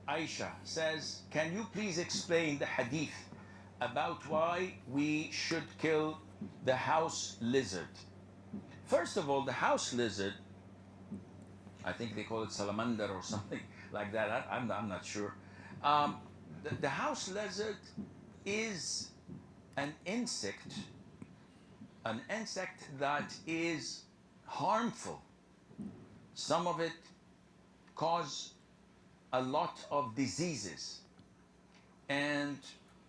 Aisha says, can you please explain the hadith about why we should kill the house lizard? First of all, the house lizard, I think they call it salamander or something like that. I'm not sure. The house lizard is an insect that is harmful. Some of it cause a lot of diseases, and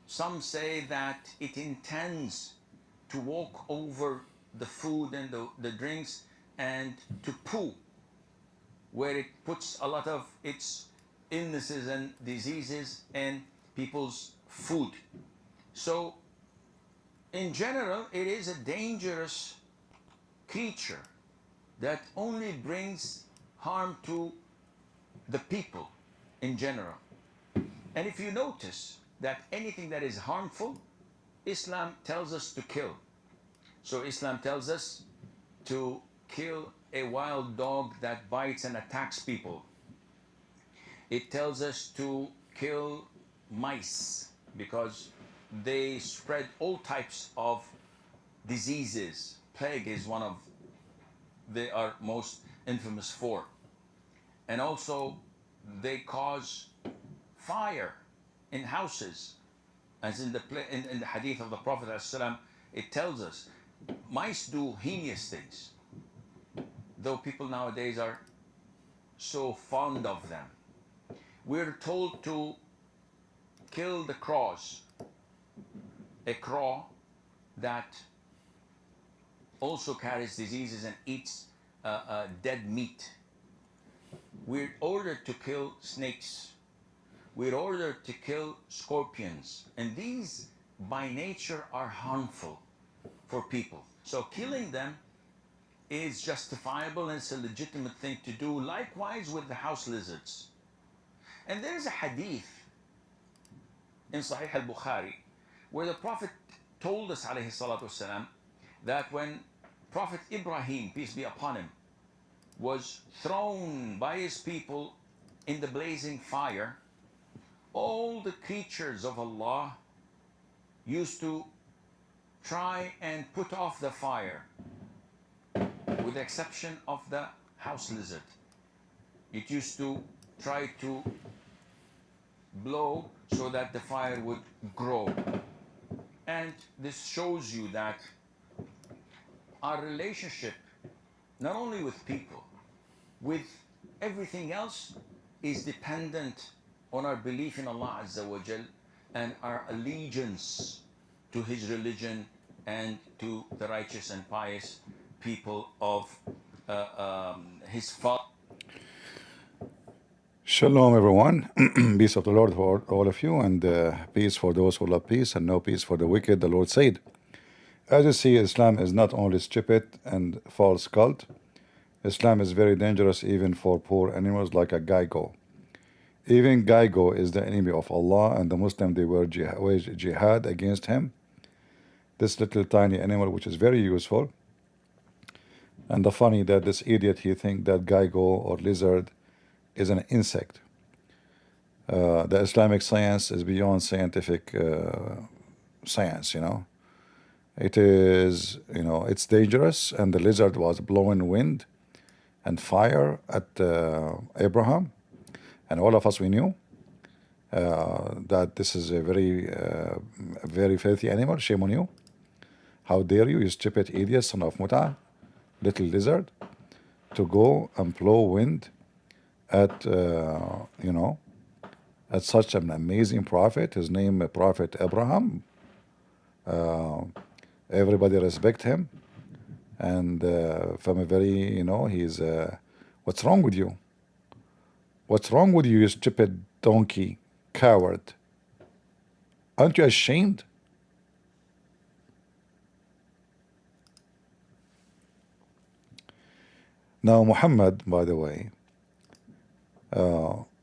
some say that it intends to walk over the food and the drinks and to poo, where it puts a lot of its illnesses and diseases in people's food. So in general, it is a dangerous creature that only brings harm to the people in general. And if you notice that anything that is harmful, Islam tells us to kill. So Islam tells us to kill a wild dog that bites and attacks people. It tells us to kill mice because they spread all types of diseases. Plague is one of they are most infamous for. And also they cause fire in houses, as in the hadith of the Prophet ﷺ, it tells us mice do heinous things, though people nowadays are so fond of them. We're told to kill the crows, a crow that also carries diseases and eats dead meat. We're ordered to kill snakes. We're ordered to kill scorpions. And these, by nature, are harmful for people. So killing them is justifiable and it's a legitimate thing to do. Likewise with the house lizards. And there's a hadith in Sahih al-Bukhari where the Prophet told us, alayhi salatu wasalam, that when Prophet Ibrahim, peace be upon him, was thrown by his people in the blazing fire, all the creatures of Allah used to try and put off the fire, with the exception of the house lizard. It used to try to blow so that the fire would grow. And this shows you that our relationship, not only with people, with everything else, is dependent on our belief in Allah Azza wa Jal and our allegiance to His religion and to the righteous and pious people of His Father. Shalom, everyone. Peace of the Lord for all of you, and peace for those who love peace, and no peace for the wicked, the Lord said. As you see, Islam is not only stupid and false cult. Islam is very dangerous even for poor animals like a geigo. Even geigo is the enemy of Allah, and the Muslims, they wage jihad against him. This little tiny animal, which is very useful. And the funny that this idiot, he think that geigo or lizard is an insect. The Islamic science is beyond scientific science, you know. It is, you know, it's dangerous, and the lizard was blowing wind and fire at Abraham, and all of us, we knew that this is a very filthy animal. Shame on you. How dare you stupid idiot, son of Muta, little lizard, to go and blow wind at, you know, at such an amazing prophet. His name, Prophet Abraham. Everybody respect him. And from a very, you know, he's, what's wrong with you? What's wrong with you, you stupid donkey, coward? Aren't you ashamed? Now, Muhammad, by the way,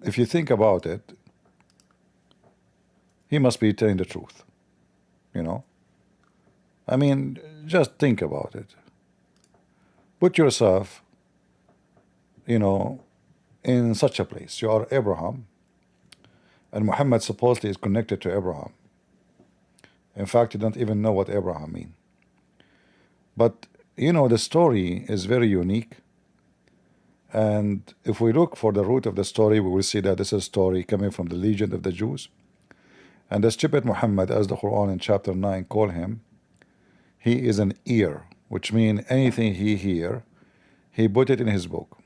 if you think about it, he must be telling the truth, you know? I mean, just think about it. Put yourself, you know, in such a place. You are Abraham, and Muhammad supposedly is connected to Abraham. In fact, you don't even know what Abraham means. But you know, the story is very unique. And if we look for the root of the story, we will see that this is a story coming from the legend of the Jews. And the stupid Muhammad, as the Quran in chapter 9 call him, he is an ear, which means anything he hear, he put it in his book.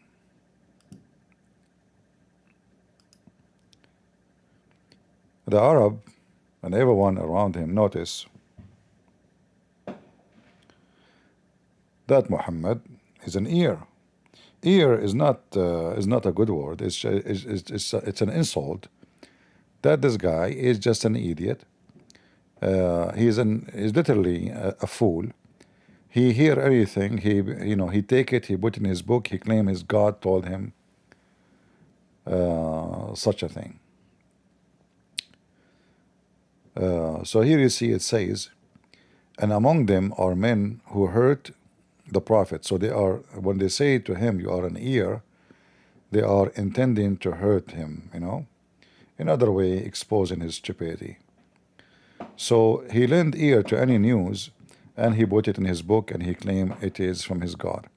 The Arab and everyone around him notice that Muhammad is an ear. Ear is not a good word. It's an insult. That this guy is just an idiot. He's literally a fool. He hear everything. He take it. He put in his book. He claim his God told him such a thing. So here you see it says, and among them are men who hurt the prophet. So they are, when they say to him, you are an ear, they are intending to hurt him, in other way exposing his stupidity. So he lent ear to any news and he put it in his book and he claimed it is from his God.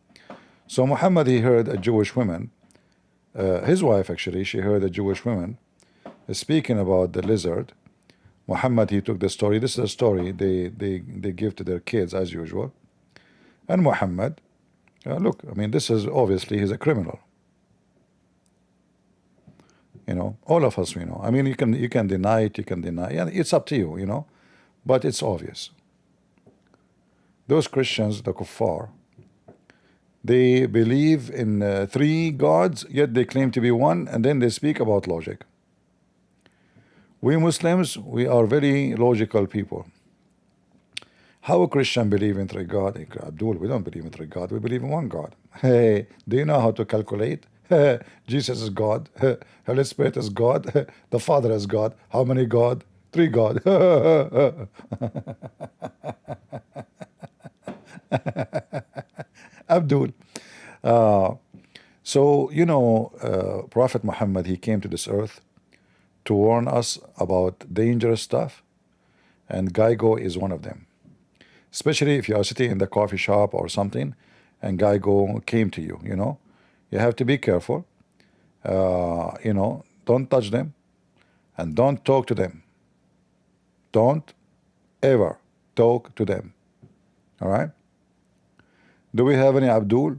So Muhammad, he heard a Jewish woman, his wife actually, she heard a Jewish woman speaking about the lizard. Muhammad, he took the story. This is a story they give to their kids as usual. And Muhammad, look, I mean, this is obviously he's a criminal. All of us, I mean, you can deny it, yeah, it's up to you, but it's obvious. Those Christians, the kuffar, they believe in 3 gods, yet they claim to be one, and then they speak about logic. We Muslims, we are very logical people. How a Christian believe in 3 gods? Abdul, we don't believe in 3 gods, we believe in 1 God. Hey, do you know how to calculate? Jesus is God, Holy Spirit is God, the Father is God. How many God? 3 God. Abdul. So, Prophet Muhammad, he came to this earth to warn us about dangerous stuff, and Geigo is one of them. Especially if you are sitting in the coffee shop or something, and Geigo came to you, you have to be careful. Don't touch them, and don't talk to them. Don't ever talk to them. All right? Do we have any Abdul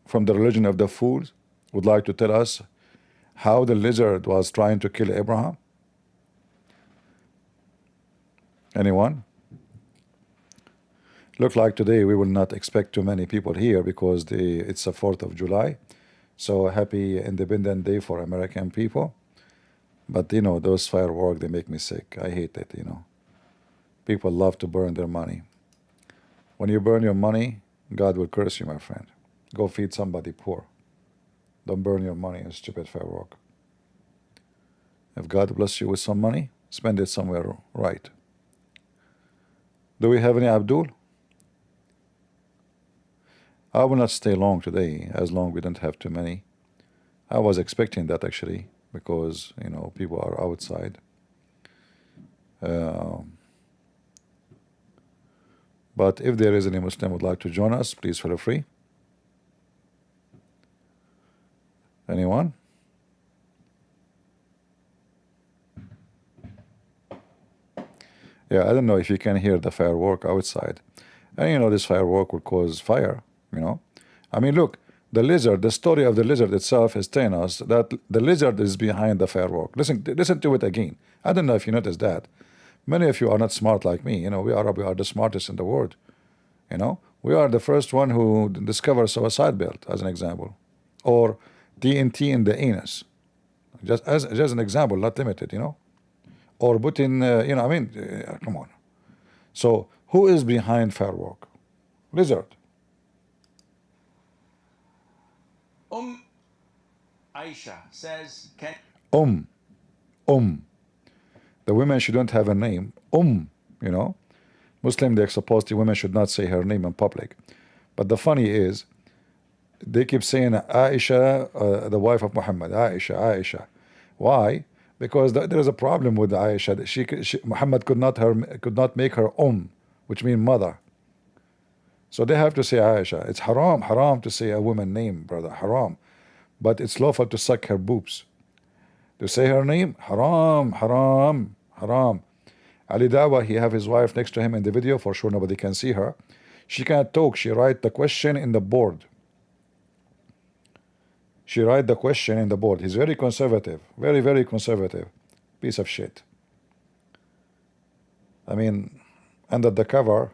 from the religion of the fools would like to tell us how the lizard was trying to kill Abraham? Anyone? Look like today we will not expect too many people here because it's the 4th of July. So happy Independent Day for American people. But those fireworks, they make me sick. I hate it, People love to burn their money. When you burn your money, God will curse you, my friend. Go feed somebody poor. Don't burn your money in stupid firework. If God bless you with some money, spend it somewhere right. Do we have any Abdul? I will not stay long today, as long we don't have too many. I was expecting that actually, because people are outside. But if there is any Muslim who would like to join us, please feel free. Anyone? Yeah, I don't know if you can hear the firework outside. And this firework will cause fire, I mean, look, the lizard, the story of the lizard itself is telling us that the lizard is behind the firework. Listen to it again. I don't know if you noticed that. Many of you are not smart like me. We Arab, we are the smartest in the world. We are the first one who discovered suicide belt, as an example, or TNT in the anus, just an example, not limited. Or put in, come on. So who is behind firework? Lizard. Aisha says, The women shouldn't have a name. Muslim, they're supposed to, women should not say her name in public. But the funny is, They keep saying Aisha, the wife of Muhammad, Aisha, Aisha. Why? Because there is a problem with Aisha. That Muhammad could not make her which means mother. So they have to say Aisha. It's haram to say a woman name, brother, haram. But it's lawful to suck her boobs. To say her name, haram, haram, haram. Ali Dawah, he have his wife next to him in the video. For sure, nobody can see her. She can't talk. She write the question in the board. She write the question in the board. He's very conservative, very, very conservative. Piece of shit. I mean, under the cover,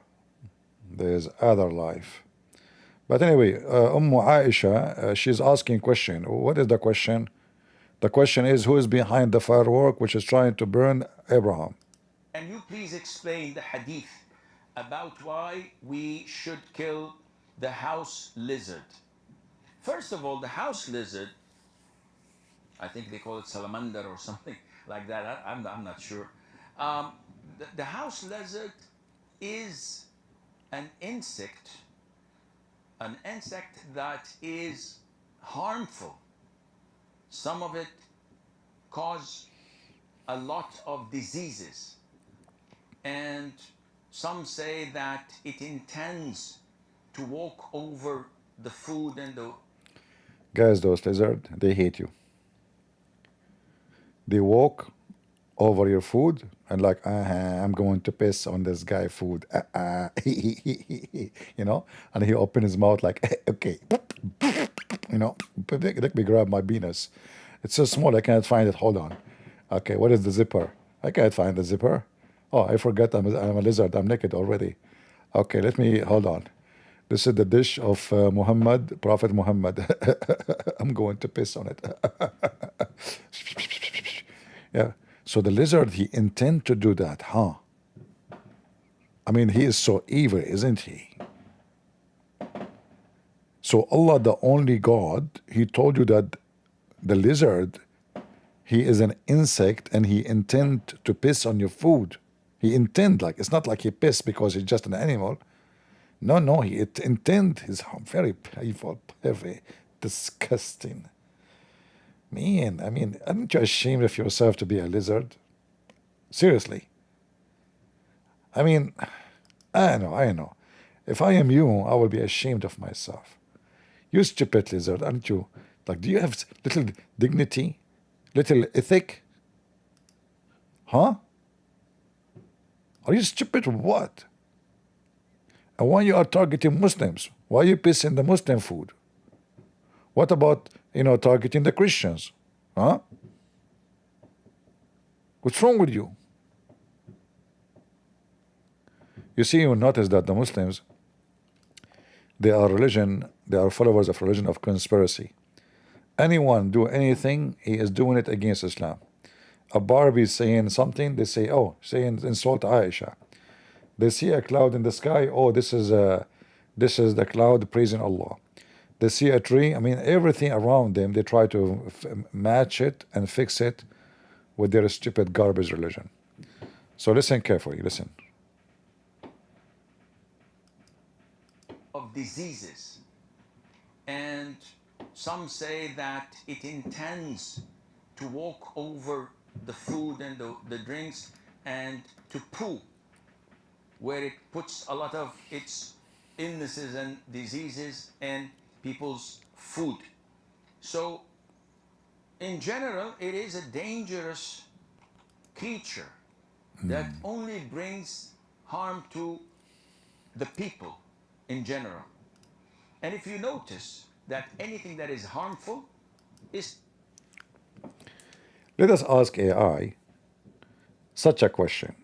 there's other life. But anyway, Aisha, she's asking question. What is the question? The question is, who is behind the firework which is trying to burn Abraham? Can you please explain the hadith about why we should kill the house lizard? First of all, the house lizard, I think they call it salamander or something like that. I'm not sure. The house lizard is an insect that is harmful. Some of it cause a lot of diseases, and some say that it intends to walk over the food and the... Guys, those lizards, they hate you. They walk over your food and like, I'm going to piss on this guy food. You know, and he open his mouth like, okay, you know, let me grab my penis. It's so small, I can't find it. Hold on. Okay, what is the zipper? I can't find the zipper. Oh, I forgot I'm a lizard. I'm naked already. Okay, let me, hold on. This is the dish of Muhammad, Prophet Muhammad. I'm going to piss on it. Yeah. So the lizard, he intend to do that, huh? I mean, he is so evil, isn't he? So Allah, the only God, he told you that the lizard, he is an insect and he intend to piss on your food. He intend, like, it's not like he piss because he's just an animal. No, he intend. He's very painful, very disgusting. Man, I mean, aren't you ashamed of yourself to be a lizard? Seriously. I mean, I know. If I am you, I will be ashamed of myself. You stupid lizard, aren't you? Like, do you have little dignity? Little ethic? Huh? Are you stupid or what? And why you are targeting Muslims? Why you piss in the Muslim food? What about, targeting the Christians? Huh? What's wrong with you? You see, you notice that the Muslims, they are followers of religion of conspiracy. Anyone do anything, he is doing it against Islam. A Barbie saying something, they say, insult Aisha. They see a cloud in the sky, this is the cloud praising Allah. They see a tree, I mean, everything around them, they try to match it and fix it with their stupid garbage religion. So listen carefully, listen. Of diseases, and some say that it intends to walk over the food and the drinks and to poo, where it puts a lot of its illnesses and diseases in people's food. So in general, it is a dangerous creature that only brings harm to the people in general. And if you notice that anything that is harmful is... Let us ask AI such a question.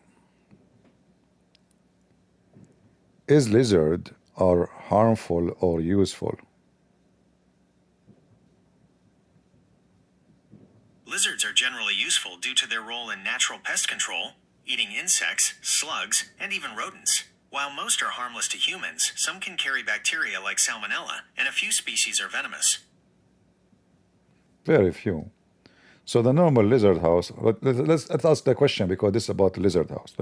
Is lizard are harmful or useful? Lizards are generally useful due to their role in natural pest control, eating insects, slugs, and even rodents. While most are harmless to humans, some can carry bacteria like salmonella, and a few species are venomous. Very few. So the normal lizard house, let's ask the question, because this is about the lizard house.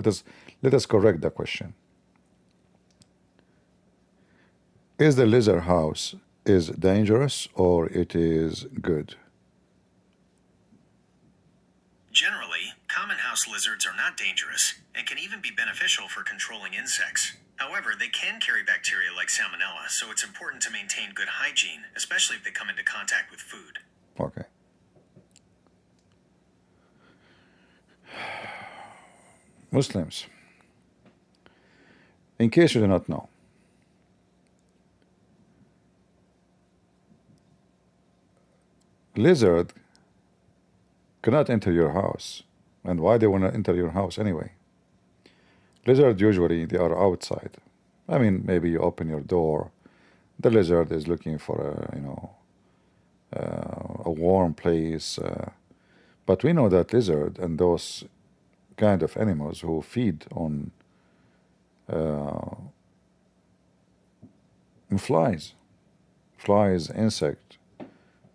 Let us correct the question. Is the lizard house is dangerous or it is good? Generally, common house lizards are not dangerous and can even be beneficial for controlling insects. However, they can carry bacteria like salmonella, so it's important to maintain good hygiene, especially if they come into contact with food. Okay. Muslims, in case you do not know, lizard cannot enter your house. And why they want to enter your house anyway? Lizard usually they are outside. I mean, maybe you open your door, the lizard is looking for a warm place. But we know that lizard and those kind of animals who feed on flies, insect,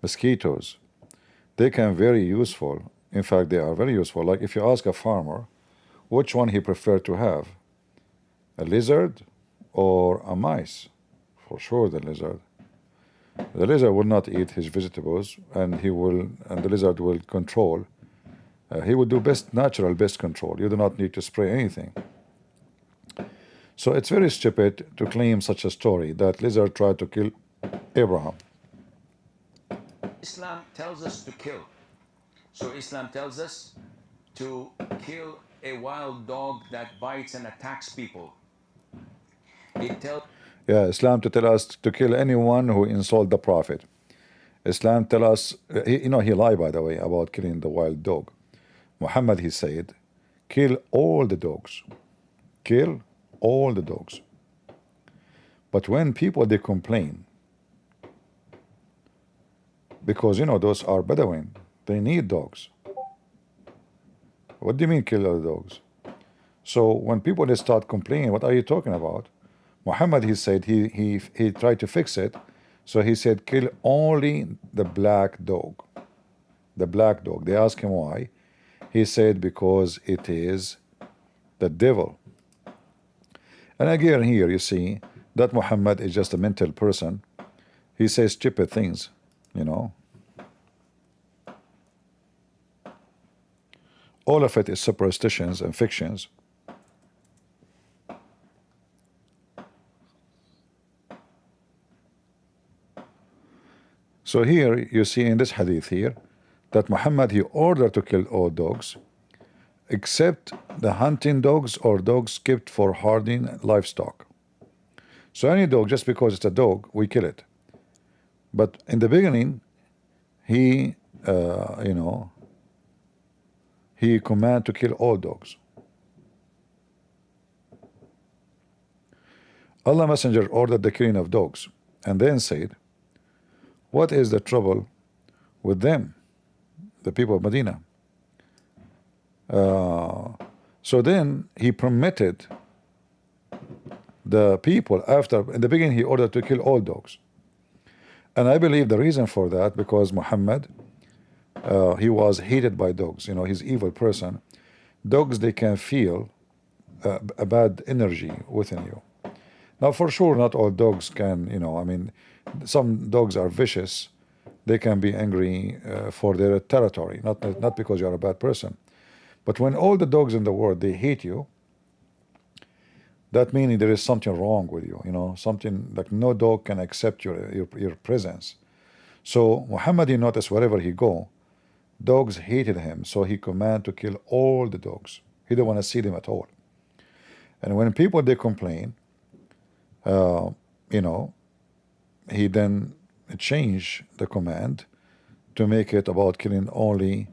mosquitoes, they can very useful. In fact, they are very useful. Like if you ask a farmer which one he prefer to have, a lizard or a mice, for sure the lizard. The lizard will not eat his vegetables, and the lizard will control. He will do natural pest control. You do not need to spray anything. So it's very stupid to claim such a story that lizard tried to kill Abraham. Islam tells us to kill. So Islam tells us to kill a wild dog that bites and attacks people. It tells Islam to tell us to kill anyone who insult the Prophet. Islam tell us, he lied by the way about killing the wild dog. Muhammad, he said, kill all the dogs. Kill all the dogs. But when people, they complain, because those are Bedouin, they need dogs. What do you mean kill all the dogs? So when people, they start complaining, what are you talking about? Muhammad, he said, he tried to fix it. So he said, kill only the black dog. The black dog. They asked him why. He said, because it is the devil. And again here you see that Muhammad is just a mental person. He says stupid things, All of it is superstitions and fictions. So here you see in this hadith here that Muhammad, he ordered to kill all dogs except the hunting dogs or dogs kept for herding livestock. So any dog, just because it's a dog, we kill it. But in the beginning, he he commanded to kill all dogs. Allah Messenger ordered the killing of dogs and then said, what is the trouble with them, the people of Medina? So then he permitted the people in the beginning he ordered to kill all dogs. And I believe the reason for that, because Muhammad, he was hated by dogs. He's an evil person. Dogs, they can feel a bad energy within you. Now, for sure, not all dogs can, I mean, some dogs are vicious. They can be angry for their territory, not because you're a bad person. But when all the dogs in the world, they hate you, that meaning there is something wrong with you, something like no dog can accept your presence. So Muhammad, he noticed wherever he go, dogs hated him, so he commanded to kill all the dogs. He didn't want to see them at all. And when people, they complain, he then changed the command to make it about killing only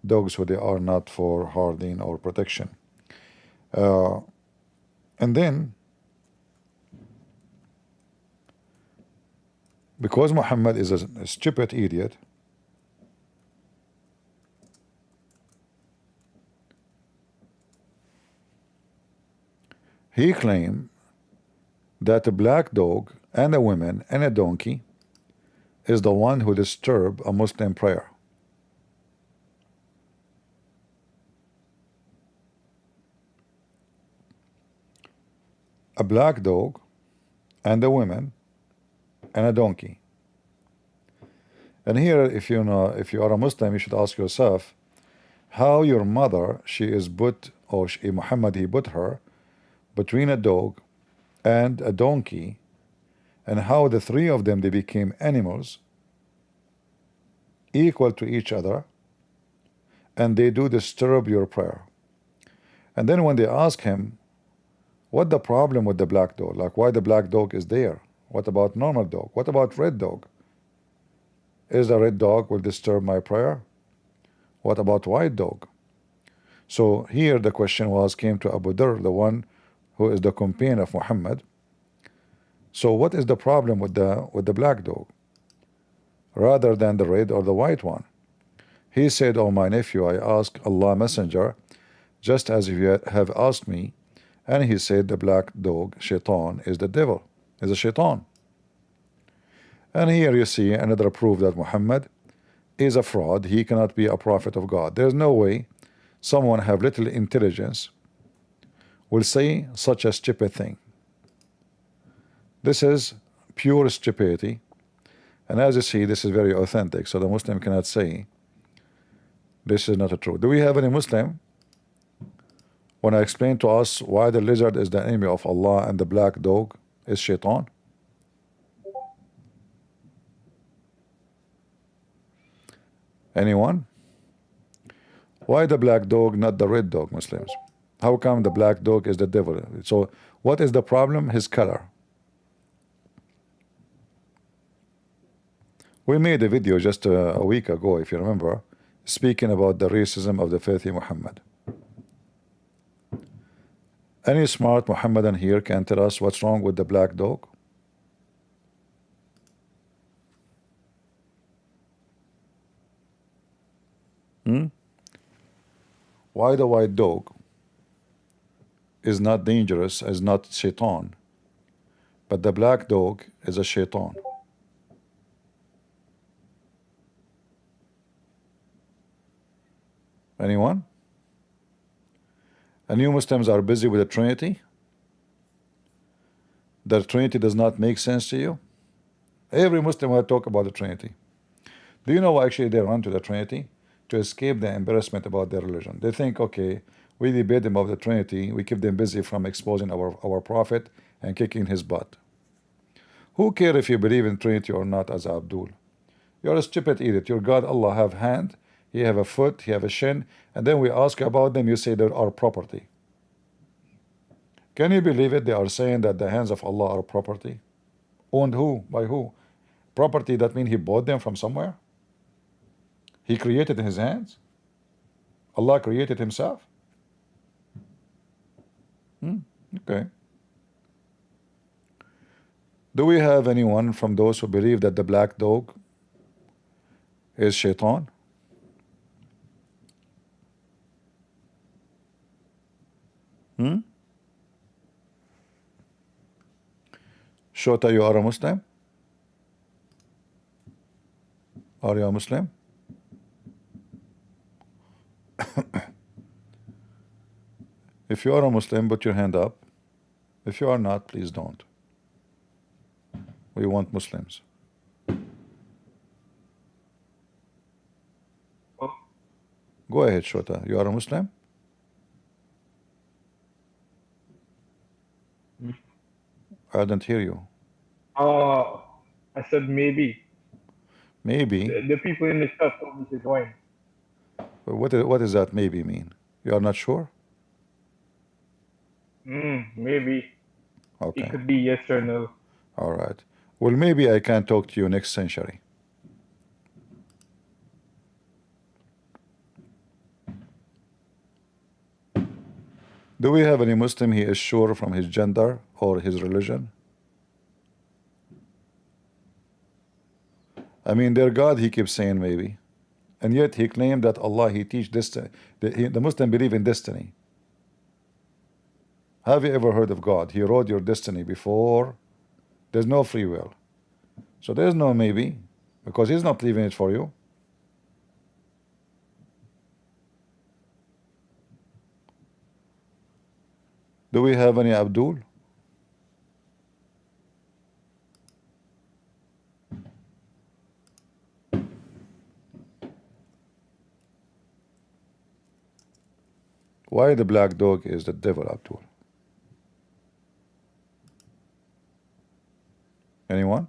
dogs who they are not for herding or protection. And then, because Muhammad is a stupid idiot, he claimed that a black dog and a woman and a donkey is the one who disturbed a Muslim prayer. A black dog and a woman and a donkey And here, if you know, if you are a Muslim, you should ask yourself how your mother, she is put, or Muhammad, he put her between a dog and a donkey, and how the three of them, they became animals equal to each other, and they do disturb your prayer. And then when they ask him, what the problem with the black dog? Like, why the black dog is there? What about normal dog? What about red dog? Is the red dog will disturb my prayer? What about white dog? So here the question came to Abu Dhar, the one who is the companion of Muhammad. So what is the problem with the black dog rather than the red or the white one? He said, oh my nephew, I asked Allah Messenger just as you have asked me, and he said the black dog, shaitan, is the devil, is a shaitan. And here you see another proof that Muhammad is a fraud. He cannot be a prophet of God. There's no way someone have little intelligence will say such a stupid thing. This is pure stupidity, and as you see, this is very authentic, so the Muslim cannot say this is not a truth. Do we have any Muslim when I explain to us why the lizard is the enemy of Allah and the black dog is shaitan? Anyone? Why the black dog, not the red dog, Muslims? How come the black dog is the devil? So what is the problem? His color. We made a video just a week ago, if you remember, speaking about the racism of the faith in Muhammad. Any smart Muhammadan here can tell us what's wrong with the black dog? Why the white dog is not dangerous, is not shaitan, but the black dog is a shaitan? Anyone? And you Muslims are busy with the Trinity? The Trinity does not make sense to you? Every Muslim will talk about the Trinity. Do you know why actually they run to the Trinity? To escape the embarrassment about their religion. They think, okay, we debate them about the Trinity, we keep them busy from exposing our prophet and kicking his butt. Who cares if you believe in Trinity or not, as Abdul? You're a stupid idiot. Your God, Allah, have hand, He have a foot, He have a shin, and then we ask about them, you say they're our property. Can you believe it? They are saying that the hands of Allah are property. Owned who? By who? Property, that means He bought them from somewhere? He created in His hands? Allah created Himself? Okay. Do we have anyone from those who believe that the black dog is shaitan? Shota, you are a Muslim? Are you a Muslim? If you are a Muslim, put your hand up. If you are not, please don't. We want Muslims. Go ahead, Shota. You are a Muslim? I didn't hear you. I said maybe. Maybe. The people in the chat told me to join. What does that maybe mean? You are not sure? Maybe. Okay. It could be yes or no. All right. Well, maybe I can talk to you next century. Do we have any Muslim he is sure from his gender or his religion? I mean, their God, he keeps saying maybe. And yet he claimed that Allah, he teach destiny. The Muslim believe in destiny. Have you ever heard of God? He wrote your destiny before. There's no free will. So there's no maybe, because He's not leaving it for you. Do we have any Abdul? Why the black dog is the devil, Abdul? Anyone?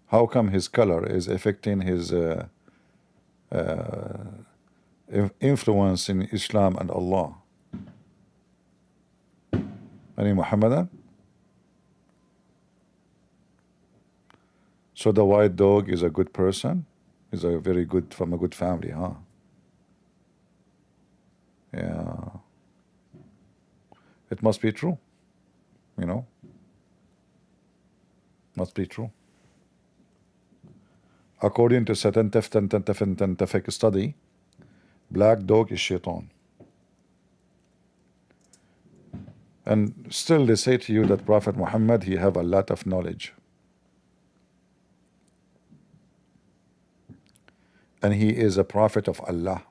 How come his color is affecting his influence in Islam and Allah? Any Muhammadan? So the white dog is a good person? Is a very good, from a good family, huh? Yeah. It must be true, you know? Must be true. According to scientific study, black dog is shaitan. And still they say to you that Prophet Muhammad, he have a lot of knowledge. And he is a prophet of Allah.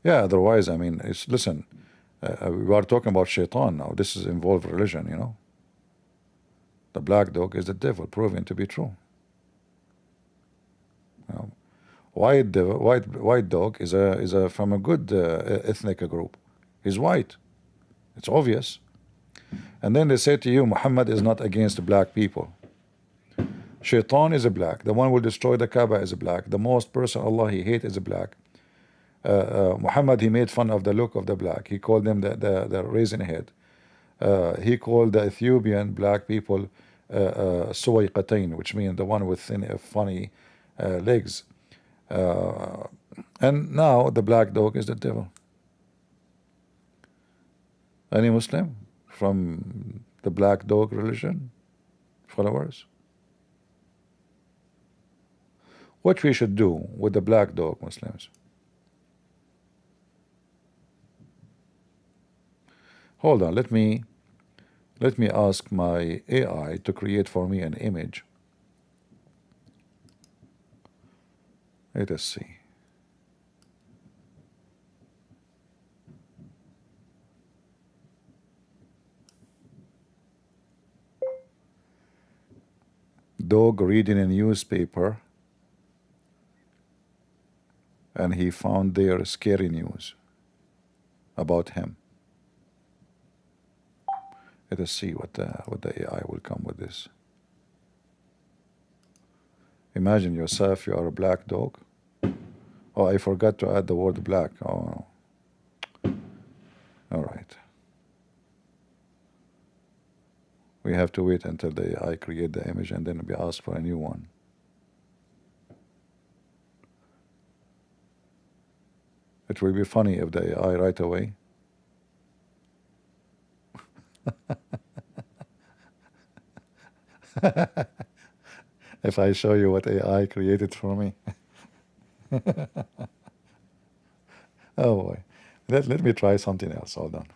Yeah, otherwise, I mean, it's, listen, we are talking about shaitan now. This is involved religion, you know. The black dog is the devil, proven to be true. You know, white dog is a from a good ethnic group. He's white. It's obvious. And then they say to you, Muhammad is not against black people. Shaitan is a black. The one who will destroy the Kaaba is a black. The most person Allah he hates is a black. Muhammad, he made fun of the look of the black. He called them the raisin head. He called the Ethiopian black people suwayqatain, which means the one with thin, funny legs. And now the black dog is the devil. Any Muslim from the black dog religion followers? What we should do with the black dog Muslims? Hold on, let me ask my AI to create for me an image. Let us see. Dog reading a newspaper, and he found there scary news about him. Let us see what the AI will come with this. Imagine yourself, you are a black dog. Oh, I forgot to add the word black. Oh, all right. We have to wait until the AI create the image and then we ask for a new one. It will be funny if the AI right away. If I show you what AI created for me. Oh boy. Let me try something else. Hold on.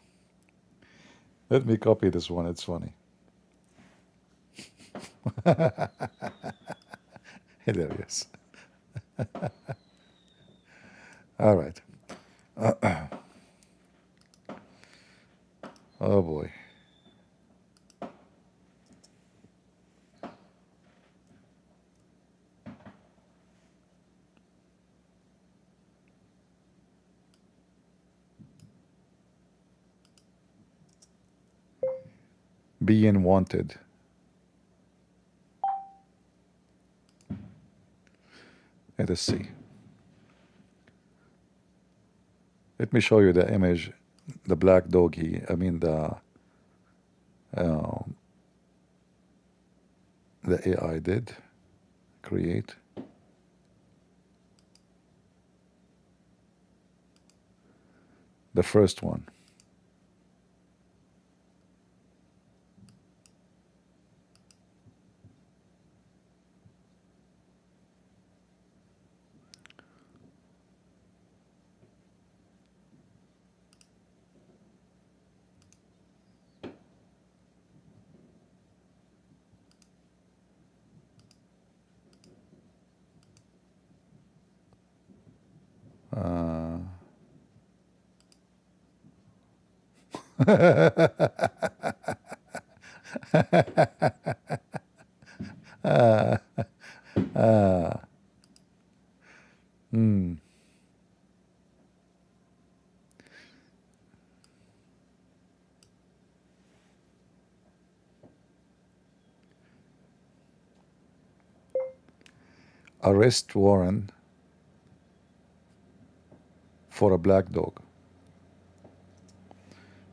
Let me copy this one. It's funny. Hilarious. All right. Oh boy. Being wanted. Let us see. Let me show you the image, the black dog. The AI did create. The first one. arrest warrant for a black dog.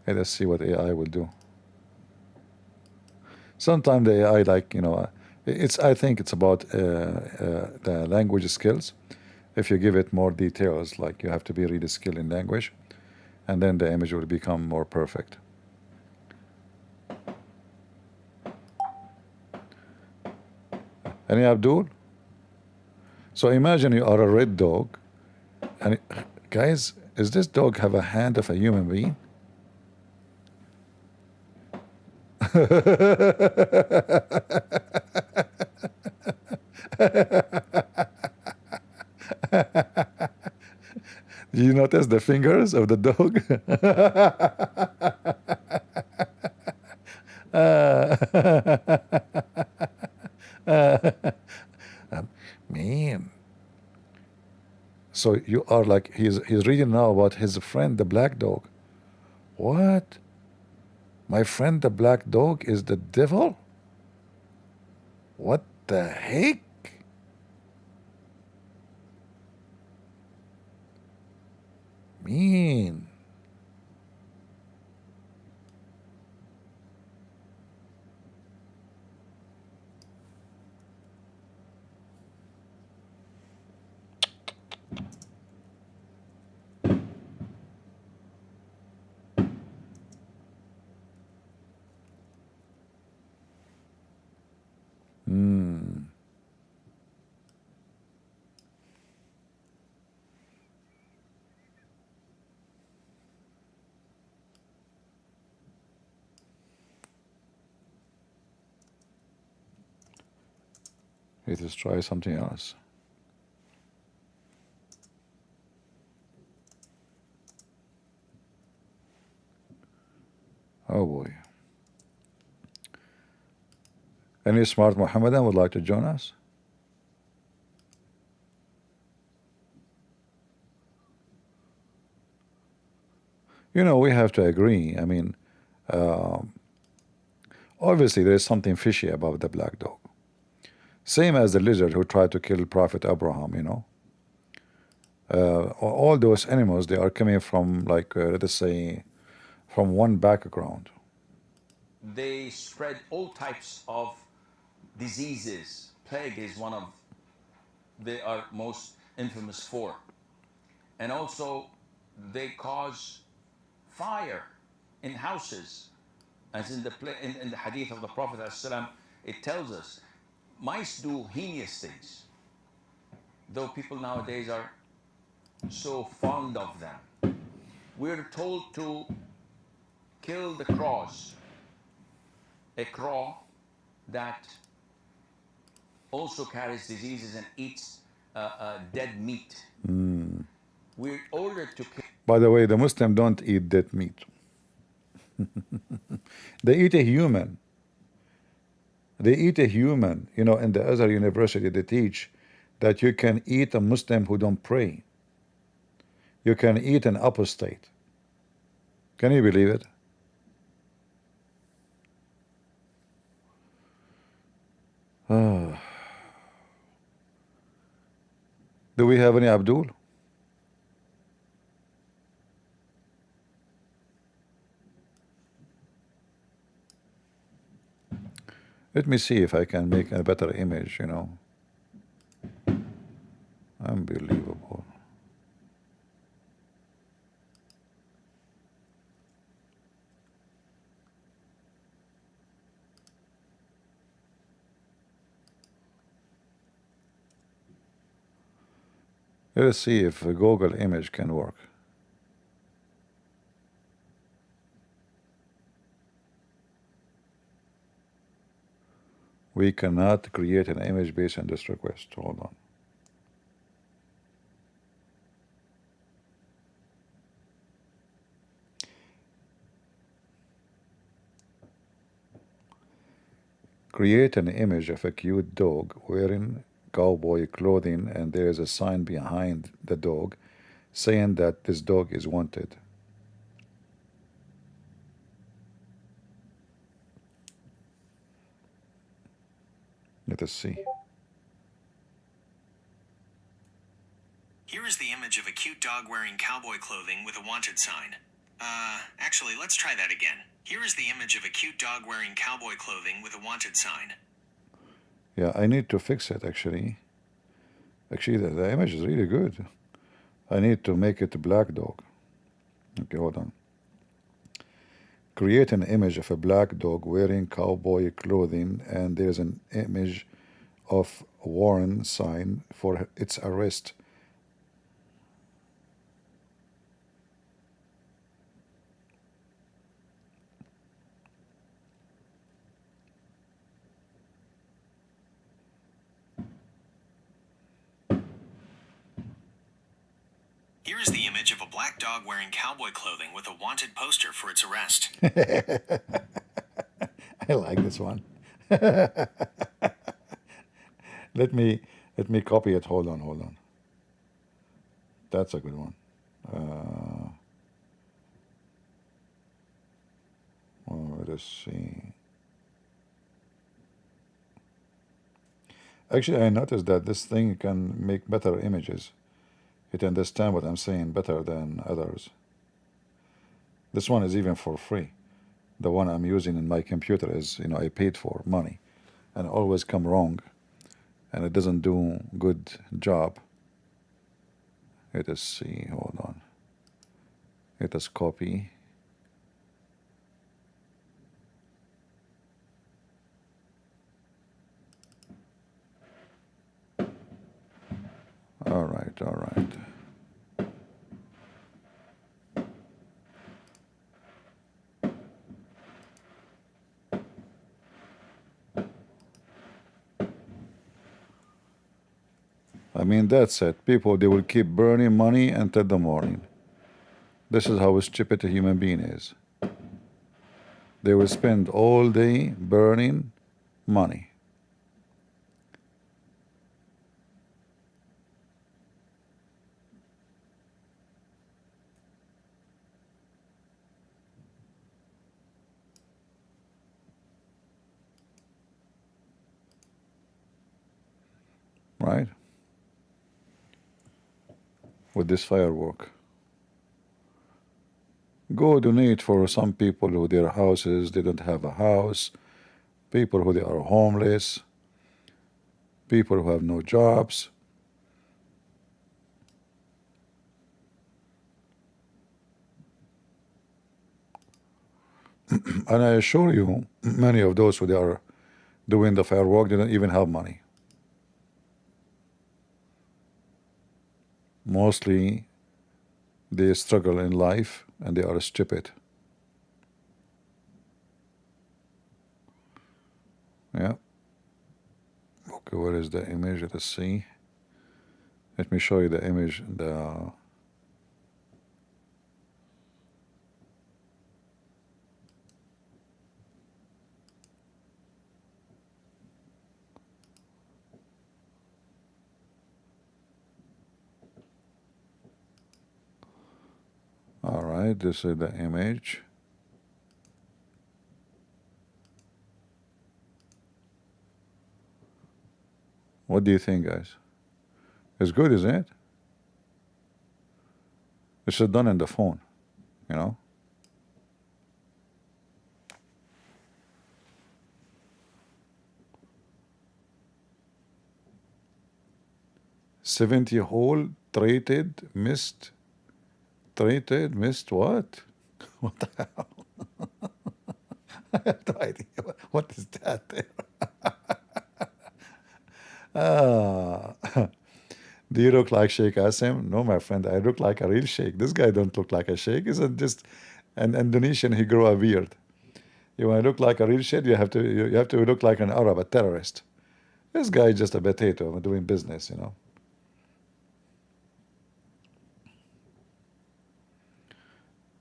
Let us see what AI will do. Sometimes the AI, like, you know, I think it's about the language skills. If you give it more details, like you have to be really skilled in language, and then the image will become more perfect. Any Abdul? So imagine you are a red dog, and guys, does this dog have a hand of a human being? Do you notice the fingers of the dog? Man. So you are like, he's reading now about his friend the black dog. What? My friend the black dog is the devil? What the heck? Man. Let us try something else. Oh boy. Any smart Mohammedan would like to join us? You know, we have to agree. I mean, obviously there is something fishy about the black dog. Same as the lizard who tried to kill Prophet Abraham, you know. All those animals, they are coming from, like, let us say, from one background. They spread all types of diseases. Plague is one of they are most infamous for. And also they cause fire in houses, as in the hadith of the Prophet ﷺ, it tells us mice do heinous things, though people nowadays are so fond of them. We're told to kill the crows, a crow that also carries diseases and eats dead meat. We're ordered to kill. By the way, the Muslim don't eat dead meat. They eat a human. They eat a human. You know, in the other university they teach that you can eat a Muslim who don't pray. You can eat an apostate. Can you believe it? Do we have any Abdul? Let me see if I can make a better image, you know. Unbelievable. Let's see if a Google image can work. We cannot create an image based on this request. Hold on. Create an image of a cute dog wearing cowboy clothing, and there is a sign behind the dog saying that this dog is wanted. Let us see. image of a cute dog wearing cowboy clothing with a wanted sign. Actually, let's try that again. Here is the image of a cute dog wearing cowboy clothing with a wanted sign. Yeah, I need to fix it actually. Actually, the image is really good. I need to make it a black dog. Okay, hold on. Create an image of a black dog wearing cowboy clothing, and there's an image of Warren sign for its arrest. Here is the image of a black dog wearing cowboy clothing with a wanted poster for its arrest. I like this one. Let me copy it. Hold on. That's a good one. Let's see. Actually, I noticed that this thing can make better images. It understands what I'm saying better than others. This one is even for free. The one I'm using in my computer is, I paid for money, and always come wrong, and it doesn't do good job. Let us see. Hold on. Let us copy. All right. I mean, that's it. People, they will keep burning money until the morning. This is how stupid a human being is. They will spend all day burning money. Right? With this firework. Go donate for some people who their houses, they don't have a house, people who they are homeless, people who have no jobs. And I assure you, many of those who they are doing the firework, they don't even have money. Mostly they struggle in life and they are stupid. Yeah. Okay, where is the image? Let us see. Let me show you the image. All right, this is the image. What do you think, guys? It's good, isn't it? It's just done in the phone, you know? $70 hole, traded, missed what? What the hell? I have no idea. What is that there? Do you look like Sheikh Asim? No, my friend, I look like a real sheikh. This guy don't look like a sheikh. He's just an Indonesian. He grew a beard. You want to look like a real sheikh, you have to look like an Arab, a terrorist. This guy is just a potato doing business, you know.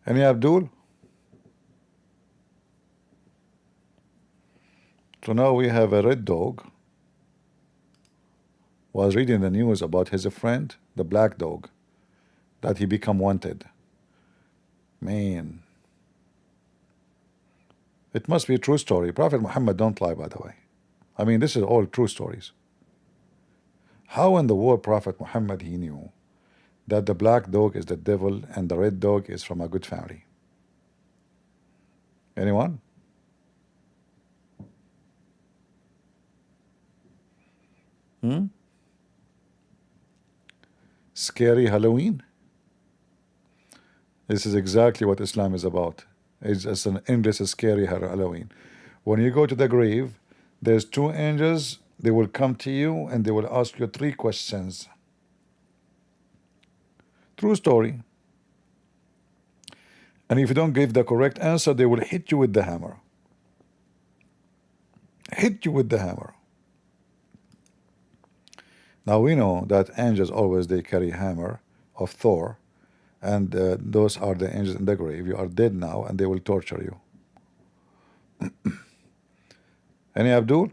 Any Abdul? So now we have a red dog. Was reading the news about his friend, the black dog, that he become wanted. Man. It must be a true story. Prophet Muhammad don't lie, by the way. I mean, this is all true stories. How in the world Prophet Muhammad, he knew that the black dog is the devil and the red dog is from a good family? Anyone? Scary Halloween? This is exactly what Islam is about. It's an endless, scary Halloween. When you go to the grave, there's two angels. They will come to you and they will ask you 3 questions. True story. And if you don't give the correct answer, they will hit you with the hammer. Hit you with the hammer. Now we know that angels always they carry hammer of Thor, and those are the angels in the grave. You are dead now, and they will torture you. Any Abdul?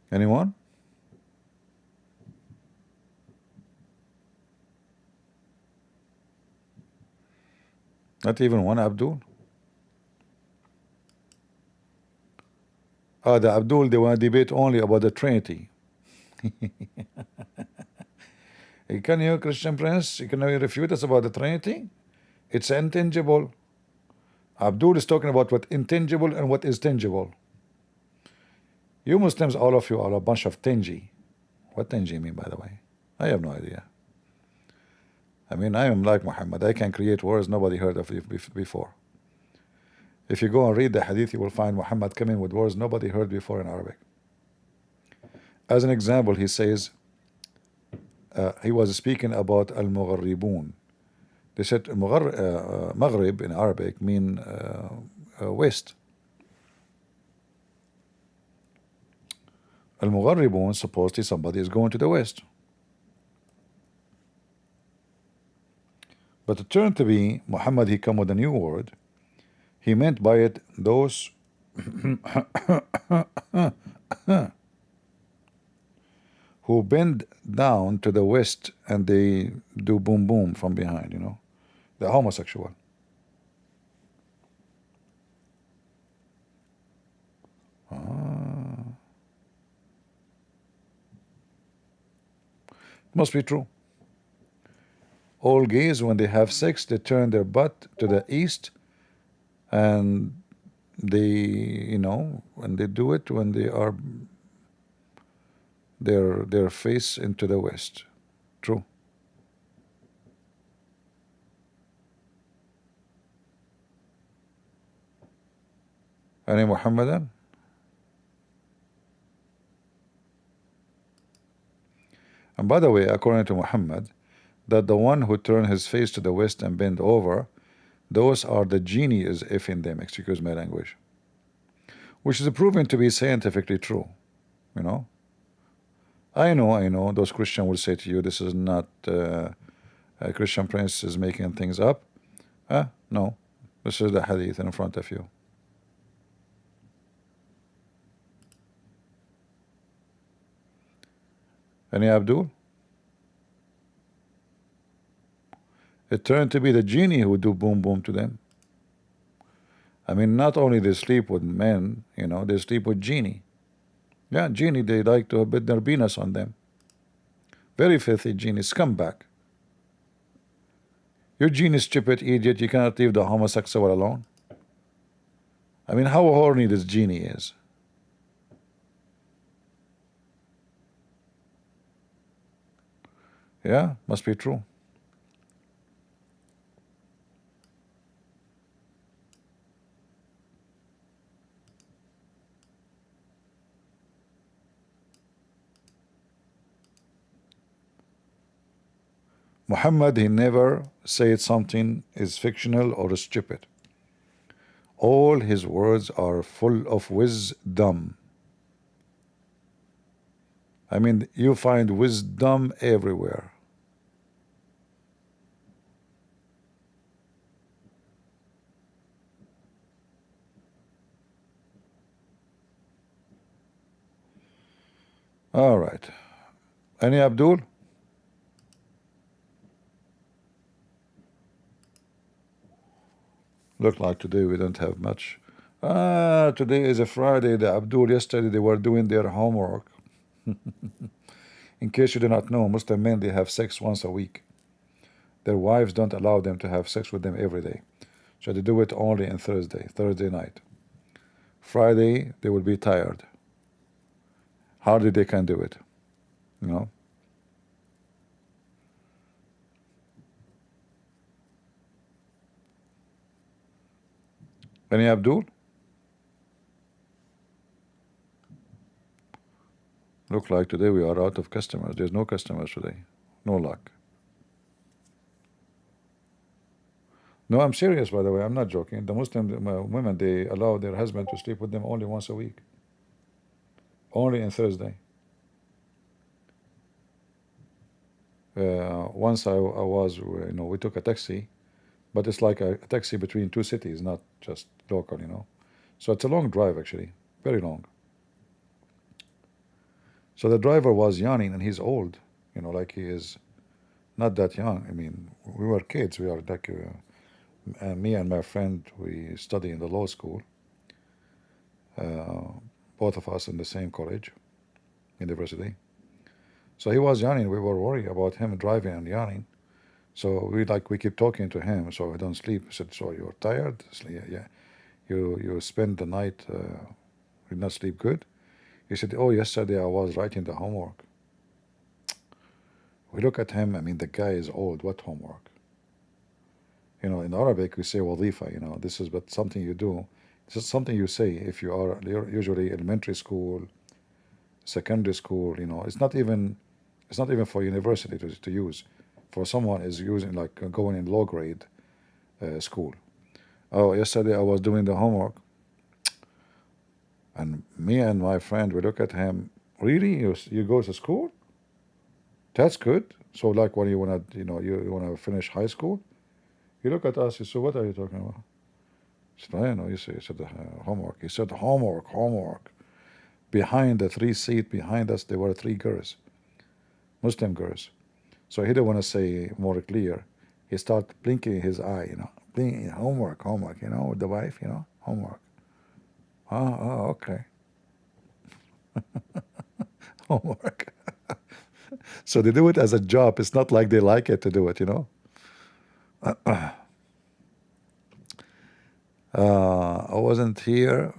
Anyone? Not even one Abdul? The Abdul, they want to debate only about the Trinity. Can you, Christian Prince, can you refute us about the Trinity? It's intangible. Abdul is talking about what intangible and what is tangible. You Muslims, all of you, are a bunch of tangy. What tangy mean, by the way? I have no idea. I mean, I am like Muhammad. I can create words nobody heard of before. If you go and read the hadith, you will find Muhammad coming with words nobody heard before in Arabic. As an example, he says, he was speaking about al-Mugharribun. They said Maghrib in Arabic mean west. Al-Mugharribun, supposedly somebody is going to the west. But it turned to be Muhammad, he come with a new word. He meant by it those who bend down to the west and they do boom boom from behind, you know, the homosexual. Must be true. All gays, when they have sex, they turn their butt to the east, and they, you know, when they do it, when they are their face into the west. True. Any Muhammadan? And by the way, according to Muhammad, that the one who turned his face to the west and bent over, those are the genies, if in them, excuse my language, which is proven to be scientifically true. You know, I know those Christians will say to you, this is not a Christian Prince is making things up. No, this is the hadith in front of you. Any Abdul? It turned to be the genie who do boom boom to them. I mean, not only they sleep with men, you know, they sleep with genie. Yeah, genie, they like to put their penis on them. Very filthy genie, scumbag. You genie, stupid idiot, you cannot leave the homosexual alone. I mean, how horny this genie is. Yeah, must be true. Muhammad, he never said something is fictional or stupid. All his words are full of wisdom. I mean, you find wisdom everywhere. All right. Any Abdul? Look like today we don't have much Today is a Friday. The Abdul yesterday they were doing their homework. In case you do not know, Muslim men they have sex once a week. Their wives don't allow them to have sex with them every day, so they do it only on Thursday night. Friday they will be tired. Hardly they can do it, you know. Any Abdul? Look like today we are out of customers. There's no customers today. No luck. No, I'm serious, by the way. I'm not joking. The Muslim women, they allow their husband to sleep with them only once a week. Only on Thursday. Once I was, we took a taxi, but it's like a taxi between two cities, not just local, So it's a long drive, actually. Very long. So the driver was yawning, and he's old, like he is not that young. I mean, we were kids. We are like, me and my friend, we study in the law school. Both of us in the same college, university. So he was yawning. We were worried about him driving and yawning. So we keep talking to him so I don't sleep. I said, so you're tired? Yeah. You spend the night, did not sleep good? He said, oh, yesterday I was writing the homework. We look at him, I mean, the guy is old. What homework? In Arabic, we say wadifa, this is but something you do. This is something you say if you're usually elementary school, secondary school, it's not even for university to use. For someone is using like going in low grade school. Oh, yesterday I was doing the homework. And me and my friend, we look at him, really? You go to school? That's good. So like when you wanna, you wanna finish high school, you look at us, you say, what are you talking about? I said, I don't know, you said homework. He said, homework. Behind the 3 seat behind us, there were 3 girls, Muslim girls. So he didn't want to say more clear. He started blinking his eye, blinking, homework, with the wife, homework. Oh, okay. Homework. So they do it as a job. It's not like they like it to do it, I wasn't here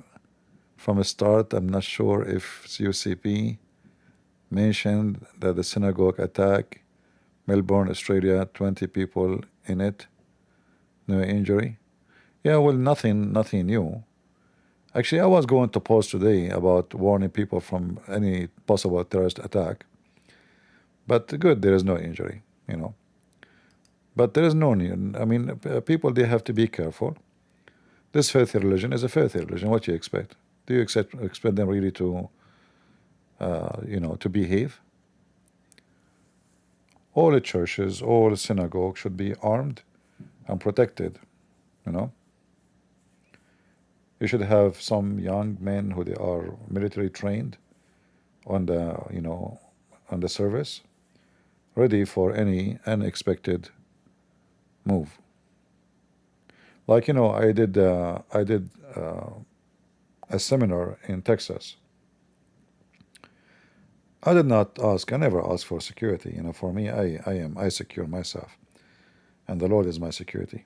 from the start. I'm not sure if UCP mentioned that the synagogue attack, Melbourne, Australia, 20 people in it, no injury. Yeah, well, nothing new. Actually, I was going to post today about warning people from any possible terrorist attack. But good, there is no injury, But there is no need. I mean, people, they have to be careful. This filthy religion is a filthy religion. What do you expect? Do you expect them really to, to behave? All the churches, all the synagogues should be armed and protected, You should have some young men who they are military trained on the, on the service, ready for any unexpected move. Like, I did a seminar in Texas. I did not ask, I never ask for security. For me, I secure myself. And the Lord is my security.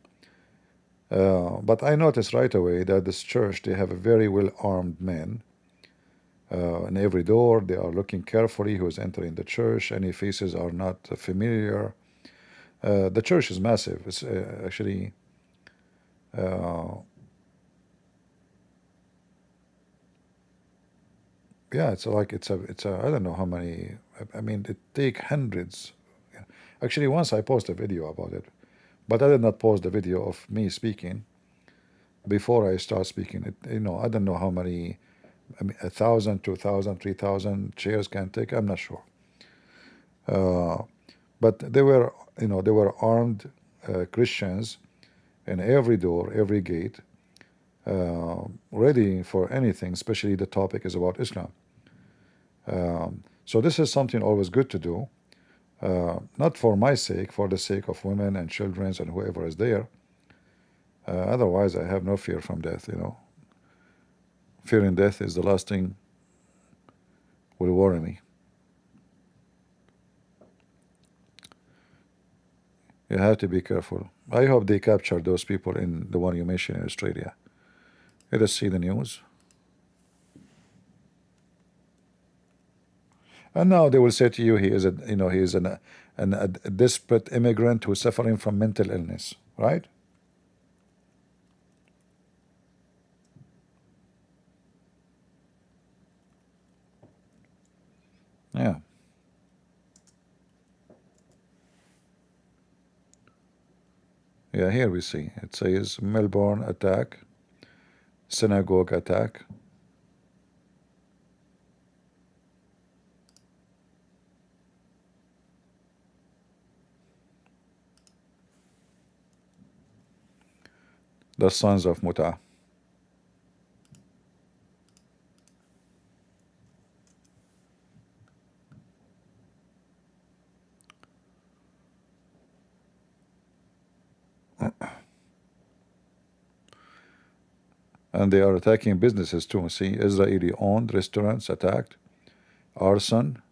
But I noticed right away that this church, they have a very well-armed men. In every door, they are looking carefully who is entering the church. Any faces are not familiar. The church is massive. It's actually... yeah, it's a I don't know how many. I mean, it take hundreds. Actually, once I posted a video about it, but I did not post the video of me speaking before I start speaking. I don't know how many. 1,000, 2,000, 3,000 chairs can take. I'm not sure. But they were, they were armed Christians in every door, every gate, ready for anything. Especially the topic is about Islam. So this is something always good to do, not for my sake, for the sake of women and children and whoever is there. Otherwise, I have no fear from death, Fearing death is the last thing will worry me. You have to be careful. I hope they capture those people in the one you mentioned in Australia. Let us see the news. And now they will say to you, he is a, you know, he is a desperate immigrant who is suffering from mental illness, right? Yeah. Yeah, here we see. It says Melbourne attack, synagogue attack. The sons of Muta. And they are attacking businesses too. See, Israeli owned restaurants attacked, arson.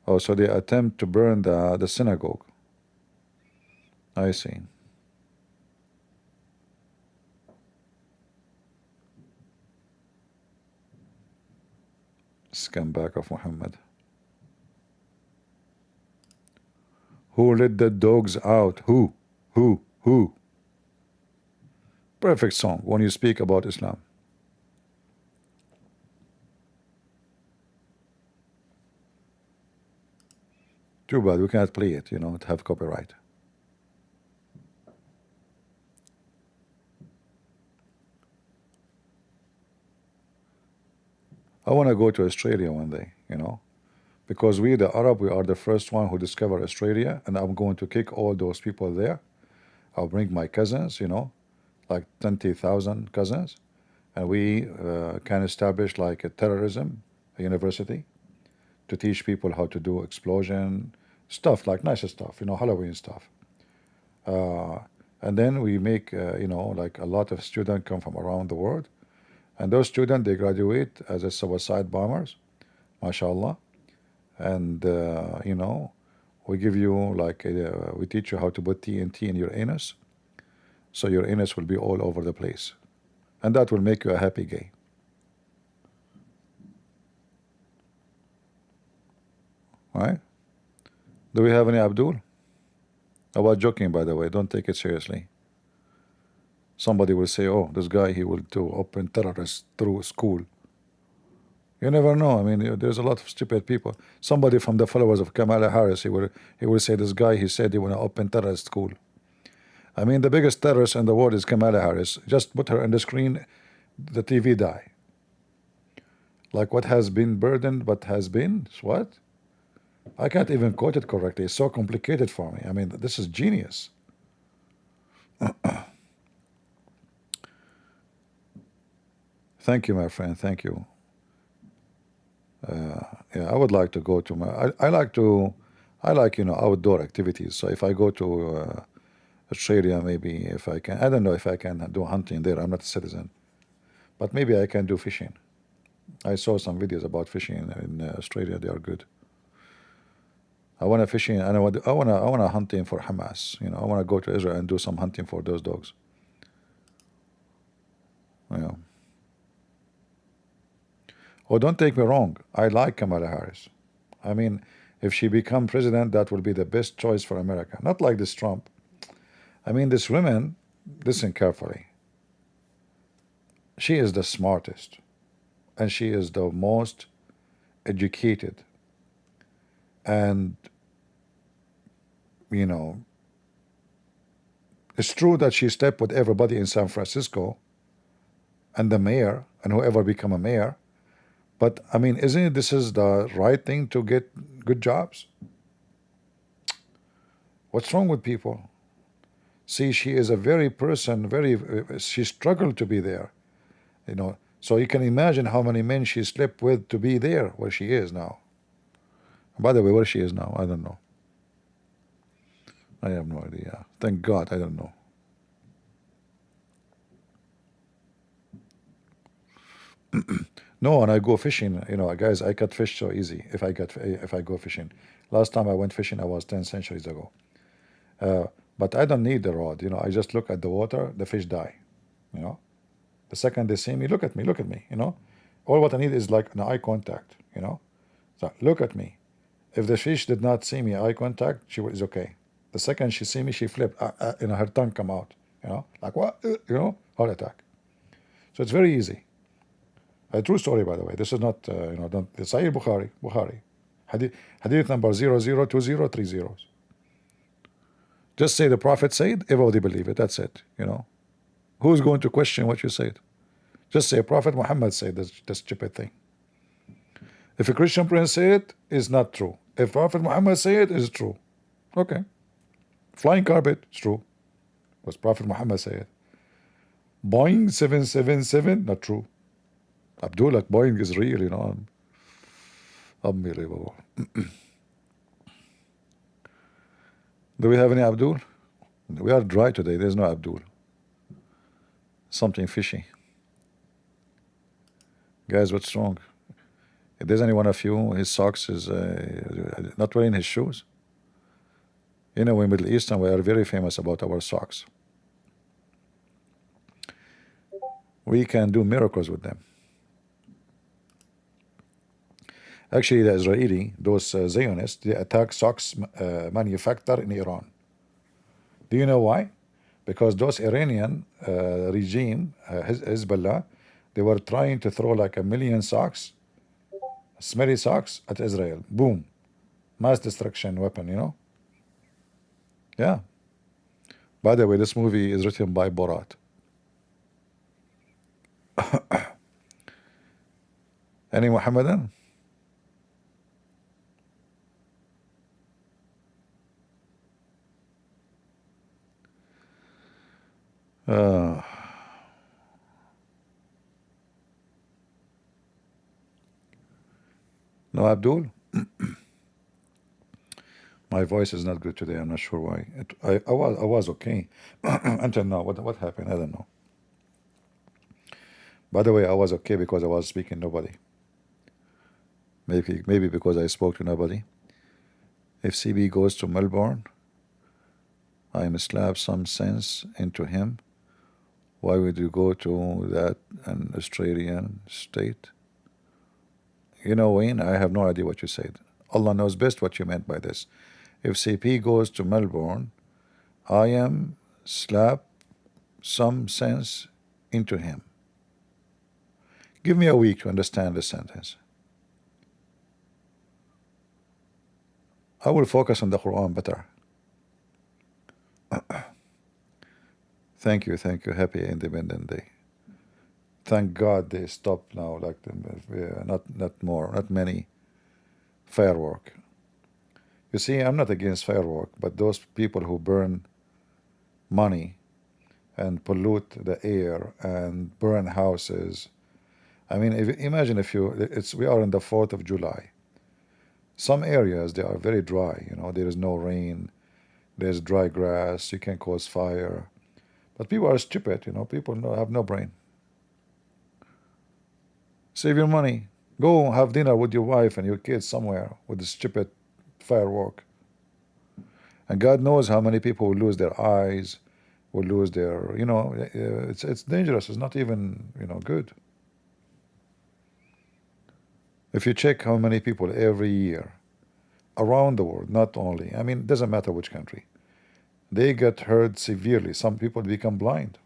Oh, so they attempt to burn the synagogue. I see. Scumbag of Muhammad. Who let the dogs out? Who? Who? Perfect song when you speak about Islam. Too bad we cannot play it, you know, to have copyright. I want to go to Australia one day, you know, because we, the Arab, we are the first one who discovered Australia, and I'm going to kick all those people there. I'll bring my cousins, you know, like 20,000 cousins, and we can establish like a terrorism university to teach people how to do explosion stuff, like nicer stuff, you know, Halloween stuff. And then we make, you know, like a lot of students come from around the world, and those students, they graduate as a suicide bombers, mashallah. And you know, we give you like we teach you how to put TNT in your anus, so your anus will be all over the place, and that will make you a happy gay. Right? Do we have any Abdul? I was joking, by the way. Don't take it seriously. Somebody will say, "Oh, this guy, he will do open terrorists through school." You never know. I mean, there's a lot of stupid people. Somebody from the followers of Kamala Harris, he will say, "This guy, he said he want to open terrorist school." I mean, the biggest terrorist in the world is Kamala Harris. Just put her on the screen, the TV die. Like what has been burdened, what has been what? I can't even quote it correctly. It's so complicated for me. I mean, this is genius. Thank you, my friend. Thank you. Yeah, I would like to go to my. I like you know, outdoor activities. So if I go to Australia, maybe if I can, I don't know if I can do hunting there. I'm not a citizen, but maybe I can do fishing. I saw some videos about fishing in Australia. They are good. I want to fishing, and I want to hunting for Hamas. You know, I want to go to Israel and do some hunting for those dogs. Yeah. Oh, don't take me wrong. I like Kamala Harris. I mean, if she become president, that will be the best choice for America. Not like this Trump. I mean, this woman, listen carefully. She is the smartest, and she is the most educated. And, you know, it's true that she slept with everybody in San Francisco and the mayor and whoever become a mayor. But, I mean, isn't it this is the right thing to get good jobs? What's wrong with people? See, she is a very person, she struggled to be there, you know. So you can imagine how many men she slept with to be there where she is now. By the way, where she is now, I don't know. I have no idea. Thank God, I don't know. No, and I go fishing. You know, guys, I cut fish so easy if I go fishing. Last time I went fishing, I was 10 centuries ago. But I don't need the rod. You know, I just look at the water, the fish die. You know, the second they see me, look at me, look at me. You know, all what I need is like an eye contact. You know, so look at me. If the fish did not see me, eye contact, she is okay. The second she see me, she flipped. You know, her tongue come out. You know, like what? You know, heart attack. So it's very easy. A true story, by the way. This is not, you know, don't. It's Sahih Bukhari. Hadith number 002030. Just say the Prophet said, everybody believe it. That's it. You know, who's going to question what you said? Just say Prophet Muhammad said this stupid thing. If a Christian prince say it, it's not true. If Prophet Muhammad say it, it's true. Okay. Flying carpet, it's true. Was Prophet Muhammad say it? Boeing 777, not true. Abdul, like Boeing is real, you know. Unbelievable. Do we have any Abdul? We are dry today. There's no Abdul. Something fishy. Guys, what's wrong? If there's any one of you, his socks is not wearing his shoes. You know, in Middle Eastern, we are very famous about our socks. We can do miracles with them. Actually, the Israeli, those Zionists, they attack socks manufactured in Iran. Do you know why? Because those Iranian regime, Hezbollah, they were trying to throw like 1 million socks, smelly socks, at Israel. Boom. Mass destruction weapon, you know? Yeah. By the way, this movie is written by Borat. Any Muhammadan? No, Abdul? My voice is not good today. I'm not sure why. I was okay until now. What happened? I don't know. By the way, I was okay because I was speaking to nobody. Maybe because I spoke to nobody. If CB goes to Melbourne, I must slap some sense into him. Why would you go to that an Australian state? You know, Wayne, I have no idea what you said. Allah knows best what you meant by this. If CP goes to Melbourne, I am slap some sense into him. Give me a week to understand this sentence. I will focus on the Quran better. Thank you. Happy Independent Day. Thank God they stopped now, like not many firework. You see, I'm not against firework, but those people who burn money and pollute the air and burn houses. I mean, imagine we are in the 4th of July. Some areas, they are very dry, you know, there is no rain, there's dry grass, you can cause fire. But people are stupid, you know, people have no brain. Save your money. Go have dinner with your wife and your kids somewhere with the stupid firework. And God knows how many people will lose their eyes, will lose their, you know, it's dangerous. It's not even, you know, good. If you check how many people every year around the world, not only, I mean, it doesn't matter which country, they get hurt severely. Some people become blind.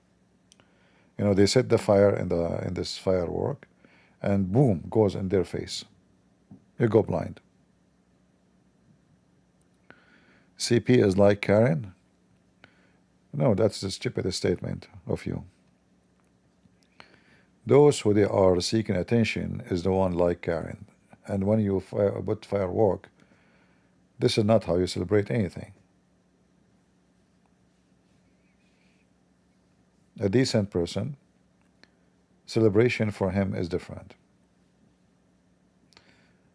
You know, they set the fire in this firework, and boom, goes in their face. You go blind. CP is like Karen? No, that's the stupidest statement of you. Those who they are seeking attention is the one like Karen. And when you put firework, this is not how you celebrate anything. A decent person, celebration for him is different.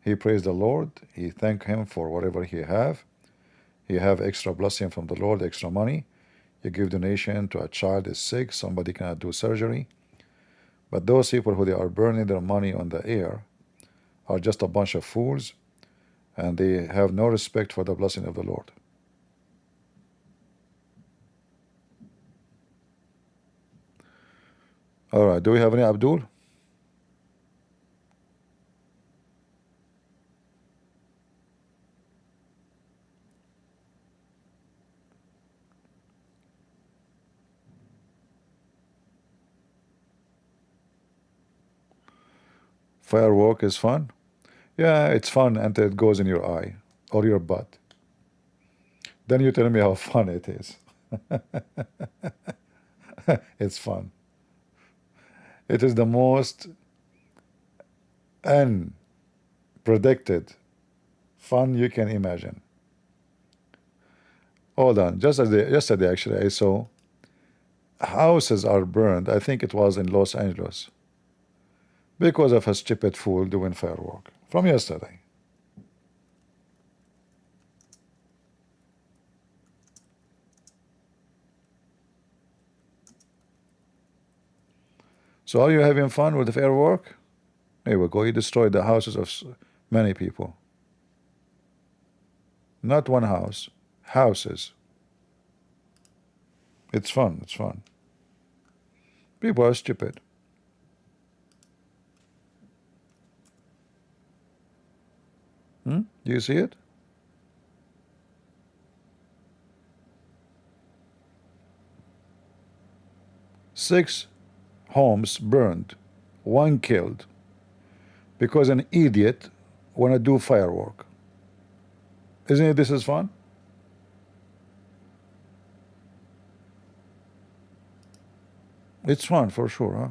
He praised the Lord, he thanked him for whatever he have. He have extra blessing from the Lord, extra money. You give donation to a child is sick, somebody cannot do surgery. But those people who they are burning their money on the air are just a bunch of fools, and they have no respect for the blessing of the Lord. All right, do we have any Abdul? Firework is fun? Yeah, it's fun until it goes in your eye or your butt. Then you tell me how fun it is. It's fun. It is the most unpredicted fun you can imagine. Hold on, just yesterday actually I saw houses are burned. I think it was in Los Angeles because of a stupid fool doing firework from yesterday. So are you having fun with the firework? There we go. You destroyed the houses of many people. Not one house, houses. It's fun. It's fun. People are stupid. Do you see it? Six homes burned, one killed, because an idiot want to do firework. Isn't it this is fun? It's fun for sure, huh?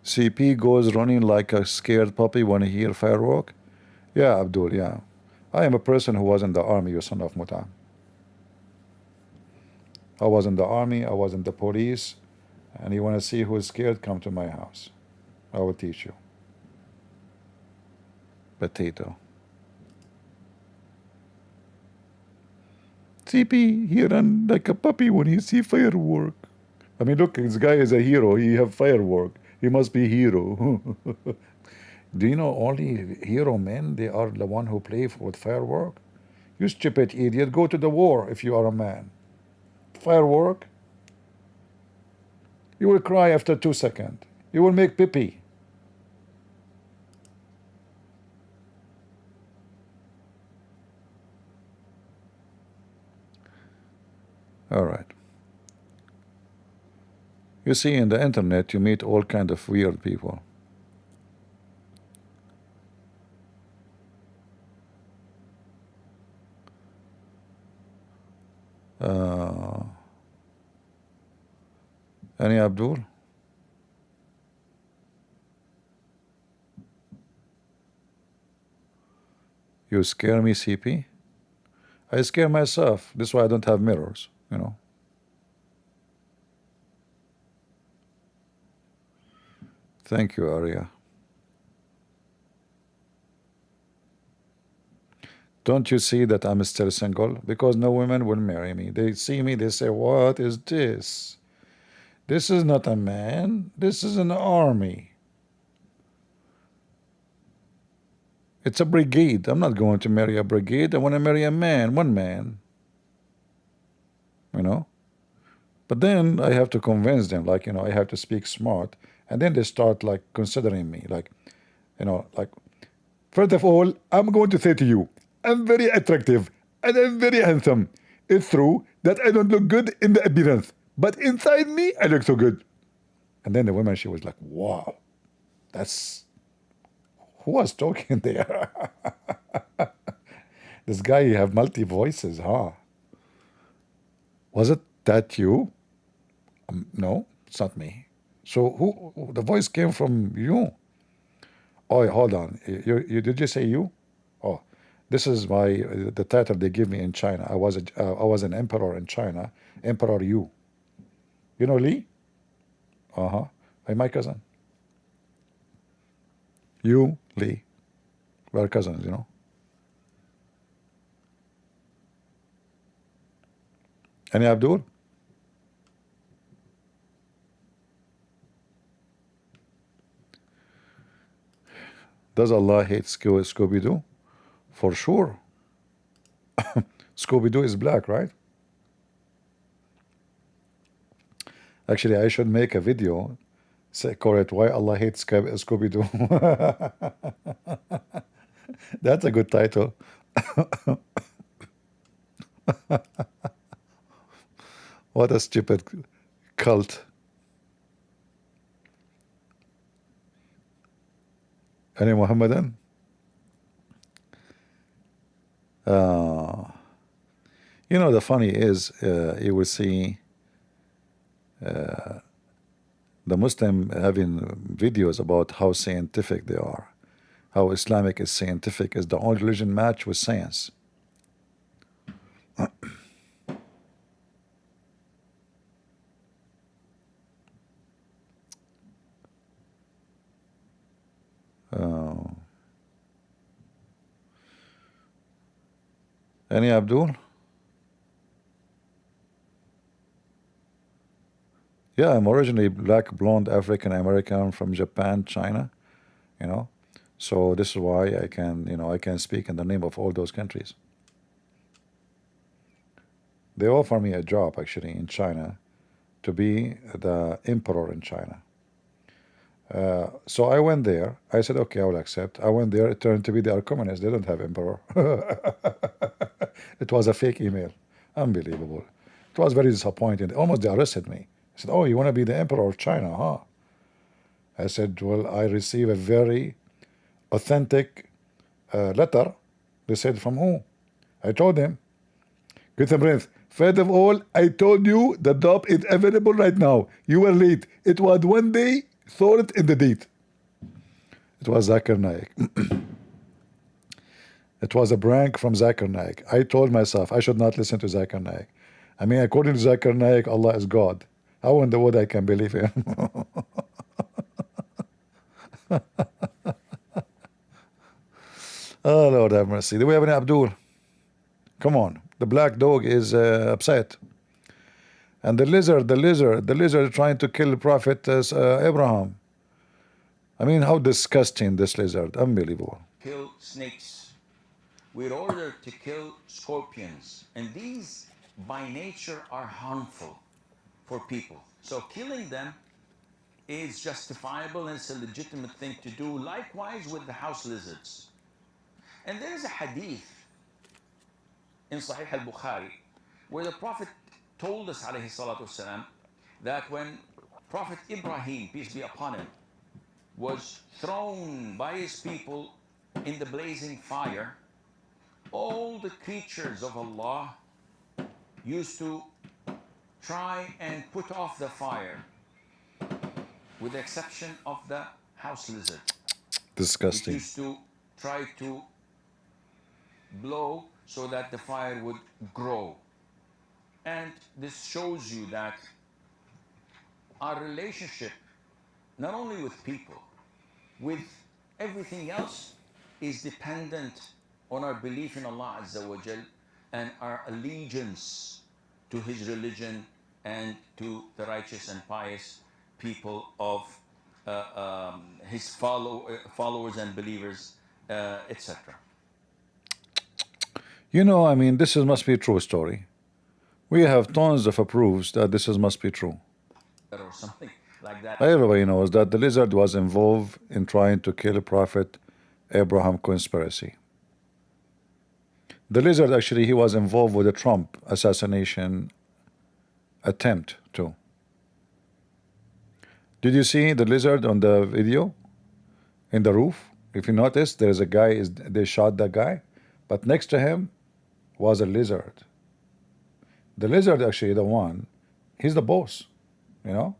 CP goes running like a scared puppy when he hear firework. Yeah, Abdul, yeah. I am a person who was in the army, you son of Muta. I was in the army, I was in the police, and you want to see who is scared, come to my house. I will teach you. Potato. CP, he run like a puppy when he see firework. I mean, look, this guy is a hero. He have firework. He must be hero. Do you know only hero men, they are the one who play with firework? You stupid idiot, go to the war if you are a man. Firework? You will cry after 2 seconds. You will make pee-pee. All right. You see, in the internet, you meet all kind of weird people. Any Abdul? You scare me, CP? I scare myself. That's why I don't have mirrors, you know. Thank you, Arya. Don't you see that I'm still single? Because no women will marry me. They see me, they say, what is this? This is not a man. This is an army. It's a brigade. I'm not going to marry a brigade. I want to marry a man, one man. You know? But then I have to convince them, like, you know, I have to speak smart. And then they start, like, considering me. Like, you know, like, first of all, I'm going to say to you, I'm very attractive and I'm very handsome. It's true that I don't look good in the appearance, but inside me, I look so good. And then the woman, she was like, wow, that's... Who was talking there? This guy, you have multi voices, huh? Was it that you? No, it's not me. So who? The voice came from you. Oh, hold on. You did you say you? Oh, this is the title they give me in China. I was an emperor in China. Emperor Yu. You know Li? I'm my cousin. You, Li. We are cousins, you know. Any Abdul? Does Allah hate Scooby-Doo? For sure. Scooby-Doo is black, right? Actually, I should make a video, say, correct, why Allah hates Scooby-Doo. That's a good title. What a stupid cult. Any Muhammadan? You know, the funny is, you will see the Muslim having videos about how scientific they are, how Islamic is scientific, is the only religion match with science. Any Abdul? Yeah, I'm originally black, blonde, African American from Japan, China, you know. So this is why I can, you know, I can speak in the name of all those countries. They offer me a job actually in China to be the emperor in China. So I went there. I said, okay, I will accept. I went there. It turned to be they are communists. They don't have emperor. It was a fake email. Unbelievable. It was very disappointing. Almost they arrested me. I said, oh, you want to be the emperor of China, huh? I said, well, I received a very authentic letter. They said, from who? I told them. Good breath. First of all, I told you the job is available right now. You were late. It was one day. Throw it in the date. It was Zakir Naik. It was a prank from Zakir Naik. I told myself I should not listen to Zakir Naik. I mean, according to Zakir Naik, Allah is God. How in the world I can believe him? Oh, Lord have mercy. Do we have any Abdul? Come on. The black dog is upset. And the lizard trying to kill Prophet Abraham. I mean, how disgusting this lizard. Unbelievable. Kill snakes. We're ordered to kill scorpions. And these, by nature, are harmful for people. So killing them is justifiable and it's a legitimate thing to do. Likewise with the house lizards. And there is a hadith in Sahih al-Bukhari where the Prophet told us, alayhi salatu wasalam, that when Prophet Ibrahim, peace be upon him, was thrown by his people in the blazing fire, all the creatures of Allah used to try and put off the fire, with the exception of the house lizard. Disgusting. It used to try to blow so that the fire would grow. And this shows you that our relationship, not only with people, with everything else, is dependent on our belief in Allah Azza wa Jal and our allegiance to His religion and to the righteous and pious people of His followers and believers, etc. You know, I mean, must be a true story. We have tons of proofs that must be true. Or something like that. Everybody knows that the lizard was involved in trying to kill Prophet Abraham conspiracy. The lizard actually, he was involved with the Trump assassination attempt too. Did you see the lizard on the video in the roof? If you notice, there is a guy, they shot that guy, but next to him was a lizard. The lizard actually he's the boss, you know.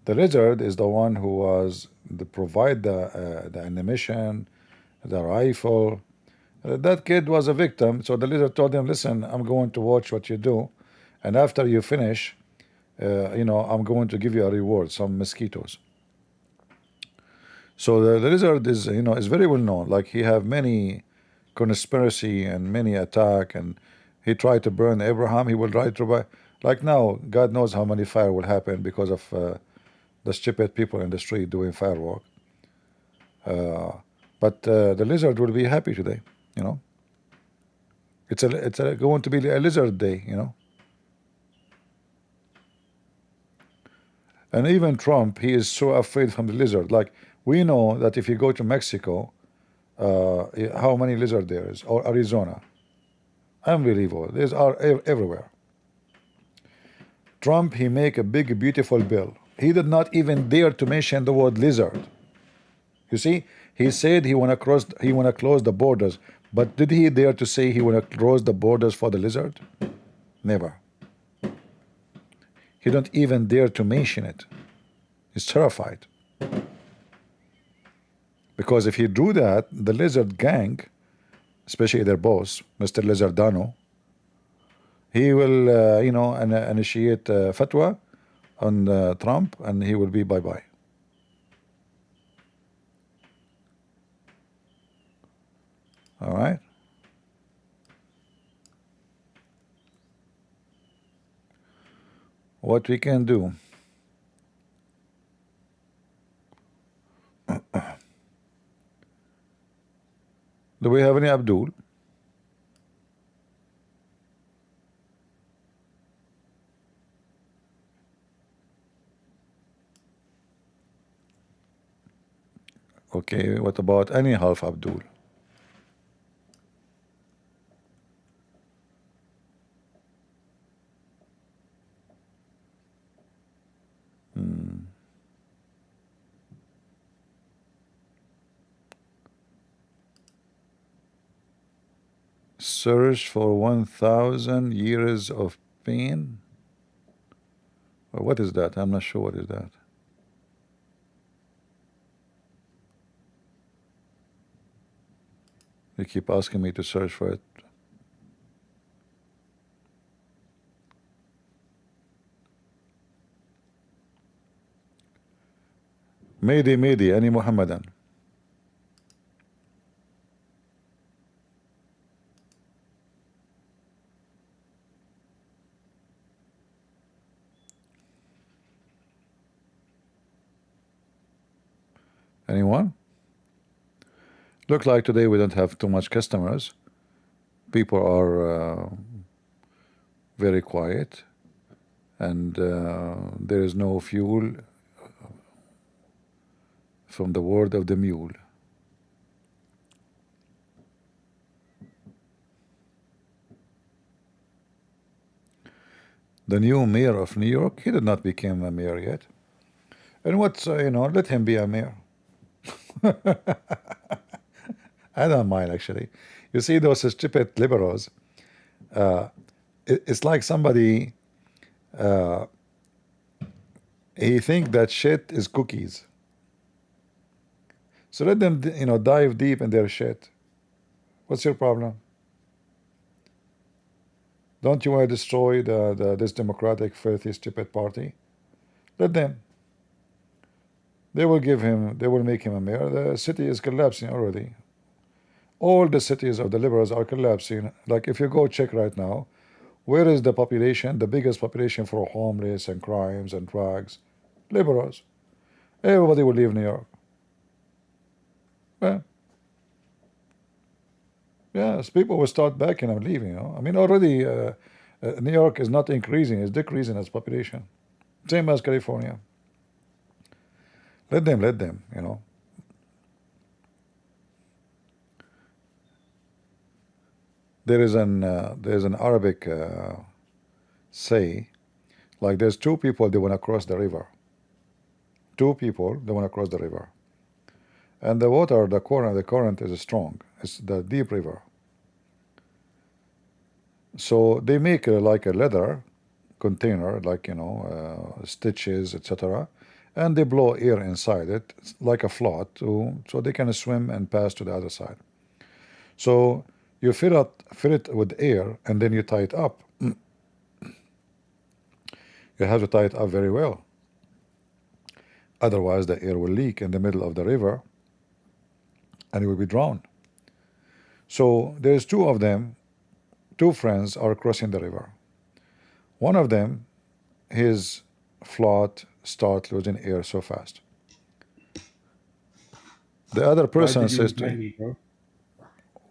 The lizard is the one who was provide the ammunition, the rifle. That kid was a victim, so the lizard told him, listen, I'm going to watch what you do, and after you finish, you know, I'm going to give you a reward, some mosquitoes. So the lizard is, is very well known. Like he have many conspiracy and many attack, and He tried to burn Abraham. He will try to buy. Like now, God knows how many fire will happen because of the stupid people in the street doing firework. But the lizard will be happy today. You know, it's going to be a lizard day. You know, and even Trump, he is so afraid from the lizard. Like we know that if you go to Mexico, how many lizard there is, or Arizona, unbelievable. These are everywhere. Trump, he make a big beautiful bill. He did not even dare to mention the word lizard. You see, he said he wanna close the borders, but did he dare to say he wanna close the borders for the lizard? Never. He don't even dare to mention it. He's terrified. Because if he do that, the lizard gang, especially their boss, Mr. Lizardano, he will, initiate fatwa on Trump, and he will be bye-bye. All right. What we can do? Do we have any Abdul? Okay, what about any half Abdul? Search for 1,000 years of pain. What is that? I'm not sure what is that. They keep asking me to search for it. Maydi, any Muhammadan? Anyone? Look like today we don't have too much customers. People are very quiet, and there is no fuel from the word of the mule. The new mayor of New York, he did not become a mayor yet. And what's, let him be a mayor. I don't mind, actually. You see those stupid liberals, it's like somebody, he think that shit is cookies. So let them, dive deep in their shit. What's your problem? Don't you want to destroy this democratic, filthy, stupid party? Let them. They will make him a mayor. The city is collapsing already. All the cities of the liberals are collapsing. Like if you go check right now, where is the population, the biggest population for homeless and crimes and drugs? Liberals. Everybody will leave New York. Well, yes, people will start backing and leaving. I mean, already New York is not increasing; it's decreasing its population. Same as California. Let them. There is an Arabic say, like there's two people they want to cross the river. Two people they want to cross the river, and the water, the current is strong. It's the deep river. So they make like a leather container, like stitches, etc., and they blow air inside it, like a float, so they can swim and pass to the other side. So you fill it with air, and then you tie it up. You have to tie it up very well. Otherwise, the air will leak in the middle of the river, and you will be drowned. So there's two of them two friends are crossing the river. One of them, his float start losing air so fast. The other Why person did you says to invite him, me, bro?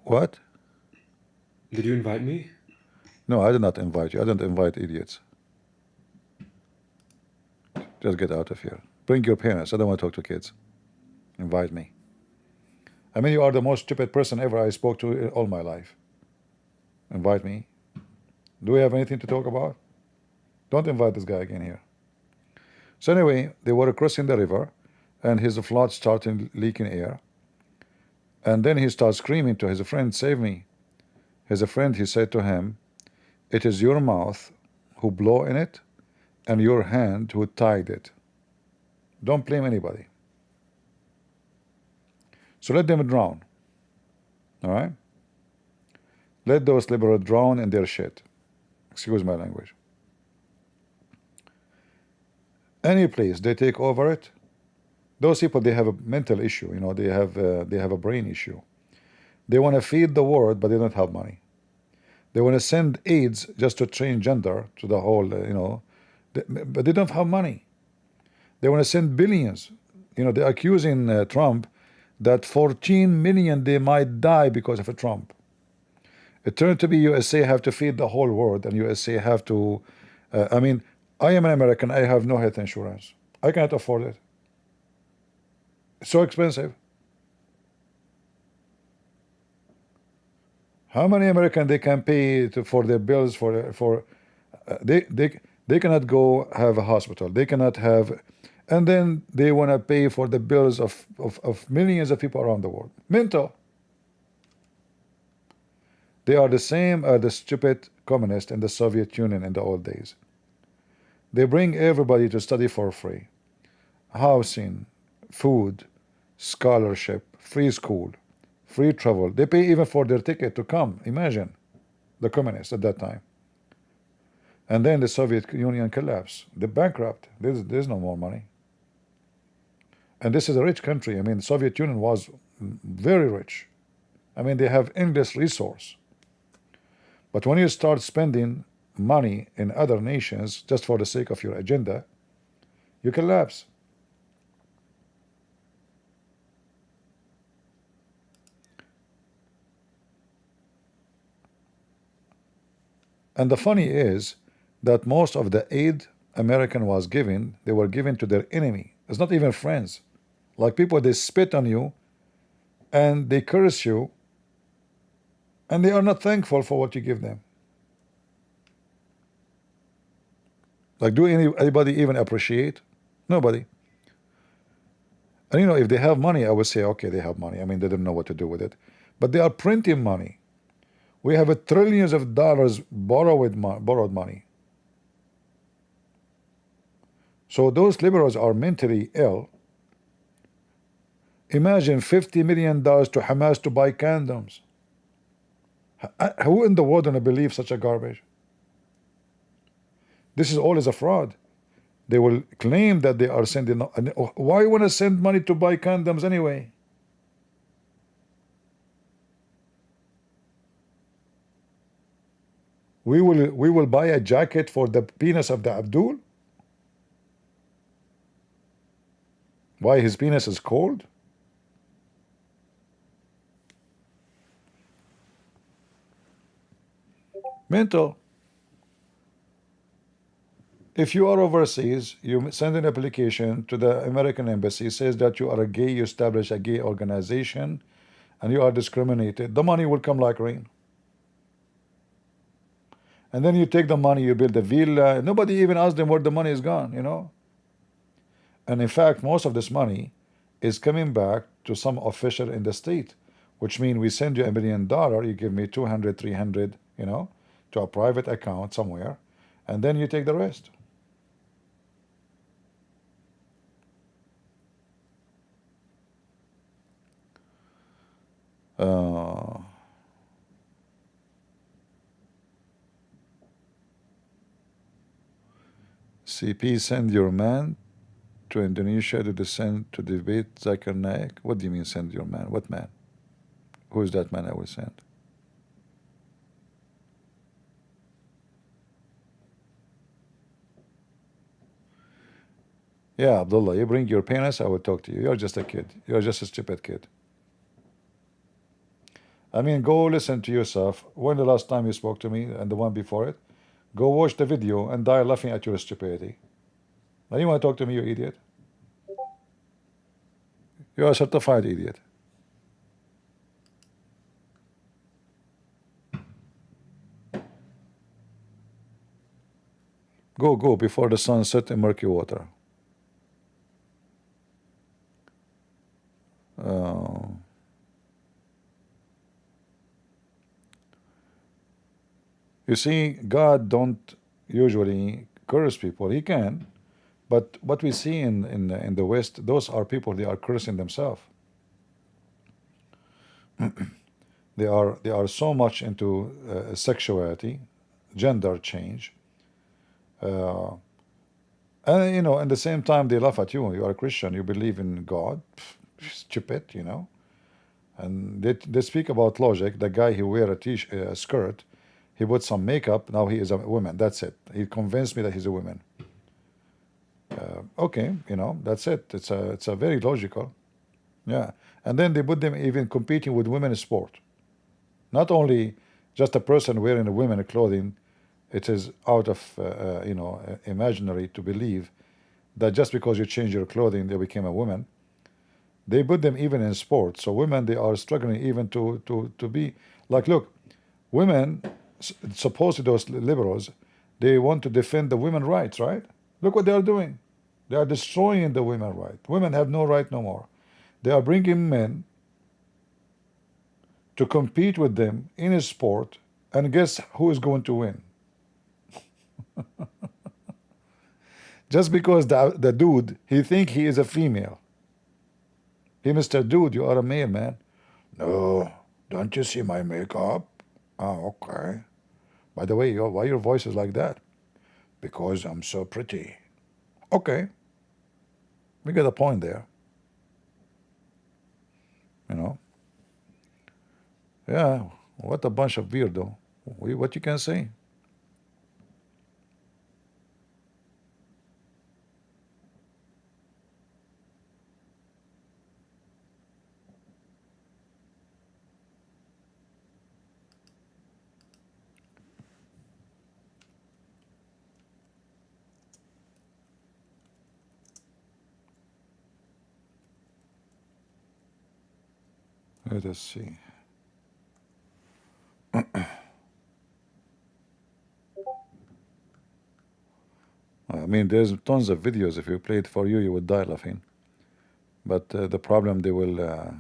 what? Did you invite me? No, I did not invite you. I don't invite idiots. Just get out of here. Bring your parents. I don't want to talk to kids. Invite me. I mean, you are the most stupid person ever I spoke to in all my life. Invite me. Do we have anything to talk about? Don't invite this guy again here. So anyway, they were crossing the river, and his float started leaking air. And then he starts screaming to his friend, save me. His friend, he said to him, it is your mouth who blow in it, and your hand who tied it. Don't blame anybody. So let them drown. All right? Let those liberals drown in their shit. Excuse my language. Any place they take over it, those people, they have a mental issue. You know, they have a brain issue. They want to feed the world, but they don't have money. They want to send aids just to change gender to the whole, but they don't have money. They want to send billions. You know, they're accusing Trump that 14 million they might die because of a Trump. It turned to be USA have to feed the whole world, and USA have to. I mean, I am an American. I have no health insurance. I can't afford it. It's so expensive. How many Americans they can pay for their bills they cannot go have a hospital. They cannot have, and then they want to pay for the bills of millions of people around the world. Mental. They are the same as the stupid communists in the Soviet Union in the old days. They bring everybody to study for free. Housing, food, scholarship, free school, free travel. They pay even for their ticket to come. Imagine the communists at that time. And then the Soviet Union collapsed. They're bankrupt. There's no more money. And this is a rich country. I mean, the Soviet Union was very rich. I mean, they have endless resource. But when you start spending money in other nations just for the sake of your agenda, you collapse. And the funny is that most of the aid American was given, they were given to their enemy. It's not even friends. Like people, they spit on you and they curse you, and they are not thankful for what you give them. Like, do anybody even appreciate? Nobody. And you know, if they have money, I would say, okay, they have money. I mean, they don't know what to do with it. But they are printing money. We have trillions of dollars borrowed money. So those liberals are mentally ill. Imagine $50 million to Hamas to buy condoms. Who in the world gonna believe such a garbage? This is all is a fraud. They will claim that they are sending. Why want to send money to buy condoms anyway? We will buy a jacket for the penis of the Abdul. Why his penis is cold? Mental. If you are overseas, you send an application to the American embassy, says that you are a gay, you establish a gay organization, and you are discriminated. The money will come like rain. And then you take the money, you build a villa. Nobody even asks them where the money is gone, you know. And in fact, most of this money is coming back to some official in the state, which means we send you $1 million, you give me 200, 300, you know, to a private account somewhere, and then you take the rest. CP, send your man to Indonesia to descend to debate Zakir Naik. What do you mean send your man? What man? Who is that man I will send? Yeah, Abdullah, you bring your penis, I will talk to you. You're just a kid. You're just a stupid kid. I mean, go listen to yourself. When the last time you spoke to me and the one before it? Go watch the video and die laughing at your stupidity. Now you want to talk to me, you idiot? You're a certified idiot. Go before the sun set in murky water. You see, God don't usually curse people. He can, but what we see in the West, those are people, they are cursing themselves. They are so much into sexuality, gender change, and you know, at the same time they laugh at you. You are a Christian, you believe in God, stupid, you know. And they speak about logic. The guy who wear a skirt, he put some makeup, now he is a woman. That's it. He convinced me that he's a woman. Okay, you know, that's it. It's a very logical. Yeah. And then they put them even competing with women in sport. Not only just a person wearing a women clothing, it is out of you know, imaginary to believe that just because you change your clothing they became a woman. They put them even in sports. So women, they are struggling even to be like, look, women, supposedly those liberals, they want to defend the women's rights, right? Look what they are doing. They are destroying the women's right. Women have no right no more. They are bringing men to compete with them in a sport, and guess who is going to win? Just because the dude, he think he is a female. Hey, Mr. Dude, you are a male, man. No, don't you see my makeup? Oh, okay. By the way, why your voice is like that? Because I'm so pretty. Okay. We got a point there. You know? Yeah, what a bunch of weirdo. What you can say? Let us see. I mean, there's tons of videos. If you play it for you, you would die laughing. But the problem, they will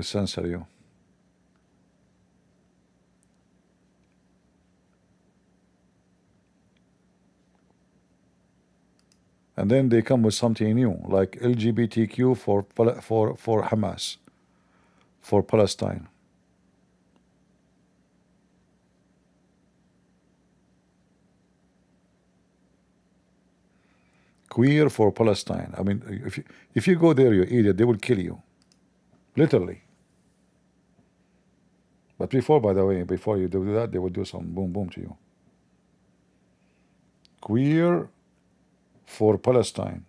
censor you. And then they come with something new, like LGBTQ for Hamas, for Palestine. Queer for Palestine. I mean, if you go there, you idiot, they will kill you, literally. But before, by the way, before you do that, they will do some boom boom to you. Queer for Palestine.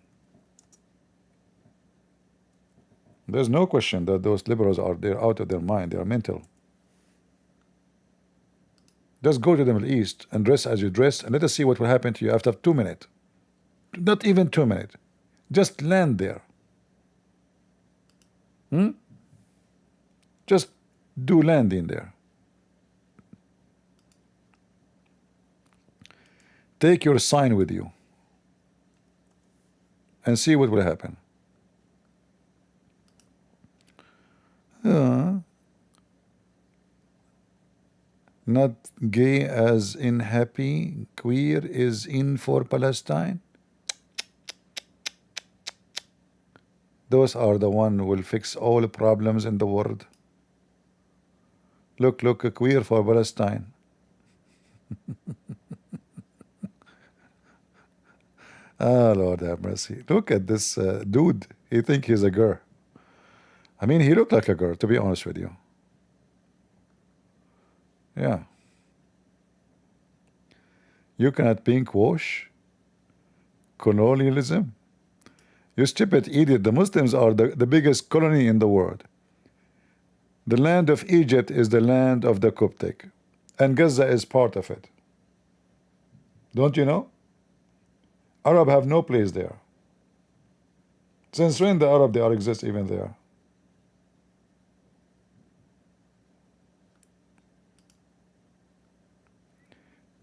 There's no question that those liberals they're out of their mind. They are mental. Just go to the Middle East and dress as you dress, and let us see what will happen to you after 2 minutes. Not even 2 minutes. Just land there. Just do land in there. Take your sign with you and see what will happen. Not gay as in happy, queer is in for Palestine. Those are the one who will fix all problems in the world. Look, a queer for Palestine. Ah, Lord have mercy. Look at this dude. He think he's a girl. I mean, he looked like a girl, to be honest with you. Yeah. You cannot pink wash colonialism. You stupid idiot. The Muslims are the biggest colony in the world. The land of Egypt is the land of the Coptic, and Gaza is part of it. Don't you know? Arab have no place there. Since when the Arab they are exist even there?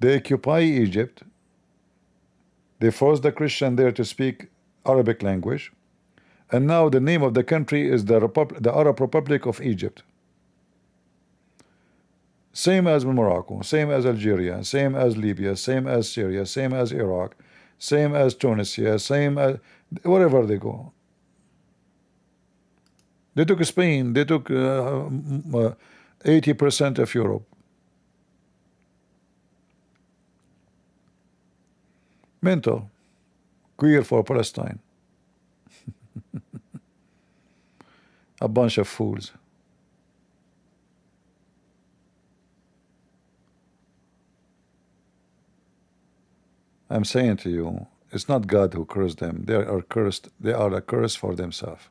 They occupy Egypt. They force the Christian there to speak Arabic language, and now the name of the country is the Arab Republic of Egypt. Same as Morocco, same as Algeria, same as Libya, same as Syria, same as Iraq, same as Tunisia, same as wherever they go. They took Spain, they took 80% of Europe. Mental, queer for Palestine. A bunch of fools. I'm saying to you, it's not God who cursed them. They are cursed. They are a curse for themselves.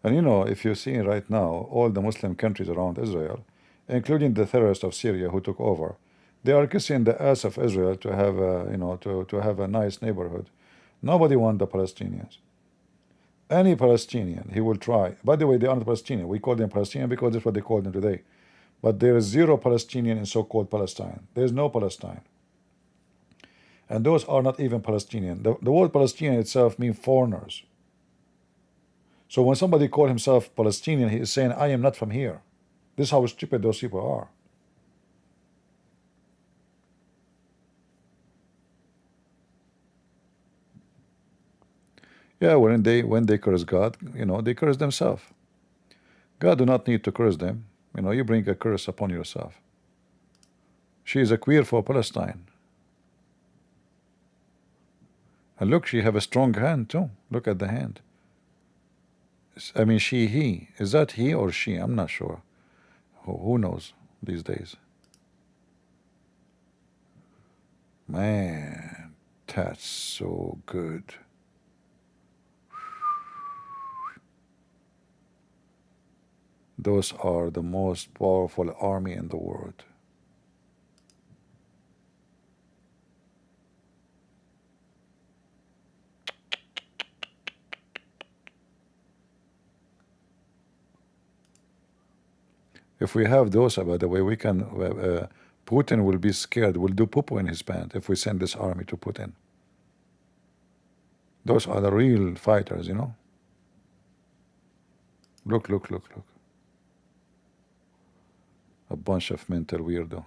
And you know, if you see right now, all the Muslim countries around Israel, including the terrorists of Syria who took over, they are kissing the ass of Israel to have a, to have a nice neighborhood. Nobody wants the Palestinians. Any Palestinian, he will try. By the way, they aren't Palestinian. We call them Palestinian because that's what they call them today. But there is zero Palestinian in so-called Palestine. There is no Palestine. And those are not even Palestinian. The word Palestinian itself means foreigners. So when somebody calls himself Palestinian, he is saying, I am not from here. This is how stupid those people are. Yeah, when they curse God, they curse themselves. God do not need to curse them. You bring a curse upon yourself. She is a queer for Palestine. And look, she have a strong hand too. Look at the hand. I mean, she, he. Is that he or she? I'm not sure. Who knows these days? Man, that's so good. Those are the most powerful army in the world. If we have those, by the way, we can. Putin will be scared. Will do poo-poo in his pants if we send this army to Putin. Those are the real fighters, Look, look, look, look. A bunch of mental weirdo.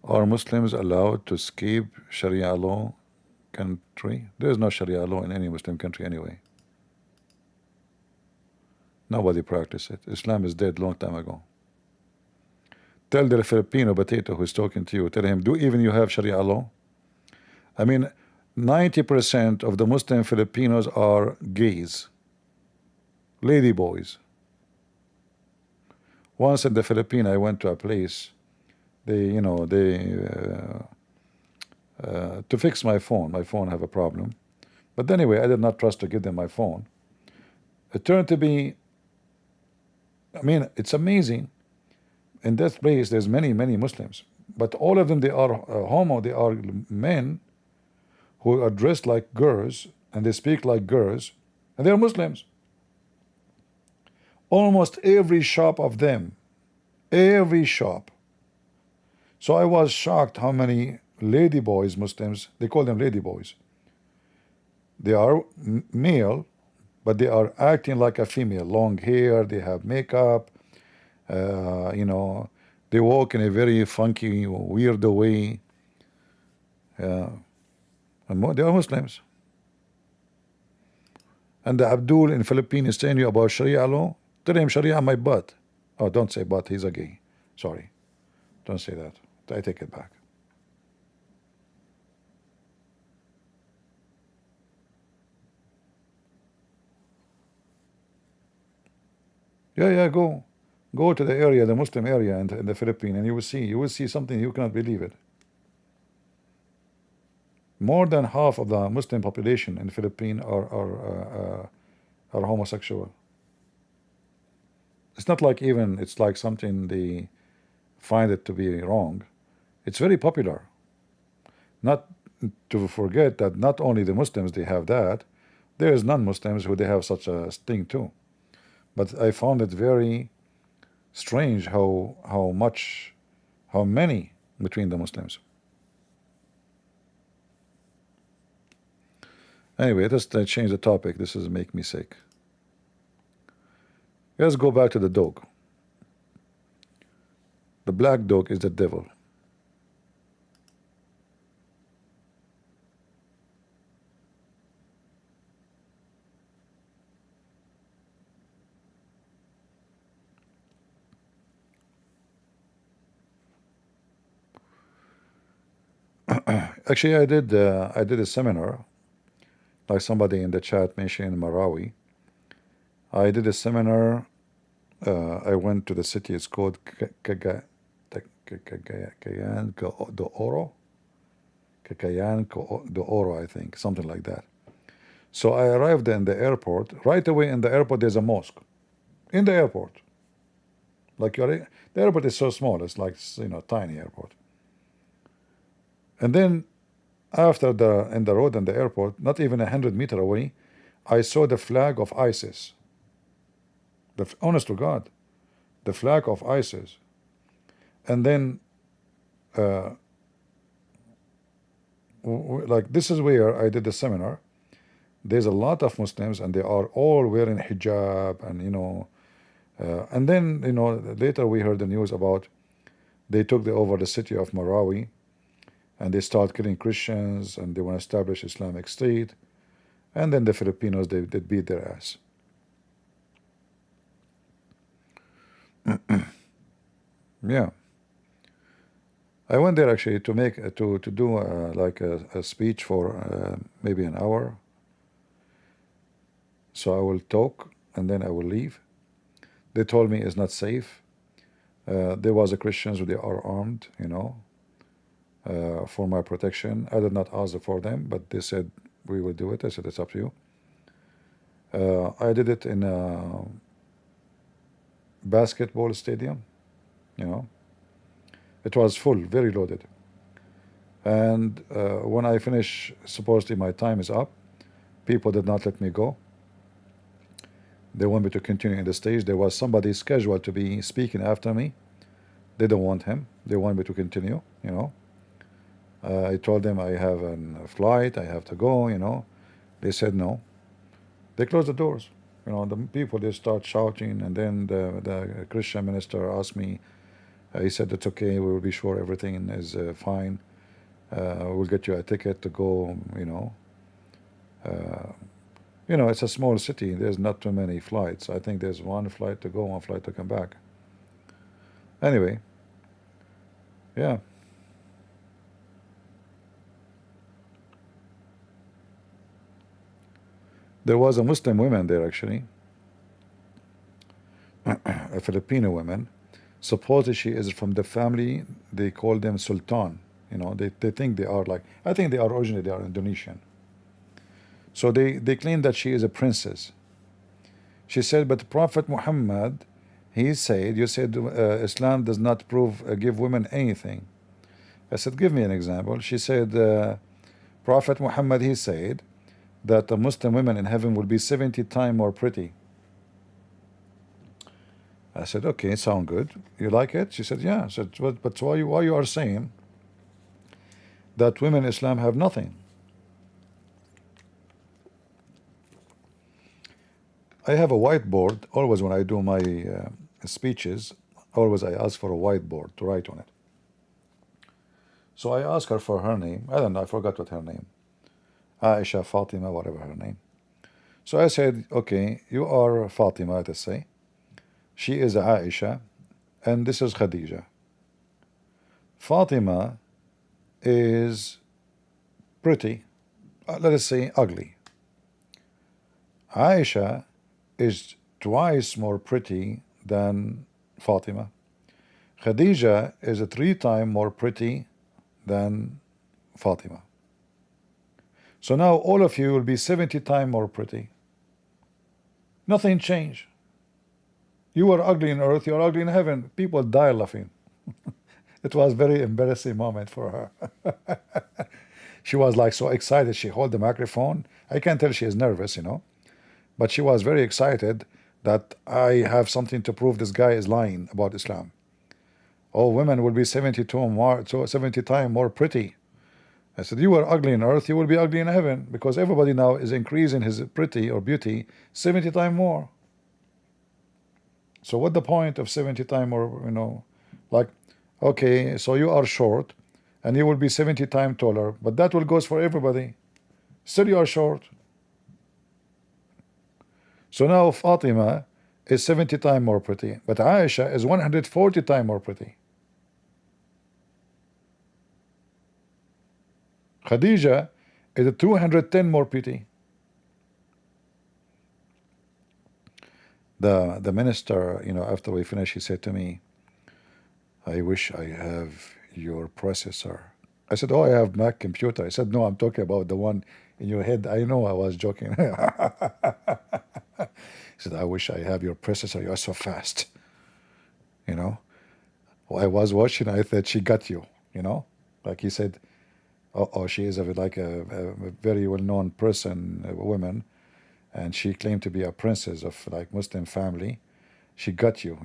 Are Muslims allowed to escape Sharia law country? There is no Sharia law in any Muslim country anyway. Nobody practice it. Islam is dead long time ago. Tell the Filipino potato who's talking to you, tell him, do even you have Sharia law? I mean, 90% of the Muslim Filipinos are gays, lady boys. Once in the Philippines, I went to a place. To fix my phone. My phone have a problem. But anyway, I did not trust to give them my phone. It turned to be, I mean, it's amazing. In that place, there's many Muslims. But all of them, they are homo. They are men who are dressed like girls, and they speak like girls, and they're Muslims. Almost every shop of them, every shop. So I was shocked how many lady boys, Muslims, they call them lady boys. They are male, but they are acting like a female. Long hair, they have makeup, They walk in a very funky, weird way. And they are Muslims. And the Abdul in Philippines is telling you about Sharia law. Tell him Sharia my butt. Oh, don't say butt. He's a gay. Sorry. Don't say that. I take it back. Yeah, go to the area, the Muslim area in the Philippines, and you will see something you cannot believe it. More than half of the Muslim population in the Philippines are homosexual. It's not like even it's like something they find it to be wrong. It's very popular. Not to forget that not only the Muslims they have that, there is non-Muslims who they have such a thing too. But I found it very strange how many between the Muslims. Anyway, let's change the topic. This is make me sick. Let's go back to the dog. The black dog is the devil. Actually, I did a seminar, like somebody in the chat mentioned in Marawi. I did a seminar. I went to the city. It's called Cagayan do Oro, I think, something like that. So I arrived in the airport. Right away in the airport, there's a mosque. In the airport, like the airport is so small. It's like tiny airport. And then after in the road and the airport, not even 100 meters away, I saw the flag of ISIS. Honest to God, the flag of ISIS. And then, like this is where I did the seminar. There's a lot of Muslims, and they are all wearing hijab, and then later we heard the news about they took over the city of Marawi, and they start killing Christians, and they want to establish Islamic State, and then the Filipinos they beat their ass. Yeah, I went there actually to make to do like a speech for maybe an hour. So I will talk and then I will leave. They told me it's not safe. There was a Christians who they are armed, for my protection. I did not ask for them, but they said we will do it. I said it's up to you. I did it in a basketball stadium. It was full, very loaded. And when I finish, supposedly my time is up. People did not let me go. They want me to continue in the stage. There was somebody scheduled to be speaking after me. They don't want him. They want me to continue. I told them I have a flight. I have to go. They said no. They closed the doors. The people they start shouting, and then the Christian minister asked me. He said it's okay. We will be sure everything is fine. We'll get you a ticket to go. It's a small city. There's not too many flights. I think there's one flight to go, one flight to come back. Anyway, yeah. There was a Muslim woman there actually, a Filipino woman. Supposedly she is from the family, they call them Sultan. They think they are like, I think they are originally, they are Indonesian. So they claim that she is a princess. She said, but Prophet Muhammad, he said, you said Islam does not give women anything. I said, give me an example. She said, Prophet Muhammad, he said that the Muslim women in heaven will be 70 times more pretty. I said, okay, sound good. You like it? She said, yeah. I said, but why you are saying that women in Islam have nothing? I have a whiteboard. Always when I do my speeches, always I ask for a whiteboard to write on it. So I asked her for her name. I don't know, I forgot what her name. Aisha, Fatima, whatever her name. So I said, okay, you are Fatima, let us say. She is Aisha, and this is Khadija. Fatima is pretty, let us say ugly. Aisha is twice more pretty than Fatima. Khadija is 3 times more pretty than Fatima. So now all of you will be 70 times more pretty. Nothing changed. You were ugly in earth, you are ugly in heaven. People die laughing. It was a very embarrassing moment for her. She was like so excited. She held the microphone. I can tell she is nervous, but she was very excited that I have something to prove this guy is lying about Islam. All women will be 70 times more pretty. I said, you were ugly in earth, you will be ugly in heaven, because everybody now is increasing his pretty or beauty 70 times more. So what the point of 70 times more, like, okay, so you are short and you will be 70 times taller, but that will goes for everybody. Still you are short. So now Fatima is 70 times more pretty, but Aisha is 140 times more pretty. Khadija is 210 more pretty. The minister, after we finished, he said to me, I wish I have your processor. I said, oh, I have Mac computer. I said, no, I'm talking about the one in your head. I know I was joking. He said, I wish I have your processor. You are so fast. I was watching. I thought she got you, like he said, oh, she is a very well-known person, a woman, and she claimed to be a princess of like Muslim family. She got you,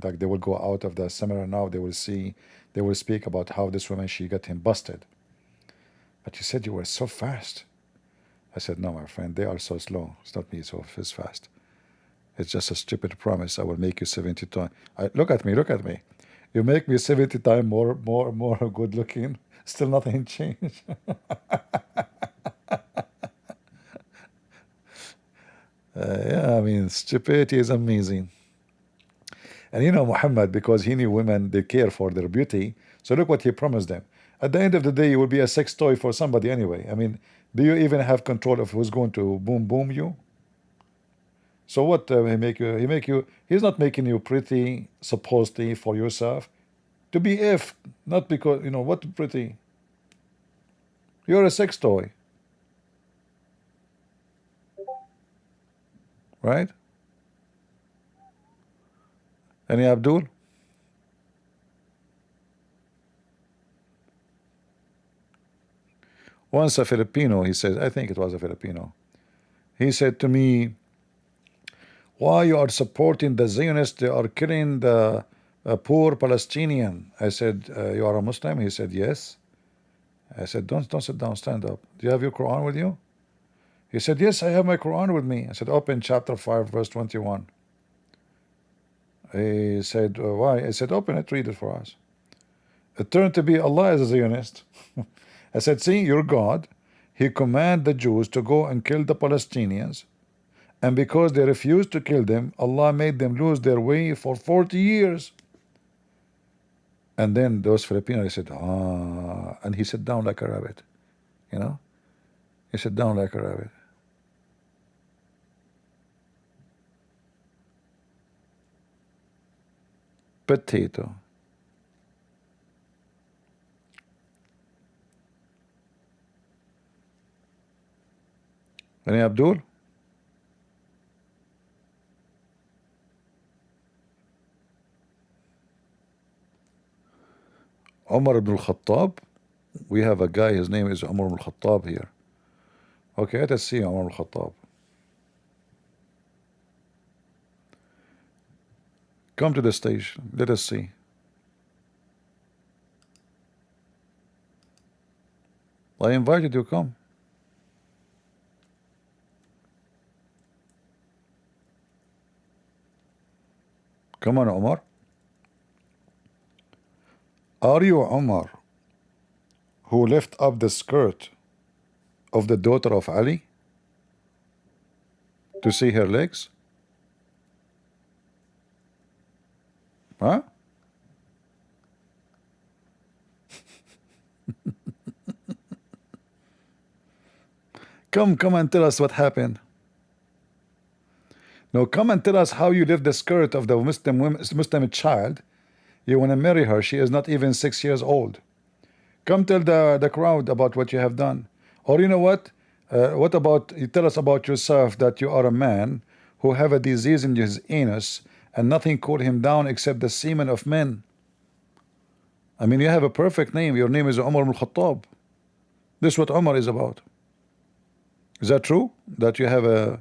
like they will go out of the seminar now, they will speak about how this woman, she got him busted. But you said you were so fast. I said, no, my friend, they are so slow. It's not me so fast. It's just a stupid promise. I will make you 70 times. Look at me. You make me 70 times more good looking. Still nothing changed. Yeah, I mean, stupidity is amazing. And Muhammad, because he knew women, they care for their beauty. So look what he promised them. At the end of the day, you will be a sex toy for somebody anyway. I mean, do you even have control of who's going to boom you? So what he's not making you pretty, supposedly, for yourself. To be if, not because, what pretty? You're a sex toy. Right? Any Abdul? Once a Filipino, he says, I think it was a Filipino, he said to me, why you are supporting the Zionists? They are killing the poor Palestinian. I said, you are a Muslim? He said, yes. I said, don't sit down, stand up. Do you have your Quran with you? He said, yes, I have my Quran with me. I said, open chapter 5, verse 21. He said, why? I said, open it, read it for us. It turned to be Allah as a Zionist. I said, see, your God, he commanded the Jews to go and kill the Palestinians, and because they refused to kill them, Allah made them lose their way for 40 years. And then those Filipinos said, and he sat down like a rabbit, he sat down like a rabbit. Potato. Any Abdul? Umar ibn al-Khattab. We have a guy, his name is Umar ibn al-Khattab here. Okay, let us see Umar ibn al-Khattab. Come to the stage. Let us see. I invited you, come. Come on, Omar. Are you Umar who lift up the skirt of the daughter of Ali to see her legs? Huh? Come and tell us what happened. No, come and tell us how you lift the skirt of the Muslim child. You want to marry her. She is not even 6 years old. Come tell the crowd about what you have done. Or you know what? What about, you tell us about yourself, that you are a man who have a disease in his anus and nothing cooled him down except the semen of men. I mean, you have a perfect name. Your name is Umar ibn Khattab. This is what Umar is about. Is that true? That you have a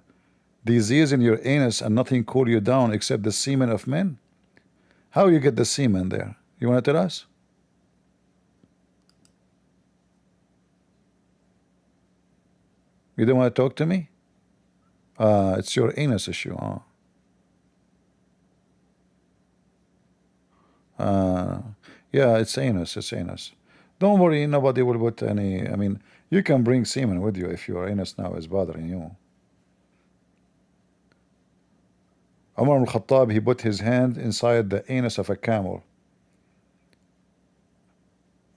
disease in your anus and nothing cool you down except the semen of men? How you get the semen there? You want to tell us? You don't want to talk to me? It's your anus issue, huh? Yeah, it's anus, it's anus. Don't worry, nobody will put any, I mean, you can bring semen with you if your anus now is bothering you. Umar al-Khattab, he put his hand inside the anus of a camel.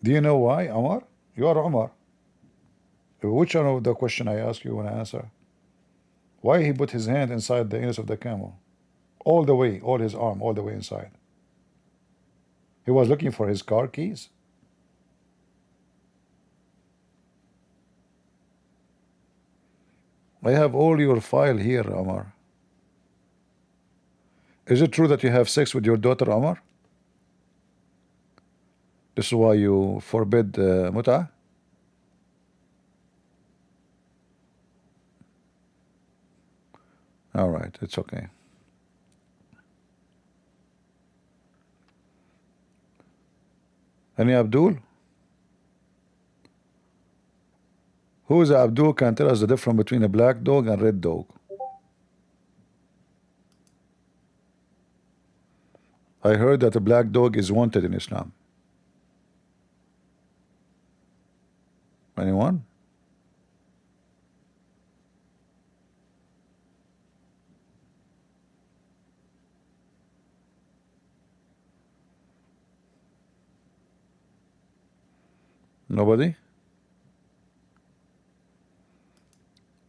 Do you know why, Umar? You are Umar. Which one of the question I ask you want to answer? Why he put his hand inside the anus of the camel? All the way, all his arm, all the way inside. He was looking for his car keys. I have all your file here, Omar. Is it true that you have sex with your daughter, Omar? This is why you forbid mut'ah? All right, it's okay. Any Abdul? Who is Abdul? Can tell us the difference between a black dog and red dog? I heard that a black dog is wanted in Islam. Anyone? Nobody?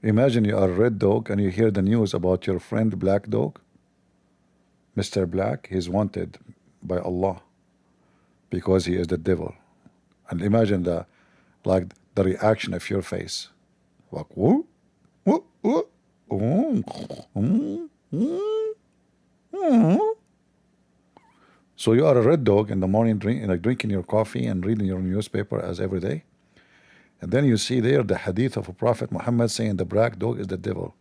Imagine you are a red dog and you hear the news about your friend black dog. Mr. Black, he's wanted by Allah because he is the devil. And imagine the reaction of your face. Like, whoop, whoop, whoop, So you are a red dog in the morning, drinking your coffee and reading your newspaper as every day. And then you see there the hadith of Prophet Muhammad saying the black dog is the devil.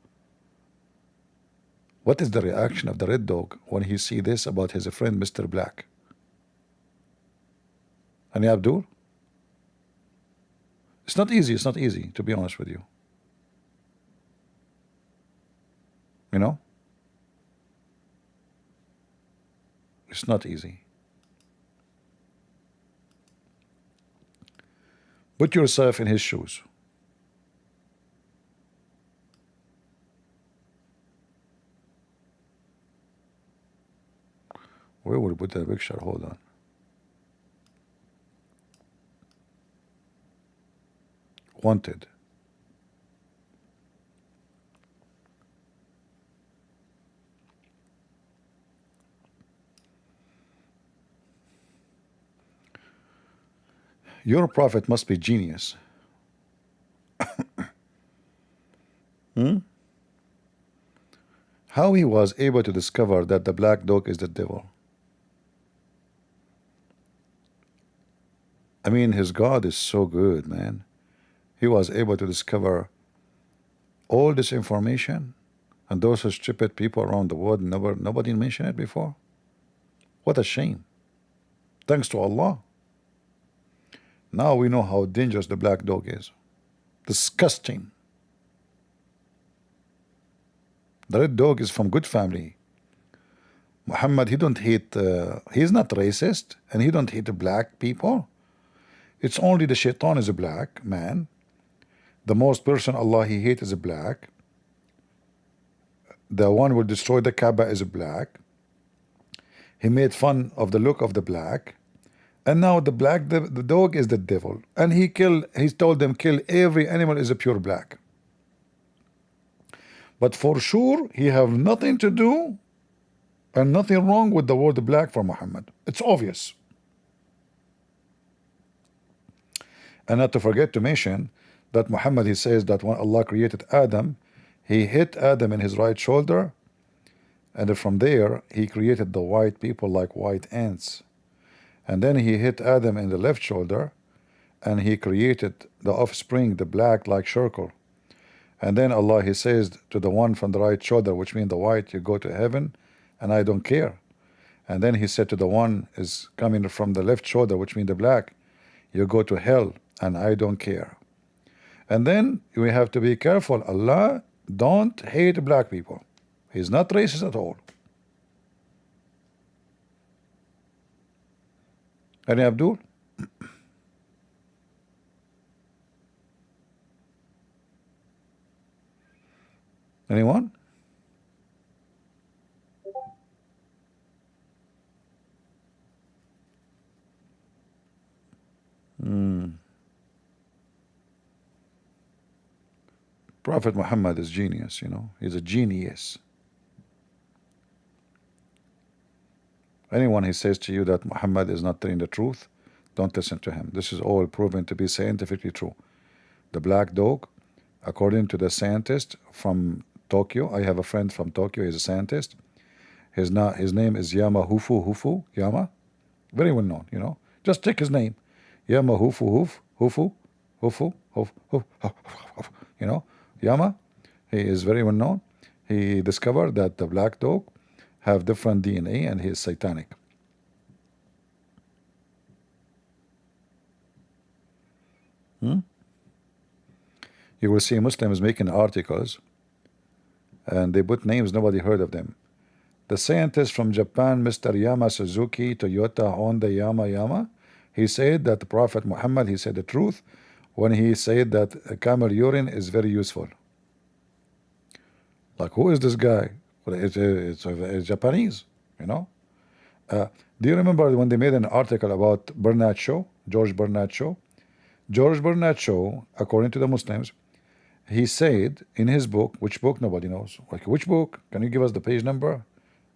What is the reaction of the red dog when he see this about his friend Mr. Black? Any Abdul? It's not easy, to be honest with you. You know? It's not easy. Put yourself in his shoes. Where would we put that picture? Hold on. Wanted. Your prophet must be genius. How he was able to discover that the black dog is the devil? I mean, his God is so good, man. He was able to discover all this information, and those stupid people around the world, nobody mentioned it before. What a shame. Thanks to Allah. Now we know how dangerous the black dog is. Disgusting. The red dog is from good family. Muhammad, he don't hate, he's not racist, and he don't hate black people. It's only the shaitan is a black man. The most person Allah he hate is a black. The one who will destroy the Kaaba is a black. He made fun of the look of the black. And now the black, the dog is the devil. And he told them kill every animal is a pure black. But for sure, he have nothing to do and nothing wrong with the word black for Muhammad. It's obvious. And not to forget to mention that Muhammad, he says that when Allah created Adam, he hit Adam in his right shoulder, and from there he created the white people like white ants. And then he hit Adam in the left shoulder, and he created the offspring, the black, like charcoal. And then Allah, he says to the one from the right shoulder, which means the white, you go to heaven, and I don't care. And then he said to the one is coming from the left shoulder, which means the black, you go to hell, and I don't care. And then we have to be careful. Allah don't hate black people. He's not racist at all. Any Abdul? Anyone? Prophet Muhammad is genius, you know. He's a genius. Anyone who says to you that Muhammad is not telling the truth, don't listen to him. This is all proven to be scientifically true. The black dog, according to the scientist from Tokyo, I have a friend from Tokyo, he's a scientist. His name is Yama Hufu, Yama. Very well known, you know. Just take his name. Yama Hufu, you know. Yama, he is very well known. He discovered that the black dog have different DNA and he is satanic. You will see Muslims making articles and they put names nobody heard of them. The scientist from Japan, Mr. Yama Suzuki, Toyota, Honda, Yama, he said that the Prophet Muhammad, he said the truth when he said that camel urine is very useful. Like, who is this guy? Well, it's Japanese, you know. Do you remember when they made an article about Bernard Shaw, George Bernard Shaw? George Bernard Shaw, according to the Muslims, he said in his book, which book nobody knows, like which book? Can you give us the page number,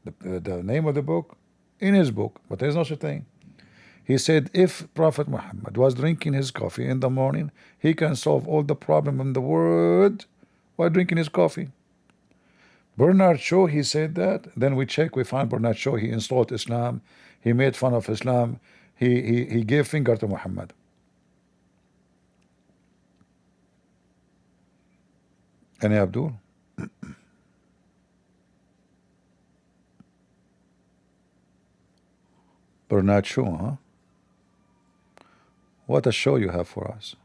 the name of the book? In his book, but there's no such thing. He said if Prophet Muhammad was drinking his coffee in the morning, he can solve all the problem in the world while drinking his coffee. Bernard Shaw, he said that. Then we check, we find Bernard Shaw, he installed Islam, he made fun of Islam, he gave finger to Muhammad. Any Abdul? Bernard Shaw, huh? What a show you have for us.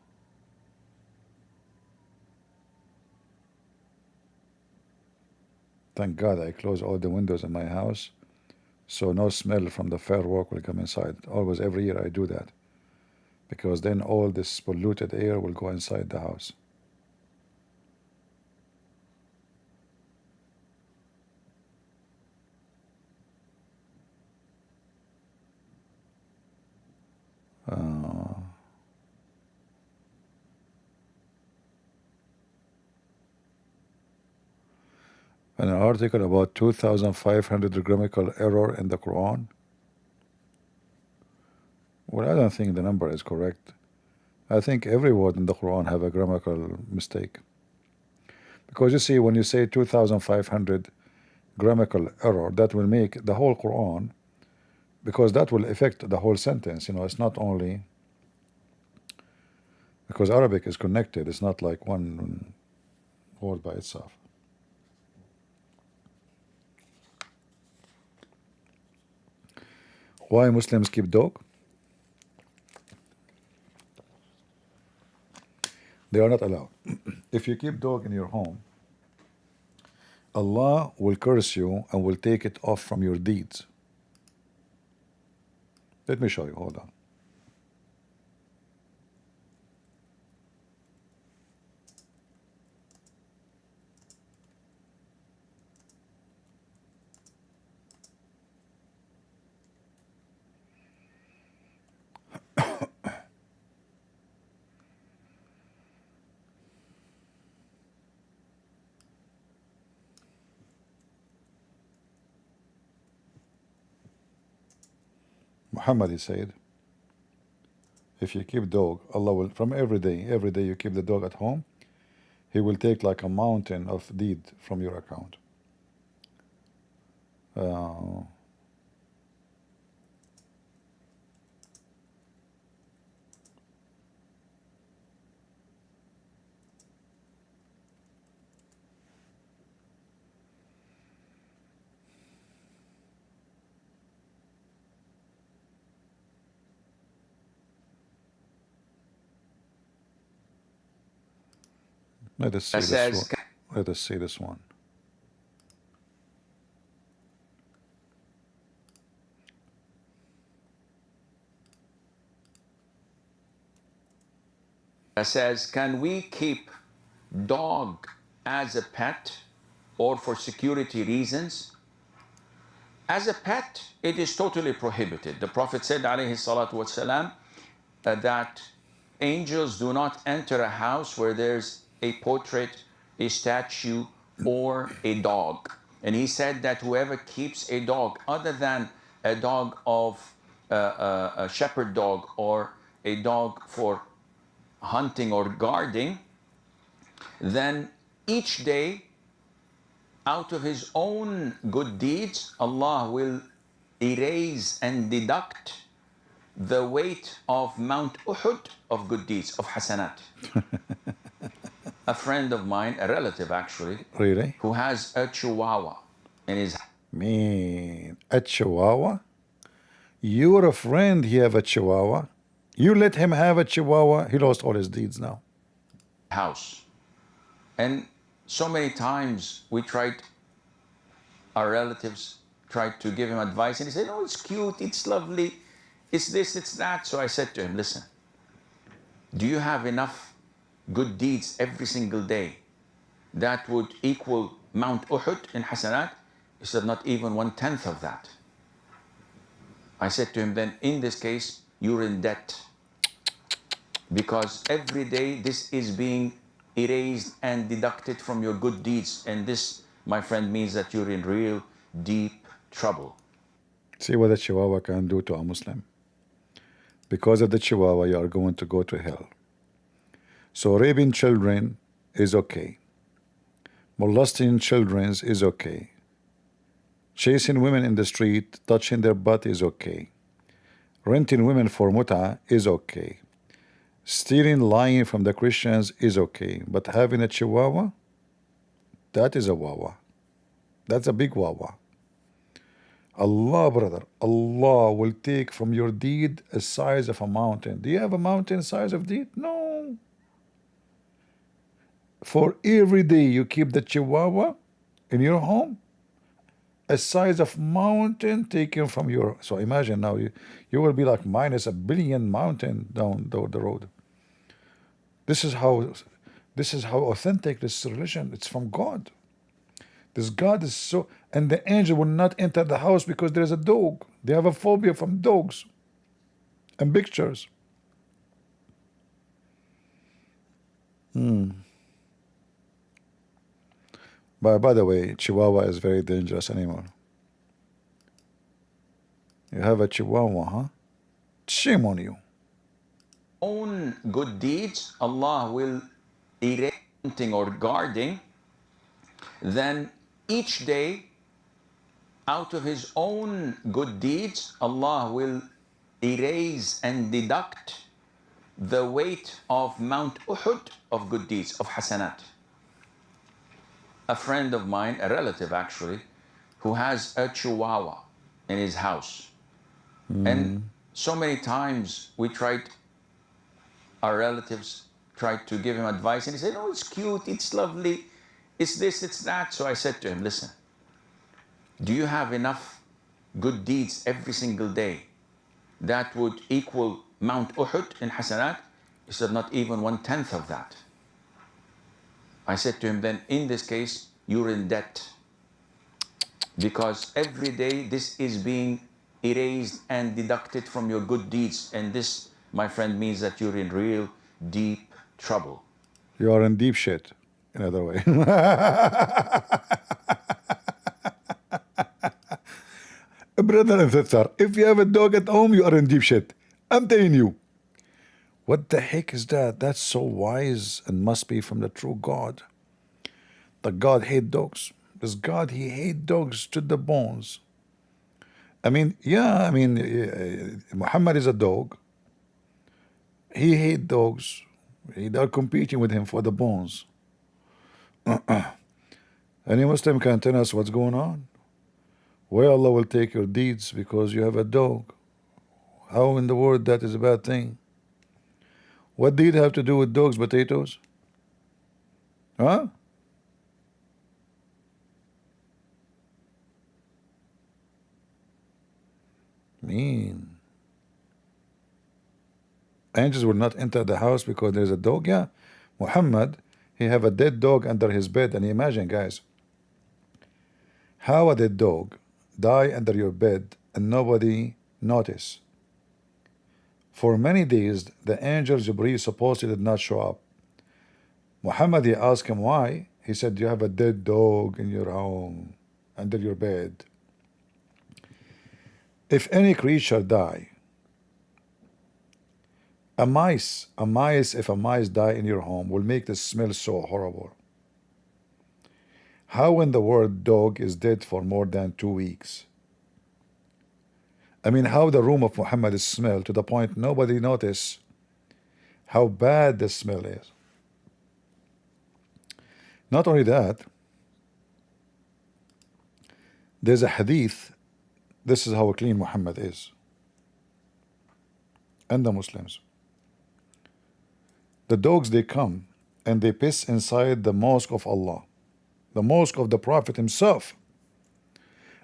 Thank God I close all the windows in my house so no smell from the firework will come inside. Always, every year I do that, because then all this polluted air will go inside the house. An article about 2,500 grammatical error in the Quran. Well, I don't think the number is correct. I think every word in the Quran have a grammatical mistake. Because you see, when you say 2,500 grammatical error, that will make the whole Quran, because that will affect the whole sentence. You know, it's not only because Arabic is connected. It's not like one word by itself. Why Muslims keep dog? They are not allowed. If you keep dog in your home, Allah will curse you and will take it off from your deeds. Let me show you, hold on. Muhammad, he said, if you keep dog, Allah will, from every day you keep the dog at home, He will take like a mountain of deed from your account. Let us see this one. Let us see this one. It says, can we keep dog as a pet or for security reasons? As a pet, it is totally prohibited. The Prophet said, alayhi salatu wasalam, that angels do not enter a house where there's a portrait, a statue, or a dog. And he said that whoever keeps a dog other than a dog of a shepherd dog or a dog for hunting or guarding, then each day out of his own good deeds, Allah will erase and deduct the weight of Mount Uhud of good deeds, of hasanat. A friend of mine, a relative actually, Really? who has a chihuahua in his Man, a chihuahua? You're a friend, he have a chihuahua. You let him have a chihuahua, he lost all his deeds now. house. And so many times we tried, our relatives tried to give him advice, and he said, oh, it's cute, it's lovely, it's this, it's that. So I said to him, listen, do you have enough good deeds every single day that would equal Mount Uhud in hasanat? He said, not even 1/10 of that. I said to him, then in this case, you're in debt. Because every day this is being erased and deducted from your good deeds. And this, my friend, means that you're in real deep trouble. See what the chihuahua can do to a Muslim. Because of the chihuahua, you are going to go to hell. So raping children is okay. Molesting children is okay. Chasing women in the street, touching their butt is okay. Renting women for mut'ah is okay. Stealing, lying from the Christians is okay. But having a chihuahua, that is a wawa. That's a big wawa. Allah, brother, Allah will take from your deed a size of a mountain. Do you have a mountain size of deed? No. For every day you keep the chihuahua in your home, a size of mountain taken from your. So imagine now you will be like minus a billion mountain down the road. This is how authentic this religion. It's from God. This God is so, and the angel will not enter the house because there is a dog. They have a phobia from dogs and pictures. By the way, Chihuahua is very dangerous animal. You have a Chihuahua, huh? Shame on you. Own good deeds, Allah will erase hunting or guarding. Then each day, out of his own good deeds, Allah will erase and deduct the weight of Mount Uhud of good deeds, of hasanat. A friend of mine, a relative actually, who has a chihuahua in his house. And so many times we tried, our relatives tried to give him advice, and he said, oh, it's cute, it's lovely, it's this, it's that. So I said to him, listen, do you have enough good deeds every single day that would equal Mount Uhud in Hasanat? He said, not even 1/10 of that. I said to him, then in this case, you're in debt. Because every day this is being erased and deducted from your good deeds. And this, my friend, means that you're in real deep trouble. You are in deep shit, in other way. Brother and sister, if you have a dog at home, you are in deep shit. I'm telling you. What the heck is that? That's so wise and must be from the true God. The God hate dogs. This God, he hate dogs to the bones. I mean, yeah, Muhammad is a dog. He hate dogs. They're competing with him for the bones. Any Muslim can tell us what's going on? Where Allah will take your deeds because you have a dog. How in the world that is a bad thing? What deed have to do with dogs, potatoes? Huh? Mean. Angels will not enter the house because there's a dog? Yeah. Muhammad, he have a dead dog under his bed. And imagine, guys, how a dead dog die under your bed and nobody notice. For many days, the angel Jibreel supposedly did not show up. Muhammad, he asked him why. He said, you have a dead dog in your home, under your bed. If any creature die, if a mice die in your home, will make the smell so horrible. How in the world dog is dead for more than 2 weeks? I mean, how the room of Muhammad is smell to the point nobody notice how bad the smell is. Not only that, there's a hadith. This is how clean Muhammad is. And the Muslims. The dogs, they come and they piss inside the mosque of Allah, the mosque of the Prophet himself.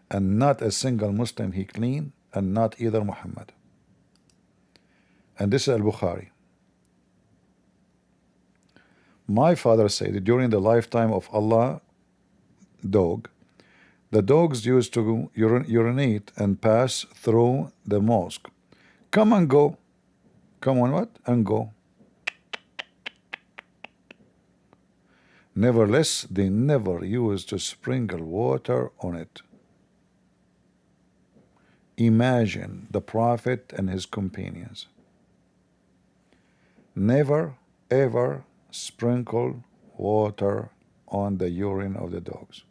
And not a single Muslim he clean, and not either Muhammad. And this is Al-Bukhari. My father said during the lifetime of Allah dog, the dogs used to urinate and pass through the mosque. Come and go. Come on, what? And go. Nevertheless, they never used to sprinkle water on it. Imagine the Prophet and his companions. Never, ever sprinkle water on the urine of the dogs.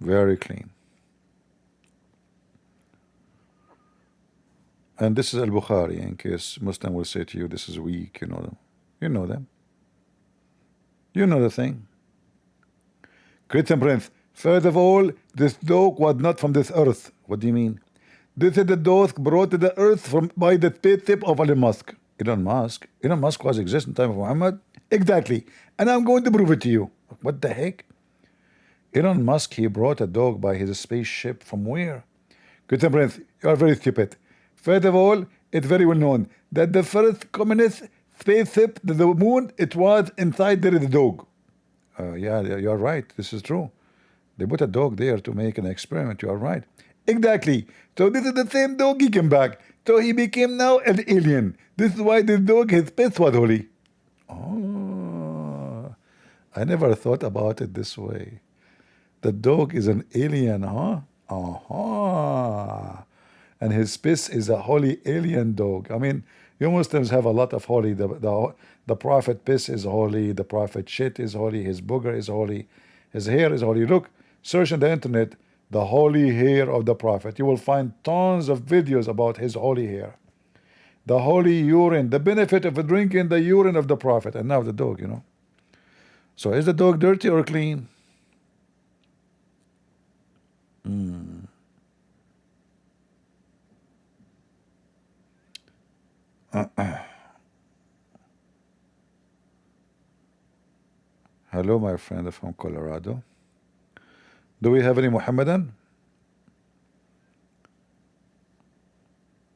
Very clean. And this is Al-Bukhari, in case Muslim will say to you, this is weak, you know them. You know them. You know the thing. Christian Prince, first of all, this dog was not from this earth. What do you mean? This is the dog brought to the earth by the spaceship of Elon Musk. Elon Musk? Elon Musk was exist in the time of Muhammad? Exactly. And I'm going to prove it to you. What the heck? Elon Musk, he brought a dog by his spaceship from where? Christian Prince, you are very stupid. First of all, it's very well known that the first communist spaceship to the moon, it was inside there is a dog. Yeah, you are right. This is true. They put a dog there to make an experiment. You are right. Exactly. So this is the same dog he came back. So he became now an alien. This is why this dog, his face was holy. Oh, I never thought about it this way. The dog is an alien, huh? And his piss is a holy alien dog. I mean, you Muslims have a lot of holy. The Prophet piss is holy. The Prophet shit is holy. His booger is holy. His hair is holy. Look, search on the internet, the holy hair of the Prophet. You will find tons of videos about his holy hair. the holy urine, the benefit of drinking the urine of the Prophet, and now the dog, you know. So is the dog dirty or clean? Hello, my friend from Colorado. Do we have any Muhammadan?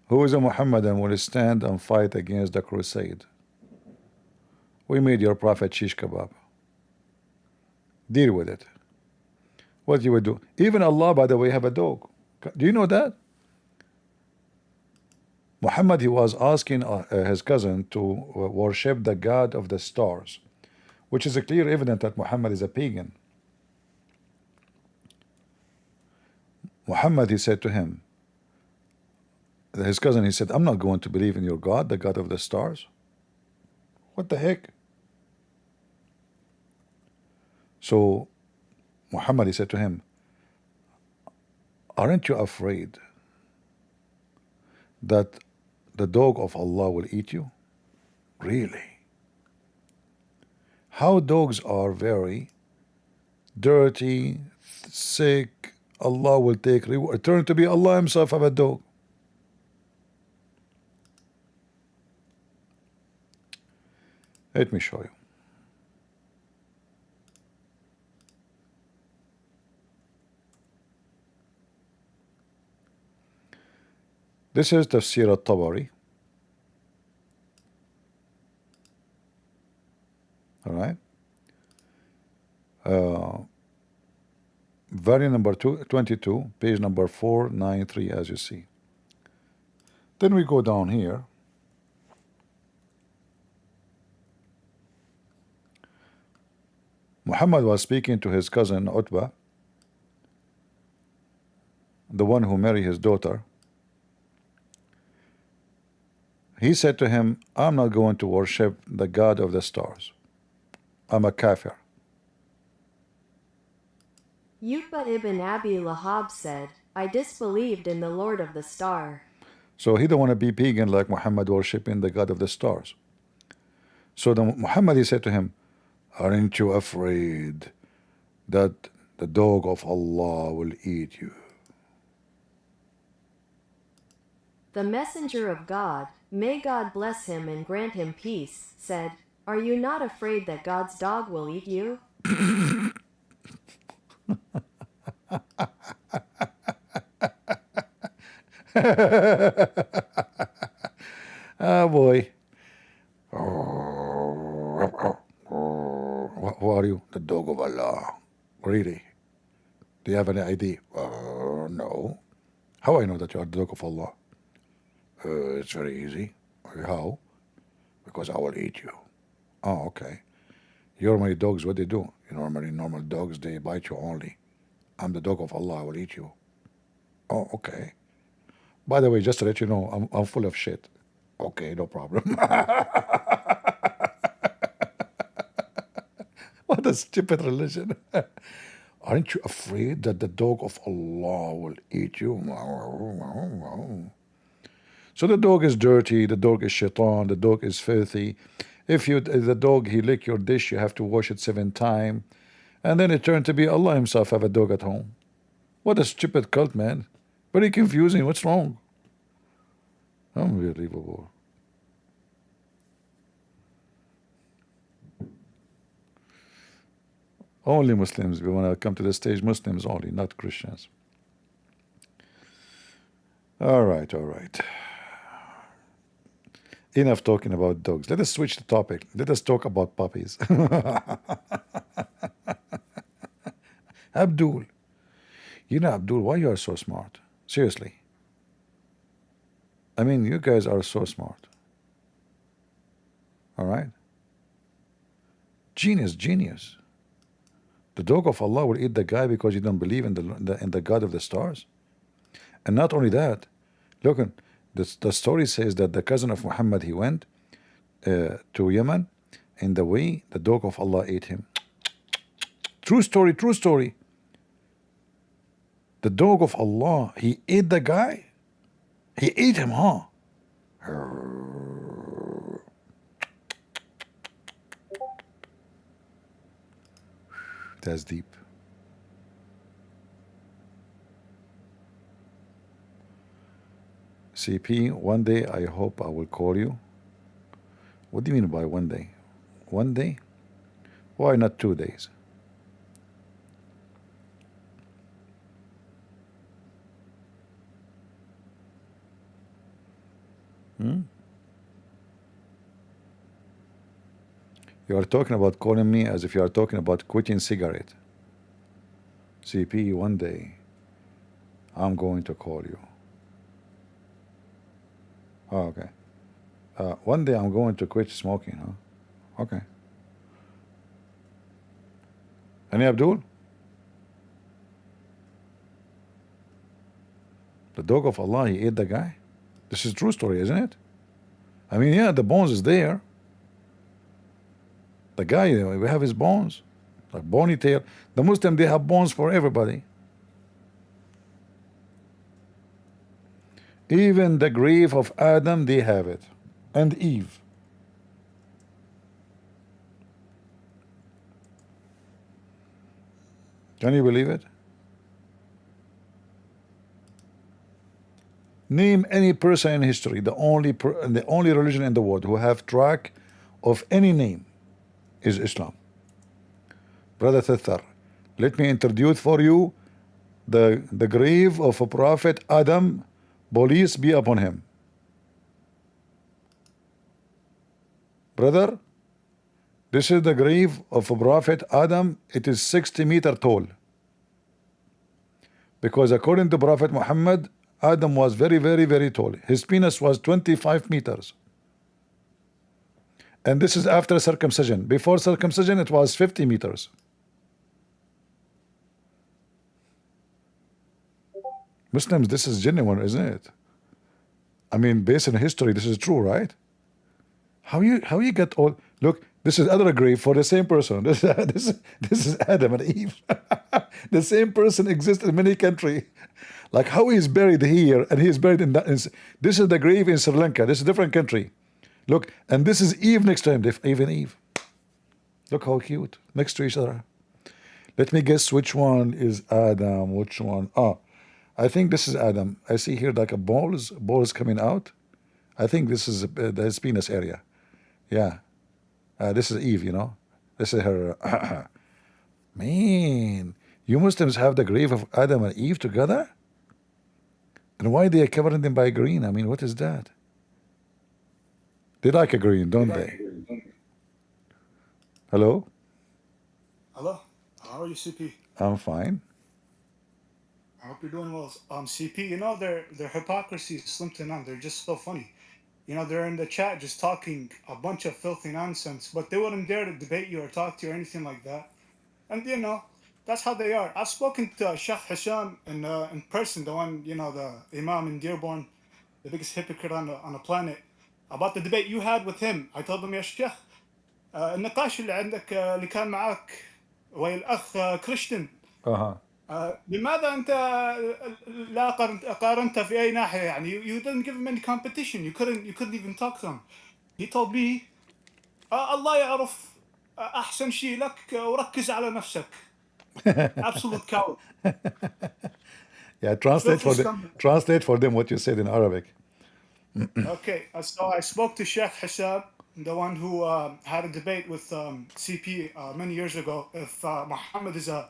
Who is a Muhammadan will stand and fight against the crusade? We made your prophet shish kebab. Deal with it. What you would do? Even Allah, by the way, have a dog. Do you know that? Muhammad, he was asking his cousin to worship the god of the stars, which is a clear evidence that Muhammad is a pagan. Muhammad, he said to him, his cousin, he said, I'm not going to believe in your God, the God of the stars. What the heck? So Muhammad, he said to him, aren't you afraid that the dog of Allah will eat you? Really? How dogs are very dirty, sick, Allah will take reward. Turn to be Allah himself have a dog. Let me show you. This is Tafsir al-Tabari. All right. Volume number 22, page number 493, as you see. Then we go down here. Muhammad was speaking to his cousin Utbah, the one who married his daughter. He said to him, I'm not going to worship the God of the stars. I'm a kafir. Utbah ibn Abi Lahab said, I disbelieved in the Lord of the Star. So he don't want to be pagan like Muhammad worshiping the God of the stars. So Muhammad, he said to him, aren't you afraid that the dog of Allah will eat you? The messenger of God, may God bless him and grant him peace, said, are you not afraid that God's dog will eat you? Ah, boy. Who are you? The dog of Allah. Really? Do you have any ID? No. How I know that you are the dog of Allah? It's very easy. How? Because I will eat you. Oh, okay. Normally dogs, what they do? Normal dogs, they bite you only. I'm the dog of Allah, I will eat you. Oh, okay. By the way, just to let you know, I'm full of shit. Okay, no problem. What a stupid religion. Aren't you afraid that the dog of Allah will eat you? So the dog is dirty, the dog is shaitan, the dog is filthy. If the dog, he lick your dish, you have to wash it 7 times. And then it turned to be Allah himself have a dog at home. What a stupid cult, man. Very confusing. What's wrong? Unbelievable. Only Muslims. We want to come to the stage. Muslims only, not Christians. All right, all right. Enough talking about dogs. Let us switch the topic. Let us talk about puppies. Abdul. Abdul, why you are so smart? Seriously. I mean, you guys are so smart. All right? Genius. The dog of Allah will eat the guy because you don't believe in the God of the stars. And not only that, look, the story says that the cousin of Muhammad, he went to Yemen. In the way, the dog of Allah ate him. True story. The dog of Allah, he ate the guy. He ate him, huh? That's deep. CP, one day I hope I will call you. What do you mean by one day? One day? Why not 2 days? You are talking about calling me as if you are talking about quitting cigarette. CP, one day I'm going to call you. Oh, okay. One day I'm going to quit smoking, huh? Okay. Any Abdul? The dog of Allah, he ate the guy? This is a true story, isn't it? I mean, yeah, the bones is there. The guy, we have his bones. Like bony tail. The Muslim, they have bones for everybody. Even the grave of Adam, they have it. And Eve. Can you believe it? Name any person in history, the only religion in the world who have track of any name is Islam. Brother Thathar, let me introduce for you the grave of a prophet Adam, police be upon him. Brother, this is the grave of a prophet Adam. It is 60 meters tall. Because according to Prophet Muhammad, Adam was very, very, very tall. His penis was 25 meters. And this is after circumcision. Before circumcision, it was 50 meters. Muslims, this is genuine, isn't it? I mean, based on history, this is true, right? How you get all? Look, this is other grave for the same person. This is Adam and Eve. The same person exists in many countries. Like how he's buried here and he's buried in that. This is the grave in Sri Lanka. This is a different country. Look, and this is Eve next to him. Even Eve. Look how cute next to each other. Let me guess which one is Adam. Which one? Oh, I think this is Adam. I see here like a balls coming out. I think this is his penis area. Yeah. This is Eve, you know. This is her. Man, you Muslims have the grave of Adam and Eve together? And why they are covering them by green? I mean, what is that? They like a green, don't they? Hello? Hello, how are you, CP? I'm fine. I hope you're doing well. CP, you know, their hypocrisy is something on. They're just so funny. You know, they're in the chat just talking a bunch of filthy nonsense, but they wouldn't dare to debate you or talk to you or anything like that. And, you know, that's how they are. I've spoken to Sheikh Hisham in person, the one, you know, the Imam in Dearborn, the biggest hypocrite on the planet, about the debate you had with him. I told him, يا شيخ, النقاش اللي عندك اللي كان معك ويا الأخ كريستيان لماذا أنت لا قارنت في أي ناحية يعني you didn't give him any competition, you couldn't even talk to him. He told me الله يعرف أحسن شيء لك وركز على نفسك. Absolute coward. Yeah, translate for them what you said in Arabic. Okay, so I spoke to Sheikh Hishab, the one who had a debate with CP many years ago, if Muhammad is a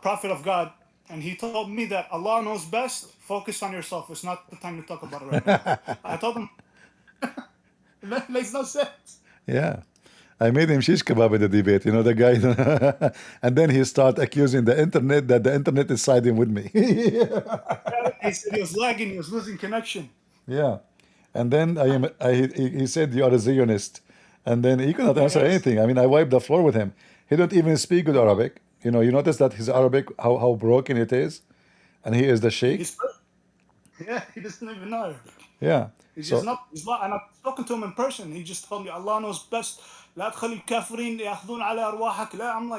prophet of God, and he told me that Allah knows best, focus on yourself. It's not the time to talk about it right now. I told him, that makes no sense. Yeah. I made him shish kebab in the debate, you know, the guy. And then he started accusing the internet that the internet is siding with me. He said he was lagging, he was losing connection. Yeah. And then he said, you are a Zionist. And then he could not answer anything. I mean, I wiped the floor with him. He don't even speak good Arabic. You know, you notice that his Arabic, how broken it is? And he is the sheikh. Yeah, he doesn't even know Arabic. Yeah. He's just not, and I've spoken to him in person. He just told me, Allah knows best. لا تخلي الكافرين يأخذون على أرواحك. لا, I'm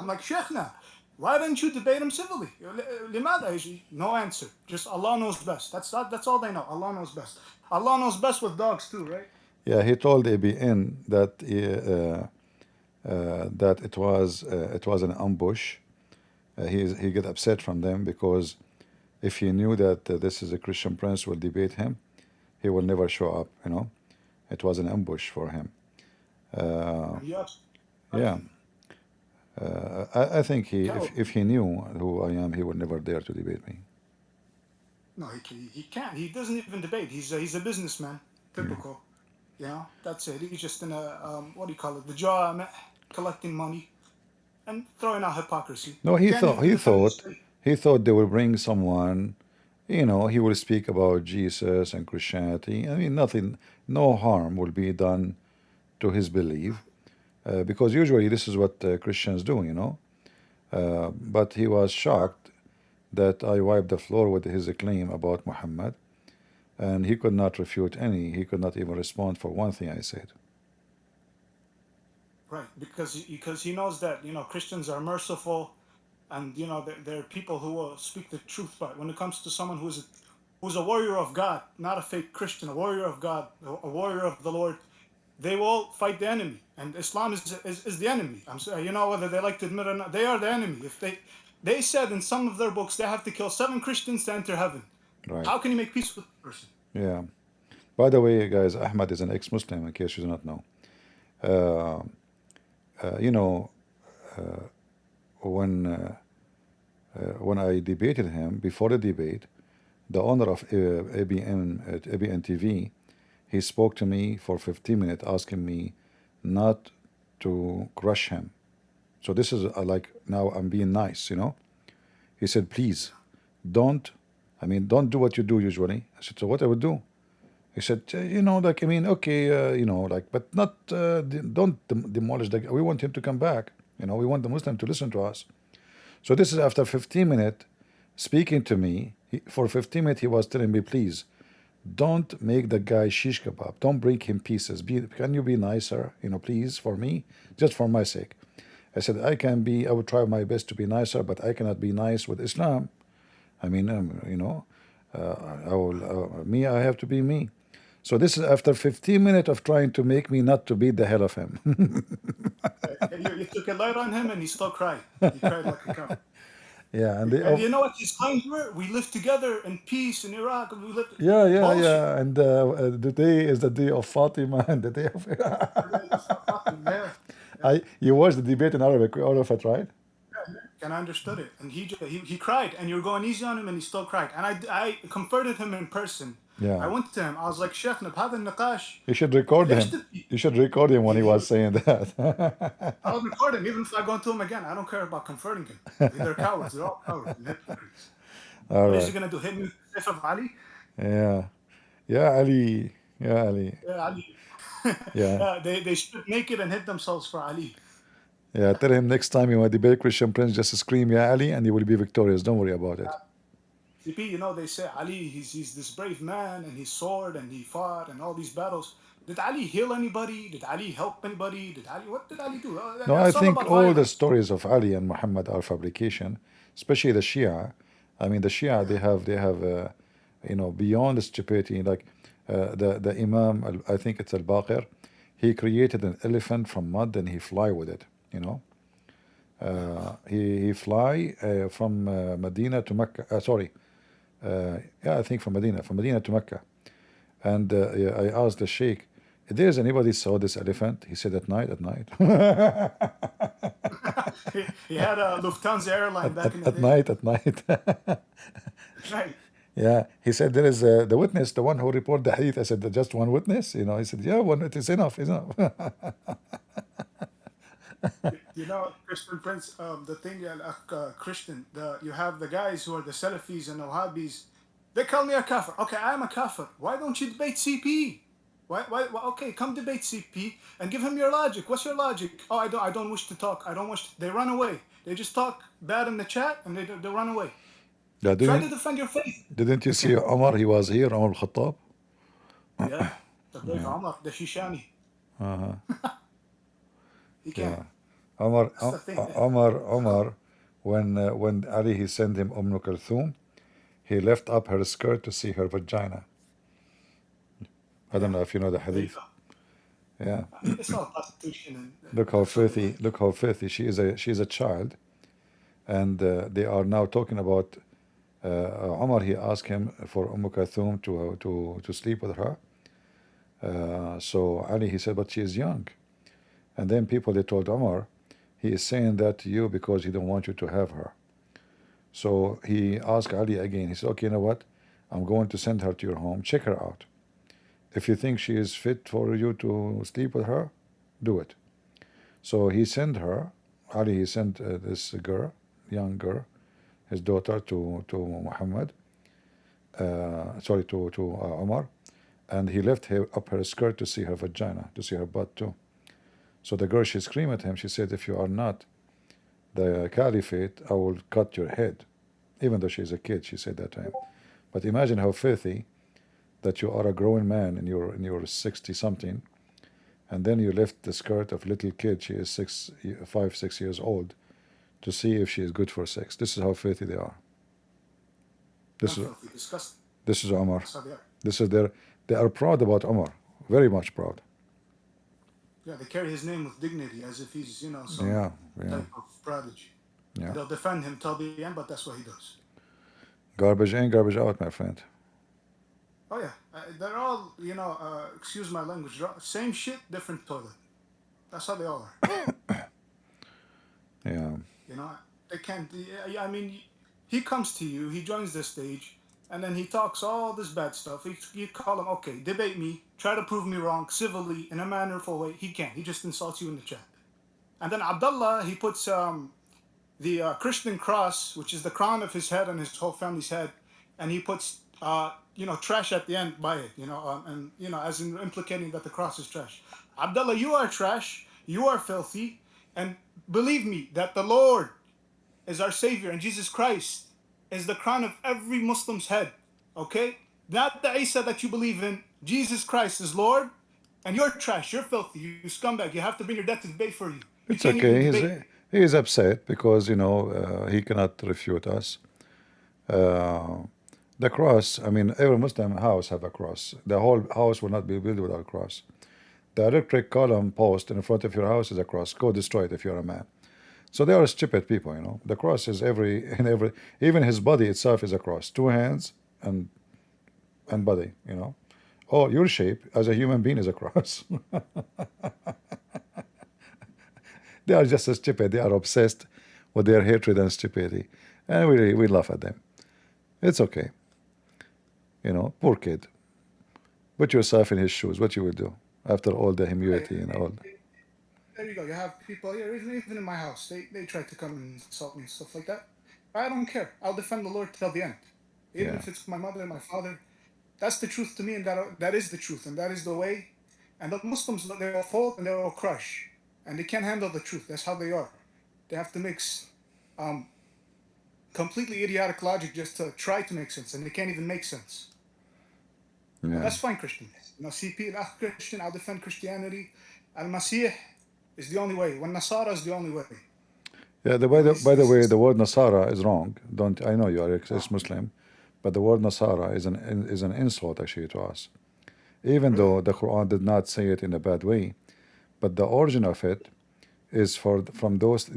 like, Sheikhna, why didn't you debate him civilly? لماذا? No answer. Just Allah knows best. That's all they know. Allah knows best. Allah knows best with dogs too, right? Yeah, he told ABN that that it was an ambush. He get upset from them because if he knew that this is a Christian prince will debate him, he will never show up. You know, it was an ambush for him. Yes. Yeah, I think Go. if he knew who I am, he would never dare to debate me. No, he can't. He doesn't even debate. He's a businessman. Typical. You know, that's it. He's just in a what do you call it? The jaw, collecting money and throwing out hypocrisy. No, he Can't thought even he defend his thought faith. he thought they will bring someone. You know, he will speak about Jesus and Christianity. I mean, nothing, no harm will be done to his belief, because usually this is what Christians do. You know, but he was shocked that I wiped the floor with his claim about Muhammad, and he could not refute any. He could not even respond for one thing I said. Right, because he knows that Christians are merciful, and they're people who will speak the truth. But when it comes to someone who's a warrior of God, not a fake Christian, a warrior of God, a warrior of the Lord, they will fight the enemy, and Islam is the enemy. I'm sorry, whether they like to admit it or not, they are the enemy. If they said in some of their books they have to kill 7 Christians to enter heaven. Right. How can you make peace with the person? Yeah. By the way, guys, Ahmed is an ex-Muslim, in case you do not know. You know, when I debated him before the debate, the owner of ABN TV, he spoke to me for 15 minutes, asking me not to crush him. So this is like, now I'm being nice, you know. He said, please, don't do what you do usually. I said, so what I would do? He said, okay, but not, don't demolish we want him to come back. We want the Muslim to listen to us. So this is after 15 minutes speaking to me. For 15 minutes he was telling me, please, don't make the guy shish kebab. Don't break him pieces. Can you be nicer, please, for me, just for my sake? I said, I would try my best to be nicer, but I cannot be nice with Islam. I mean, I have to be me. So this is after 15 minutes of trying to make me not to beat the hell of him. You took a light on him, and he still cried. He cried like a cow. Yeah, and And you know what his claims were? We live together in peace in Iraq. And we live. yeah. Bullshit. And the day is the day of Fatima, and the day of you watched the debate in Arabic, all of it, right? And I understood it. And he cried, and you were going easy on him, and he still cried. And I comforted him in person. Yeah. I went to him. I was like, Sheikh, بهذا النقاش. You should record him. You should record him when he was saying that. I'll record him, even if I go into him again. I don't care about comforting him. They're cowards. They're all cowards. All What is he right. gonna do? Hit me with the Saif of Ali? Yeah. Yeah, Ali. Yeah, Ali. Yeah, Ali. Yeah. They strip naked and hit themselves for Ali. Yeah, tell him next time you want to debate Christian Prince, just scream, yeah, Ali, and you will be victorious. Don't worry about it. CP, they say Ali, he's this brave man, and he soared, and he fought, and all these battles. Did Ali heal anybody? Did Ali help anybody? What did Ali do? No, I It's all think about all the violence. stories of Ali and Muhammad are fabrication, especially the Shia. I mean, the Shia, they have beyond the stupidity, like the Imam, I think it's Al-Baqir, he created an elephant from mud and he fly with it, he fly from Medina to Mecca, I think from Medina to Mecca. And I asked the Sheikh, there's anybody saw this elephant? He said, at night. He had a Lufthansa airline back in the At day. night. Right. Yeah, he said there is the witness, the one who reported the hadith. I said, just one witness? He said, yeah, one witness is enough. Christian Prince, the thing, Christian, you have the guys who are the Salafis and Wahhabis. They call me a kafir. Okay, I'm a kafir. Why don't you debate CP? Why? Okay, come debate CP and give him your logic. What's your logic? Oh, I don't wish to talk. I don't wish to. They run away. They just talk bad in the chat and they run away. Yeah, Try to defend your faith. didn't you see Omar? He was here, Omar al-Khattab. Yeah. The brave Omar, the Shishani. He can't. Yeah. Omar, That's the thing. Omar, when Ali, he sent him Kulthum, he left up her skirt to see her vagina. I don't know if you know the There you hadith. go. Yeah. It's all prostitution and Look how that's all it filthy. is. Look how filthy. She is a child, and they are now talking about Umar. He asked him for Kulthum to sleep with her. So Ali, he said, but she is young. And then people, they told Umar, he is saying that to you because he don't want you to have her. So he asked Ali again. He said, okay, you know what? I'm going to send her to your home. Check her out. If you think she is fit for you to sleep with her, do it. So he sent her, Ali, he sent this girl, young girl, his daughter to Muhammad, sorry, to Umar, and he left her up her skirt to see her vagina, to see her butt too. So the girl, she screamed at him. She said, if you are not the caliphate, I will cut your head. Even though she's a kid, she said that to him. But imagine how filthy that you are a grown man in your 60 something, and then you lift the skirt of a little kid. She is 5, 6 years old, to see if she is good for sex. This is how filthy they are. This is Filthy, disgusting. this is Omar. That's how they are. This is they are proud about Omar, very much proud. Yeah, they carry his name with dignity as if he's, some Yeah, type of prodigy. yeah. They'll defend him till the end, but that's what he does. Garbage in, garbage out, my friend. Oh yeah, they're all, excuse my language, same shit, different toilet. That's how they all are. Yeah, They can't. I mean, he comes to you, he joins the stage, and then he talks all this bad stuff. You call him, okay, debate me, try to prove me wrong, civilly, in a mannerful way. He can't. He just insults you in the chat. And then Abdullah, he puts the Christian cross, which is the crown of his head and his whole family's head, and he puts trash at the end by it, as in implicating that the cross is trash. Abdullah, you are trash, you are filthy, and believe me that the Lord is our Savior and Jesus Christ is the crown of every Muslim's head, okay? Not the Isa that you believe in. Jesus Christ is Lord, and you're trash, you're filthy, you scumbag. You have to bring your death to debate for you. You it's can't even okay. debate. He is upset because he cannot refute us. The cross. I mean, every Muslim house have a cross. The whole house will not be built without a cross. The electric column post in front of your house is a cross. Go destroy it if you're a man. So they are stupid people. The cross is even his body itself is a cross. 2 hands and body. Oh, your shape as a human being is a cross. They are just stupid. They are obsessed with their hatred and stupidity, and we laugh at them. It's okay. Poor kid. Put yourself in his shoes. What you would do after all the humility and all. There you go. You have people here, even in my house. They try to come and insult me and stuff like that. I don't care. I'll defend the Lord till the end. Even if it's my mother and my father. That's the truth to me, and that is the truth, and that is the way. And the Muslims, they will fold and they will crush. And they can't handle the truth. That's how they are. They have to mix completely idiotic logic just to try to make sense, and they can't even make sense. Yeah. That's fine, Christian. CP, Christian, I'll defend Christianity. Al-Masih is the only way. When Nasara is the only way. Yeah. By the way, the word Nasara is wrong. I know you are ex-Muslim, but the word Nasara is an insult actually to us. Even though the Quran did not say it in a bad way, but the origin of it is from those.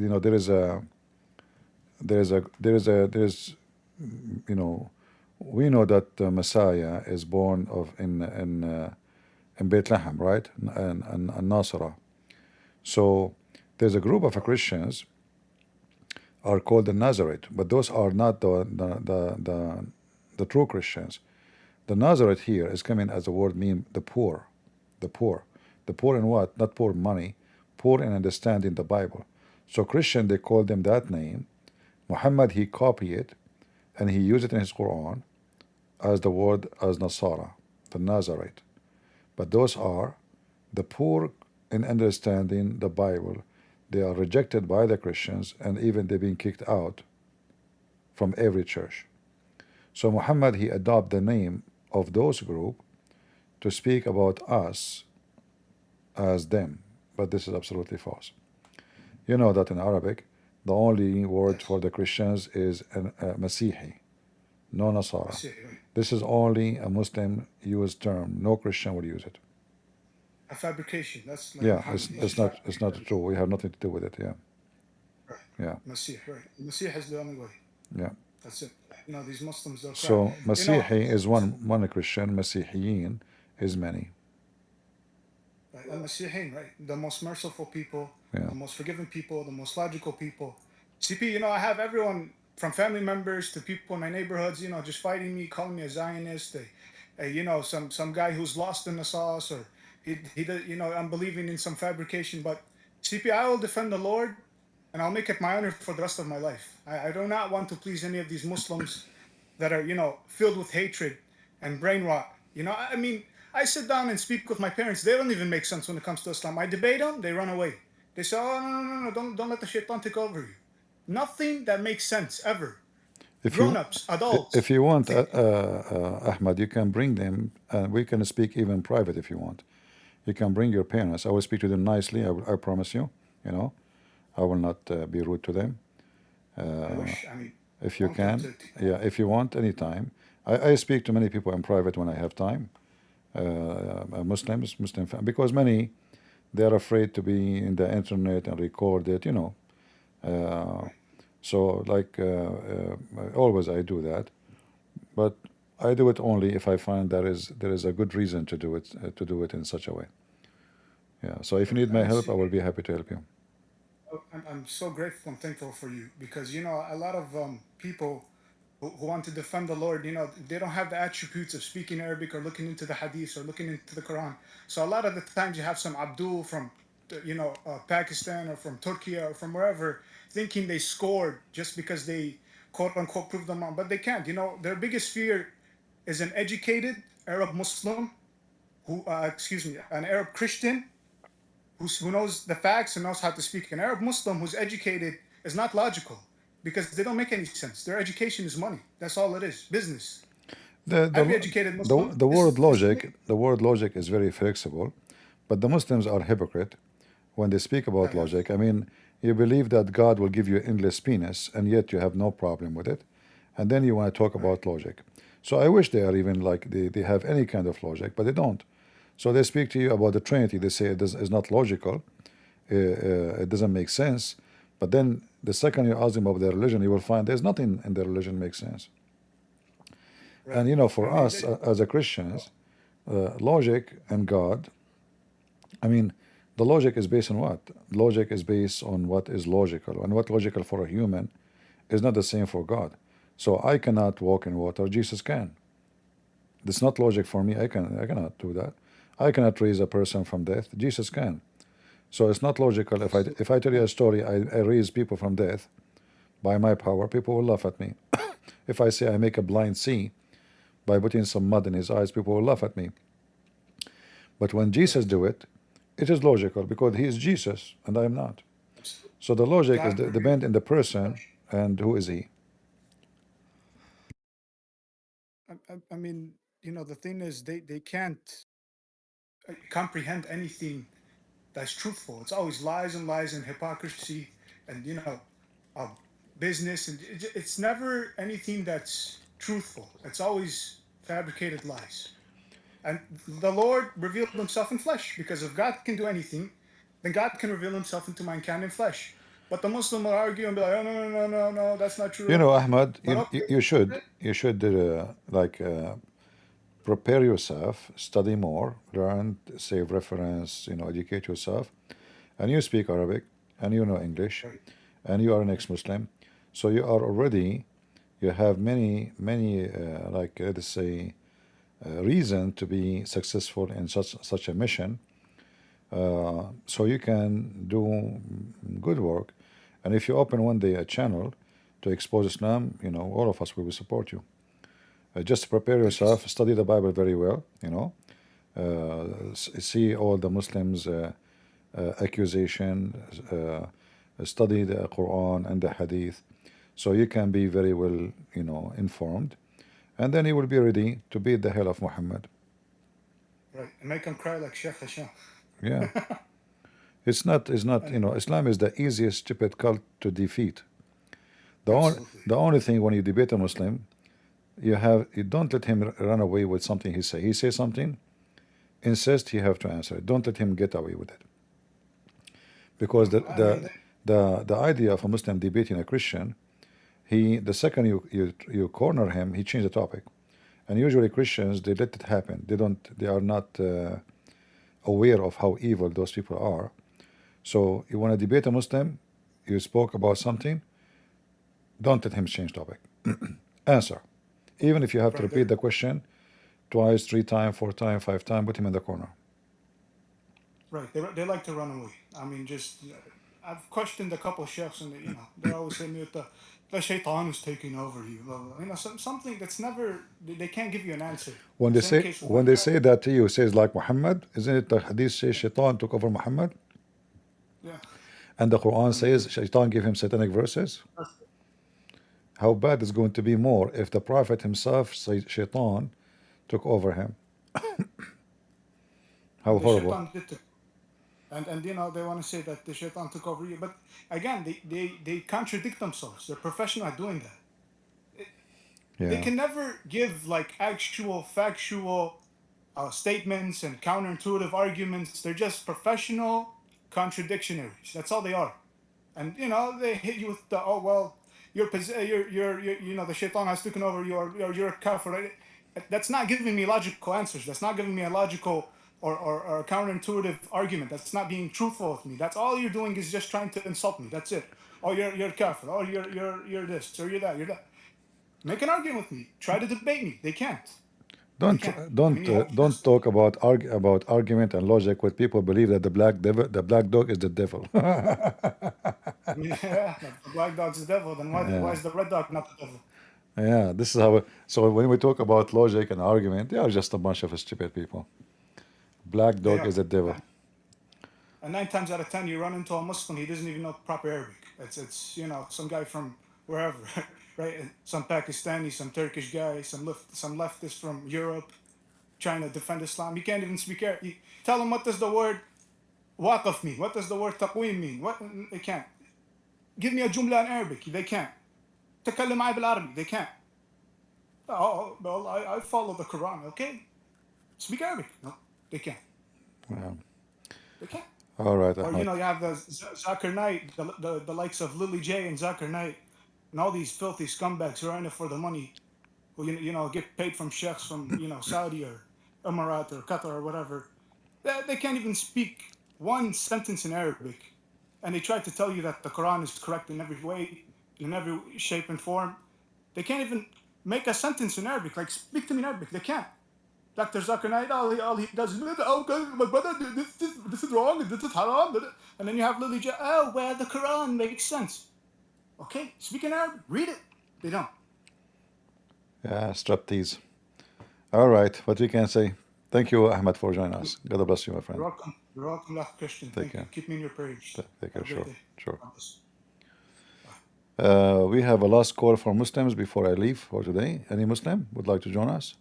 We know that the Messiah is born in Bethlehem, right? And Nasara. So there's a group of Christians are called the Nazarite, but those are not the true Christians. The Nazarite here is coming as the word mean the poor. The poor in what? Not poor money, poor in understanding the Bible. So Christian, they call them that name. Muhammad, he copied it and he used it in his Quran as the word as Nasara, the Nazarite. But those are the poor in understanding the Bible. They are rejected by the Christians, and even they've been kicked out from every church. So Muhammad, he adopted the name of those group to speak about us as them. But this is absolutely false. You know that in Arabic, the only word for the Christians is Masihi, no Nasara. Masihi, right. This is only a Muslim used term. No Christian would use it. A fabrication. That's like Yeah, Muhammad. it's not true. We have nothing to do with it. Yeah, Right. yeah, Masih, right. Masih is the only way. yeah. That's it. You know, these Muslims, they'll cry. So You know, Masihi is one Christian. Masihiyin is many. right, Masihin, right? The most merciful people, Yeah. the most forgiving people, the most logical people. CP, you know, I have everyone from family members to people in my neighborhoods, you know, just fighting me, calling me a Zionist, you know, some guy who's lost in the sauce, or he does, you know, I'm believing in some fabrication. But CP, I will defend the Lord, and I'll make it my honor for the rest of my life. I do not want to please any of these Muslims that are, you know, filled with hatred and brain rot. You know, I mean, I sit down and speak with my parents. They don't even make sense when it comes to Islam. I debate them, they run away. They say, oh, no, don't let the shaitan take over you. Nothing that makes sense, ever. Grown-ups, adults. If you want, Ahmed, you can bring them, and we can speak even private if you want. You can bring your parents. I will speak to them nicely. I promise you. You know, I will not be rude to them. I wish, I mean, If you want can, them yeah. If you want, anytime. I speak to many people in private when I have time. Muslims, Muslim fam, because many, they are afraid to be in the internet and record it. You know. So like always I do that, but I do it only if I find there is a good reason to do it in such a way. Yeah. So if you need my help, I will be happy to help you. I'm so grateful and thankful for you, because, you know, a lot of people who want to defend the Lord, you know, they don't have the attributes of speaking Arabic or looking into the Hadith or looking into the Quran. So a lot of the times you have some Abdul from, you know, Pakistan or from Turkey or from wherever, thinking they scored just because they quote unquote proved them wrong, but they can't. You know, their biggest fear is an educated Arab Muslim who, an Arab Christian who knows the facts and knows how to speak. An Arab Muslim who's educated is not logical, because they don't make any sense. Their education is money. That's all it is, business. Every educated Muslim. The word logic is very flexible, but the Muslims are hypocrite when they speak about logic. I mean, you believe that God will give you endless penis, and yet you have no problem with it, and then you want to talk about logic. So I wish they are even like they have any kind of logic, but they don't. So they speak to you about the Trinity. They say it's not logical, it doesn't make sense. But then the second you ask them about their religion, you will find there's nothing in their religion makes sense. Right. And you know, for us as a Christians, logic and God, I mean, the logic is based on what? Logic is based on what is logical, and what logical for a human is not the same for God. So I cannot walk in water, Jesus can. It's not logic for me. I cannot do that. I cannot raise a person from death. Jesus can. So it's not logical. If I tell you a story, I raise people from death by my power, people will laugh at me. If I say I make a blind see by putting some mud in his eyes, people will laugh at me. But when Jesus do it, it is logical, because he is Jesus and I am not. So the logic is depend in the person and who is he. I mean, you know, the thing is they can't comprehend anything that's truthful. It's always lies and hypocrisy and, you know, business, and it's never anything that's truthful. It's always fabricated lies. And the Lord revealed himself in flesh, because if God can do anything, then God can reveal himself into mankind in flesh. But the Muslim will argue and be like, oh, no, that's not true. You know, Ahmed, you should prepare yourself, study more, learn, save reference, you know, educate yourself. And you speak Arabic, and you know English, and you are an ex-Muslim. So you are already, you have many, let's say, reason to be successful in such a mission. So you can do good work. And if you open one day a channel to expose Islam, you know, all of us will support you. Just prepare yourself, study the Bible very well, you know, see all the Muslims' accusation, study the Quran and the Hadith, so you can be very well, you know, informed, and then you will be ready to beat the hell of Muhammad. Right, and make him cry like Sheikh Hasham. Yeah. It's not, you know, Islam is the easiest stupid cult to defeat. The only thing when you debate a Muslim, you don't let him run away with something he say. He says something, insist you have to answer it. Don't let him get away with it. Because the idea of a Muslim debating a Christian, the second you corner him, he changed the topic. And usually Christians, they let it happen. They are not aware of how evil those people are. So you want to debate a Muslim, you spoke about something, don't let him change topic. Answer. Even if you have to repeat the question twice, 3 times, 4 times, 5 times, put him in the corner. Right. They like to run away. I mean, just I've questioned a couple of chefs, and they always say me the shaitan is taking over you. Blah, blah. Something that's never they can't give you an answer. When they say that to you, says like Muhammad, isn't it the hadith says shaitan took over Muhammad? Yeah. And the Quran says shaitan gave him satanic verses. How bad is going to be more if the Prophet himself said shaitan took over him? How horrible. Shaitan did and they want to say that the shaitan took over you, but again they contradict themselves. They're professional at doing that. They can never give like actual factual statements and counterintuitive arguments. They're just professional contradictionaries. That's all they are. And they hit you with the you're the shaitan has taken over you, or you're a kafir. Right? That's not giving me logical answers. That's not giving me a logical or counterintuitive argument. That's not being truthful with me. That's all you're doing is just trying to insult me. That's it. Oh, you're kafir. Oh, you're this or you're that. You're that. Make an argument with me. Try to debate me. They can't. Don't talk about argument and logic with people believe that the black dog is the devil. Yeah, the black dog's the devil. Then why is the red dog not the devil? Yeah, this is how. So when we talk about logic and argument, they are just a bunch of stupid people. Black dog is the devil. And 9 times out of 10, you run into a Muslim, he doesn't even know proper Arabic. It's some guy from wherever, right? Some Pakistani, some Turkish guy, some leftist from Europe, trying to defend Islam. You can't even speak Arabic. Tell him what does the word waqaf mean? What does the word taqweem mean? They can't. Give me a jumla in Arabic. They can't. تكلم معي بالعربي. They can't. Oh, well, I follow the Quran. Okay. Speak Arabic. No, they can't. Yeah. They can't. All right. Or you have the Zakir Naik, the likes of Lily J and Zakir Naik, and all these filthy scumbags who are in it for the money, who get paid from sheikhs from Saudi or Emirat or Qatar or whatever. They can't even speak one sentence in Arabic, and they try to tell you that the Quran is correct in every way, in every shape and form. They can't even make a sentence in Arabic. Like, speak to me in Arabic. They can't. Dr. Zakir Naik, all he does is, my brother, this is wrong, this is haram. And then you have Lily J, well, the Quran makes sense. Okay, speak in Arabic, read it. They don't. Yeah, striptease. All right, what we can say. Thank you, Ahmed, for joining us. God bless you, my friend. You're welcome, Christian. Thank you. Keep me in your prayers. Take care, sure. Bye. We have a last call for Muslims before I leave for today. Any Muslim would like to join us?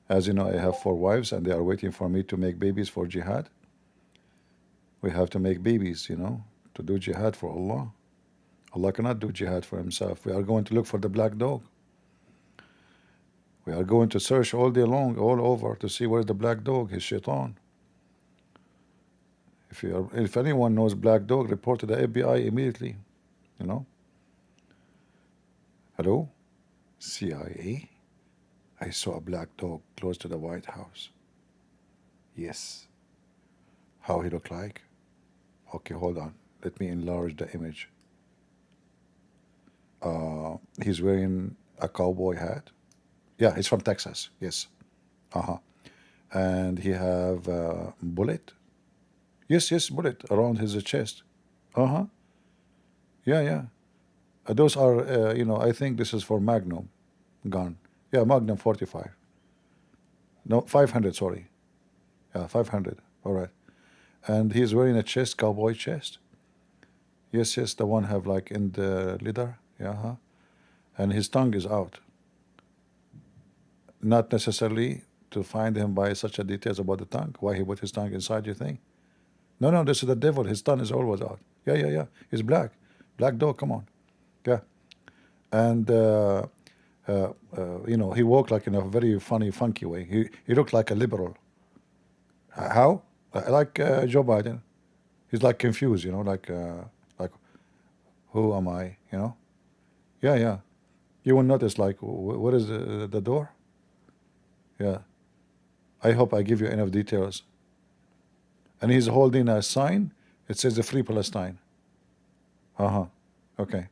As you know, I have 4 wives and they are waiting for me to make babies for jihad. We have to make babies, to do jihad for Allah. Allah cannot do jihad for himself. We are going to look for the black dog. We are going to search all day long, all over, to see where's the black dog, his shaitan. If anyone knows black dog, report to the FBI immediately. Hello? CIA? I saw a black dog close to the White House. Yes. How he look like? Okay, hold on. Let me enlarge the image. He's wearing a cowboy hat. Yeah, he's from Texas. Yes. And he have a bullet. Yes, bullet around his chest. Yeah. Those are, I think this is for Magnum gun. Yeah, Magnum 45. No, 500, sorry. Yeah, 500. All right. And he's wearing a cowboy chest. Yes, the one have like in the leather. Yeah, And his tongue is out. Not necessarily to find him by such a details about the tongue. Why he put his tongue inside your thing? No, this is the devil. His tongue is always out. Yeah. He's black. Black dog, come on. Yeah. And You know, he walked like in a very funny, funky way. He looked like a liberal. How? Like Joe Biden. He's like confused, you know, like who am I? You know? Yeah, yeah. You will notice like what is the door? Yeah. I hope I give you enough details. And he's holding a sign. It says the Free Palestine. Uh-huh. Okay.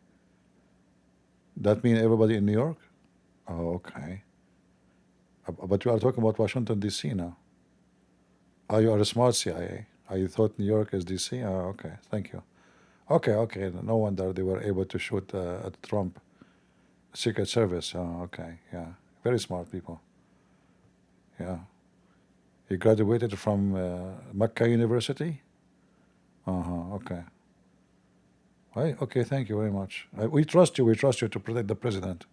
That mean everybody in New York? Oh, okay. But you are talking about Washington, D.C. now. Oh, you are a smart CIA. I thought New York is D.C. Oh, okay. Thank you. Okay, okay. No wonder they were able to shoot at Trump. Secret Service. Oh, okay. Yeah. Very smart people. Yeah. He graduated from Mecca University? Uh-huh. Okay. Right. Okay, thank you very much. We trust you. We trust you to protect the president.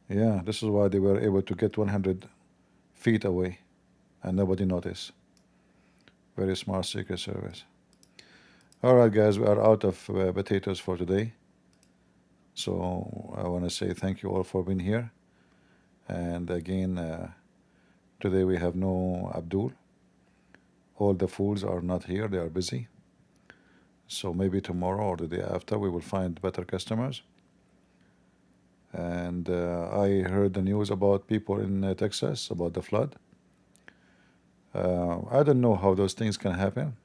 Yeah, this is why they were able to get 100 feet away and nobody noticed. Very smart Secret Service. All right, guys, we are out of potatoes for today. So I want to say thank you all for being here. And again, today we have no Abdul. All the fools are not here. They are busy. So maybe tomorrow or the day after we will find better customers. And I heard the news about people in Texas, about the flood. I don't know how those things can happen.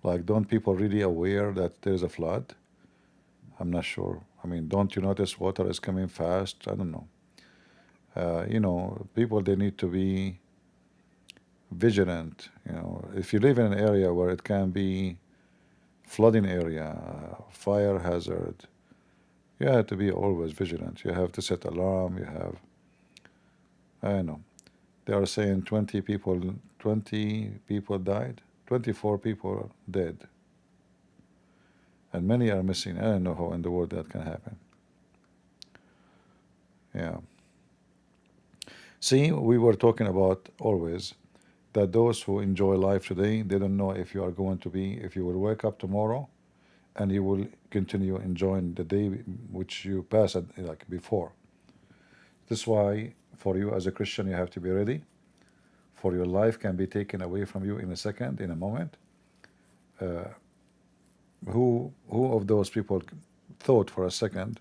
Like, don't people really aware that there's a flood? I'm not sure. I mean, don't you notice water is coming fast? I don't know. You know, people, they need to be vigilant. You know, if you live in an area where it can be flooding area, fire hazard, you have to be always vigilant. You have to set alarm. You have, I don't know. They are saying 20 people died, 24 people dead, and many are missing. I don't know how in the world that can happen. Yeah. See, we were talking about always that those who enjoy life today, they don't know if you are going to be, if you will wake up tomorrow and you will continue enjoying the day which you passed like before. This is why for you as a Christian, you have to be ready. For your life can be taken away from you in a second, in a moment. Who of those people thought for a second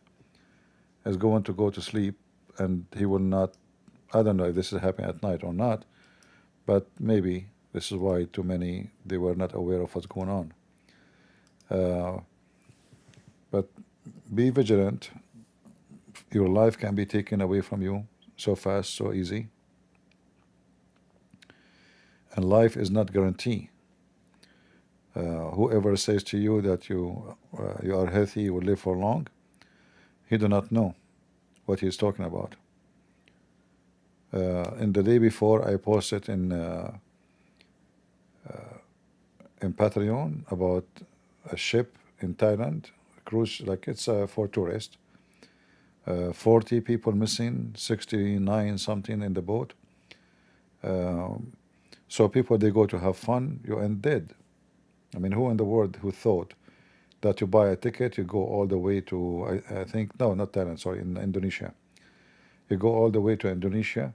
is going to go to sleep and he will not, I don't know if this is happening at night or not, but maybe this is why too many, they were not aware of what's going on. But be vigilant. Your life can be taken away from you so fast, so easy. And life is not guaranteed. Whoever says to you that you are healthy, you will live for long, he do not know what he is talking about. In the day before, I posted in Patreon about a ship in Thailand, a cruise, like it's for tourists. 40 people missing, 69 something in the boat. So people, they go to have fun, you end dead. I mean, who in the world who thought that you buy a ticket, you go all the way to, I think, no, not Thailand, sorry, in Indonesia. You go all the way to Indonesia,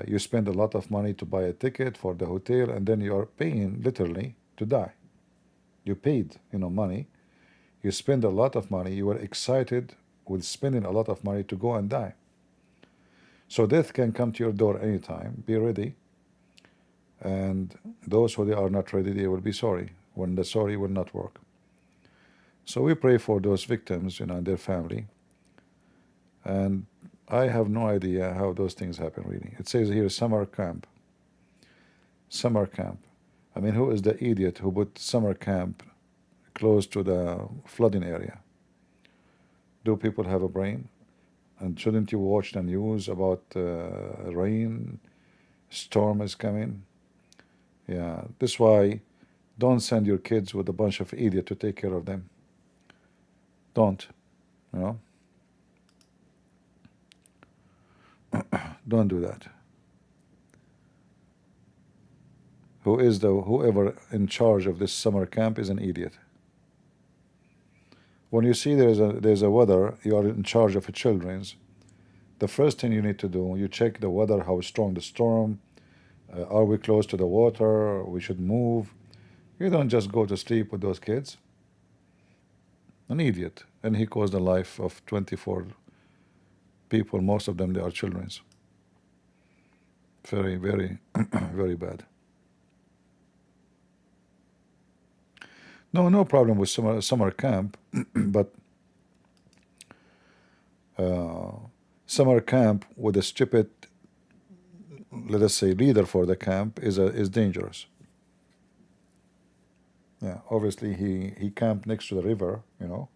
you spend a lot of money to buy a ticket for the hotel, and then you are paying literally to die. You paid, money. You spend a lot of money. You were excited with spending a lot of money to go and die. So death can come to your door anytime. Be ready. And those who they are not ready, they will be sorry when the sorry will not work. So we pray for those victims, and their family. And I have no idea how those things happen, really. It says here summer camp. Summer camp. I mean, who is the idiot who put summer camp close to the flooding area? Do people have a brain? And shouldn't you watch the news about rain, storm is coming? Yeah, that's why don't send your kids with a bunch of idiots to take care of them. Don't, Don't do that. Whoever in charge of this summer camp is an idiot. when you see there's a weather, you are in charge of the children's. The first thing you need to do, you check the weather, how strong the storm, are we close to the water, we should move. You don't just go to sleep with those kids. An idiot. And he caused the life of 24 people, most of them they are children's. Very, very, very bad. No problem with summer camp, but summer camp with a stupid, let us say, leader for the camp is dangerous. Yeah, obviously he camped next to the river, you know,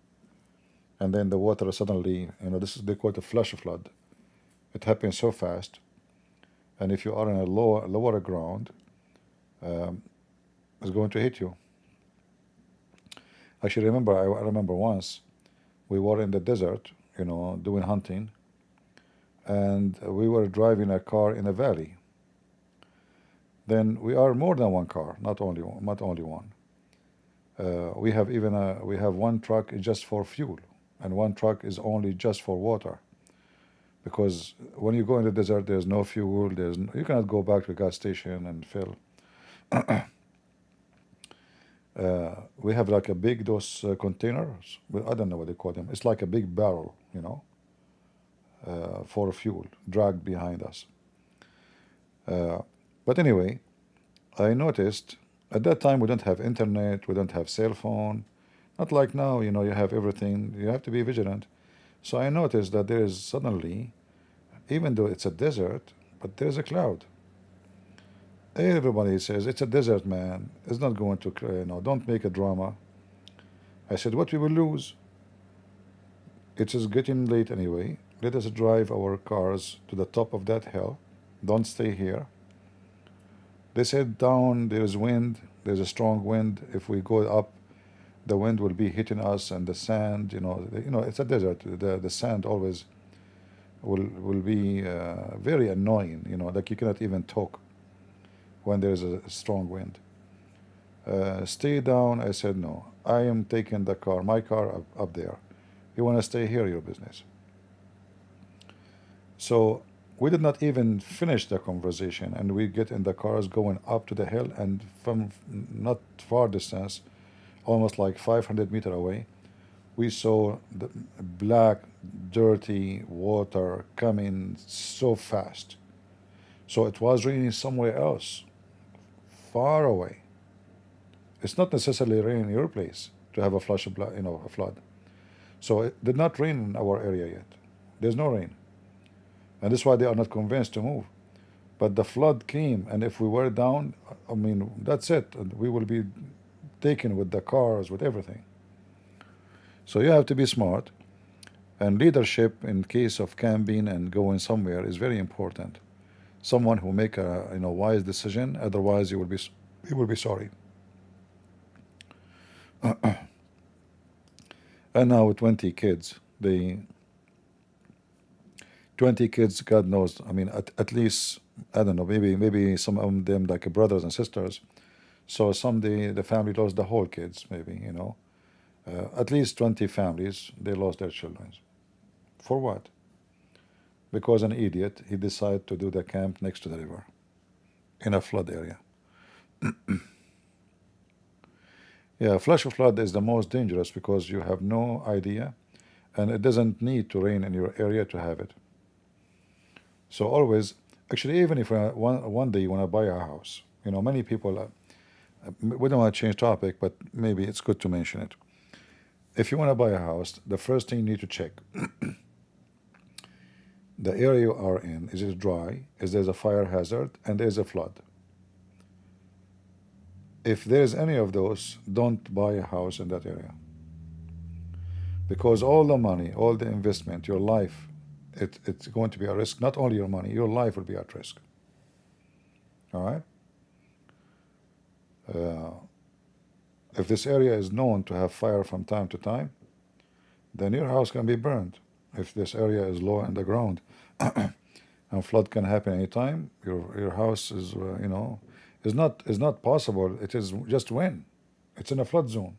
and then the water suddenly, you know, they call it a flash flood. It happens so fast, and if you are in a lower ground, it's going to hit you. Actually, I remember once we were in the desert, you know, doing hunting, and we were driving a car in a valley. Then we are more than one car, not only one. We have one truck just for fuel, and one truck is only just for water. Because when you go in the desert, there's no fuel. You cannot go back to a gas station and fill. We have like a big those containers. I don't know what they call them. It's like a big barrel, you know, for fuel dragged behind us. But anyway, I noticed at that time we don't have internet, we don't have cell phone, not like now. You know, you have everything. You have to be vigilant. So I noticed that there is suddenly, even though it's a desert, but there's a cloud. Everybody says it's a desert, man. It's not going to, you know, don't make a drama. I said, what we will lose? It is getting late anyway. Let us drive our cars to the top of that hill. Don't stay here. They said down there is wind. There's a strong wind. If we go up, the wind will be hitting us, and the sand. You know, it's a desert. The sand always will be very annoying. You know, like you cannot even talk when there's a strong wind. Stay down. I said no. I am taking my car up there. You want to stay here? Your business. So we did not even finish the conversation, and we get in the cars going up to the hill, and from not far distance, almost like 500 meters away, we saw the black, dirty water coming so fast. So it was raining somewhere else, far away. It's not necessarily raining in your place to have a flash of blood, a flood. So it did not rain in our area yet. There's no rain. And that's why they are not convinced to move. But the flood came, and if we were down, I mean, that's it. We will be taken with the cars, with everything. So you have to be smart. And leadership in case of camping and going somewhere is very important. Someone who make a wise decision, otherwise you will be sorry. And now with 20 kids, 20 kids, God knows. I mean, at least, I don't know, maybe some of them like brothers and sisters. So someday the family lost the whole kids, maybe, at least 20 families, they lost their children. For what? Because an idiot, he decided to do the camp next to the river in a flood area. Yeah, flash flood is the most dangerous because you have no idea, and it doesn't need to rain in your area to have it. So always, actually, even if one day you want to buy a house, many people, we don't want to change topic, but maybe it's good to mention it. If you want to buy a house, the first thing you need to check, the area you are in, is it dry, is there a fire hazard, and there's a flood. If there's any of those, don't buy a house in that area. Because all the money, all the investment, your life, it's going to be a risk. Not only your money, your life will be at risk. All right? If this area is known to have fire from time to time, then your house can be burned. If this area is low in the ground and flood can happen anytime, your house is, is not possible. It is just when it's in a flood zone.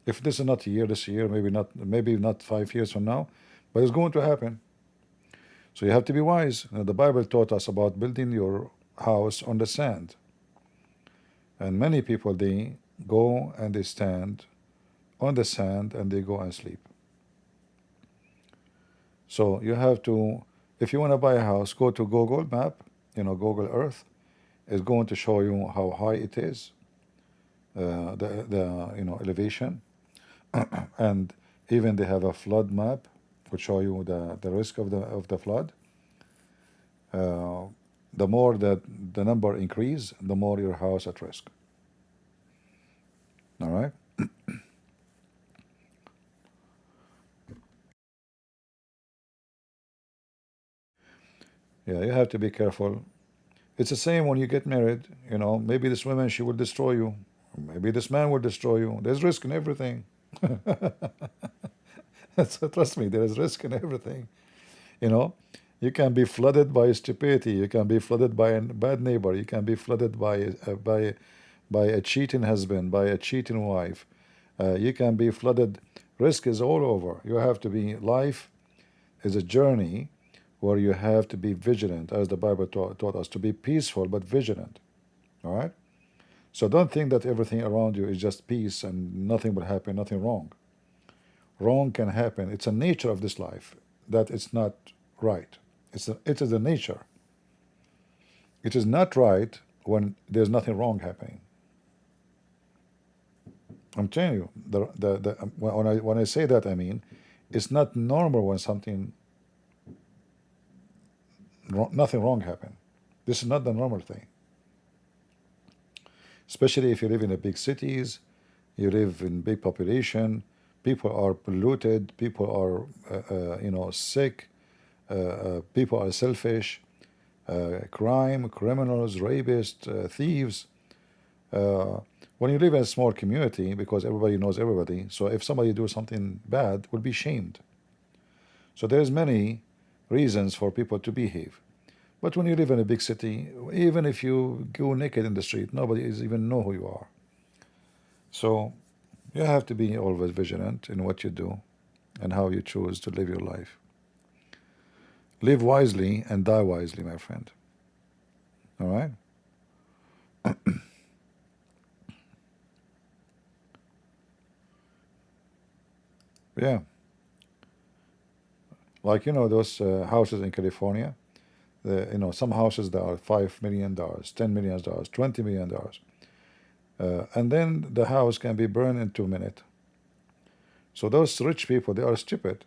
If this is not this year, maybe not 5 years from now, but it's going to happen. So you have to be wise. The Bible taught us about building your house on the sand. And many people, they go and they stand on the sand and they go and sleep. So you have to, if you want to buy a house, go to Google Map, Google Earth is going to show you how high it is, the elevation, and even they have a flood map which show you the risk of the flood. The more that the number increase, the more your house at risk. All right. Yeah, you have to be careful. It's the same when you get married. Maybe this woman, she will destroy you. Maybe this man will destroy you. There's risk in everything. So trust me, there is risk in everything. You can be flooded by stupidity. You can be flooded by a bad neighbor. You can be flooded by a cheating husband, by a cheating wife. You can be flooded. Risk is all over. You have to be. Life is a journey where you have to be vigilant, as the Bible taught us, to be peaceful but vigilant. All right. So don't think that everything around you is just peace and nothing will happen, nothing wrong. Wrong can happen. It's a nature of this life that it's not right. It is the nature. It is not right when there's nothing wrong happening. I'm telling you, when I say that, I mean, it's not normal when nothing wrong happened. This is not the normal thing. Especially if you live in the big cities, you live in big population, people are polluted, people are sick, people are selfish, crime, criminals, rapists, thieves. When you live in a small community, because everybody knows everybody, so if somebody do something bad, will be shamed. So there's many reasons for people to behave. But when you live in a big city, even if you go naked in the street, nobody is even know who you are. So you have to be always vigilant in what you do and how you choose to live your life. Live wisely and die wisely, my friend. All right? Yeah. Like, those houses in California, some houses that are $5 million, $10 million, $20 million. And then the house can be burned in 2 minutes. So those rich people, they are stupid.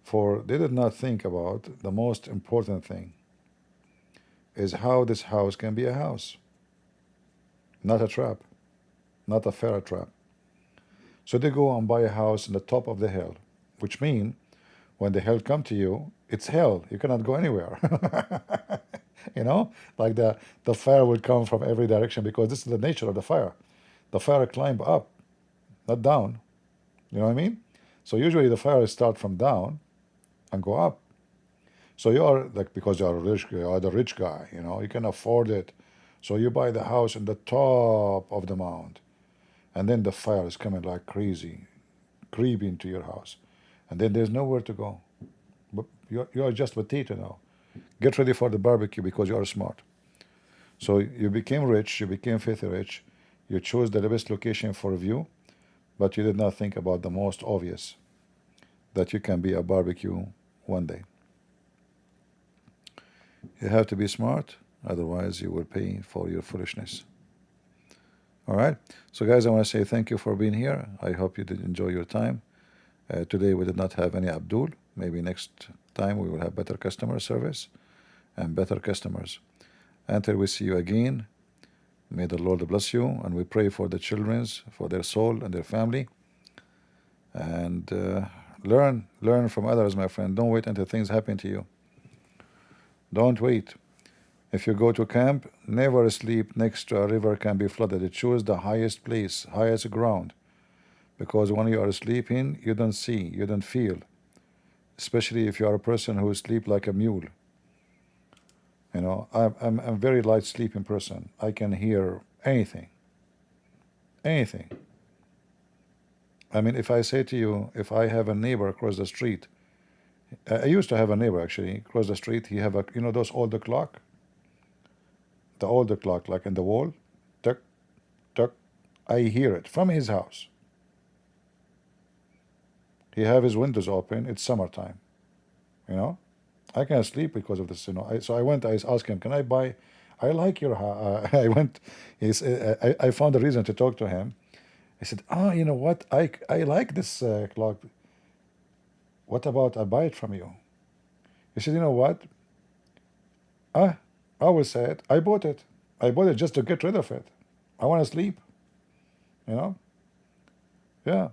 For they did not think about the most important thing is how this house can be a house. Not a trap. Not a fair trap. So they go and buy a house in the top of the hill, which means when the hell come to you, it's hell. You cannot go anywhere. Like the fire will come from every direction because this is the nature of the fire. The fire climb up, not down. You know what I mean? So usually the fire start from down and go up. So you are because you are the rich guy, you can afford it. So you buy the house in the top of the mound. And then the fire is coming like crazy, creeping into your house. And then there's nowhere to go. But you are just potato now. Get ready for the barbecue because you are smart. So you became rich, you became filthy rich. You chose the best location for view, but you did not think about the most obvious, that you can be a barbecue one day. You have to be smart, otherwise you will pay for your foolishness. All right. So guys, I want to say thank you for being here. I hope you did enjoy your time. Today we did not have any Abdul. Maybe next time we will have better customer service and better customers. Until we see you again, may the Lord bless you, and we pray for the children, for their soul and their family. And learn from others, my friend. Don't wait until things happen to you. Don't wait. If you go to camp, never sleep next to a river can be flooded. Choose the highest place, highest ground. Because when you are sleeping, you don't see, you don't feel. Especially if you are a person who sleeps like a mule. I'm a very light sleeping person. I can hear anything. Anything. I mean, if I say to you, if I have a neighbor across the street, I used to have a neighbor actually across the street. He have a, you know, those older clock, the older clock, like in the wall, tuck, tuck. I hear it from his house. He have his windows open. It's summertime, you know. I can't sleep because of this, you know. So I went. I asked him, "Can I buy? I like your house." I went. I found a reason to talk to him. I said, "Ah, you know what? I like this clock. What about I buy it from you?" He said, "You know what? I will say it. I bought it. I bought it just to get rid of it. I want to sleep. You know? Yeah.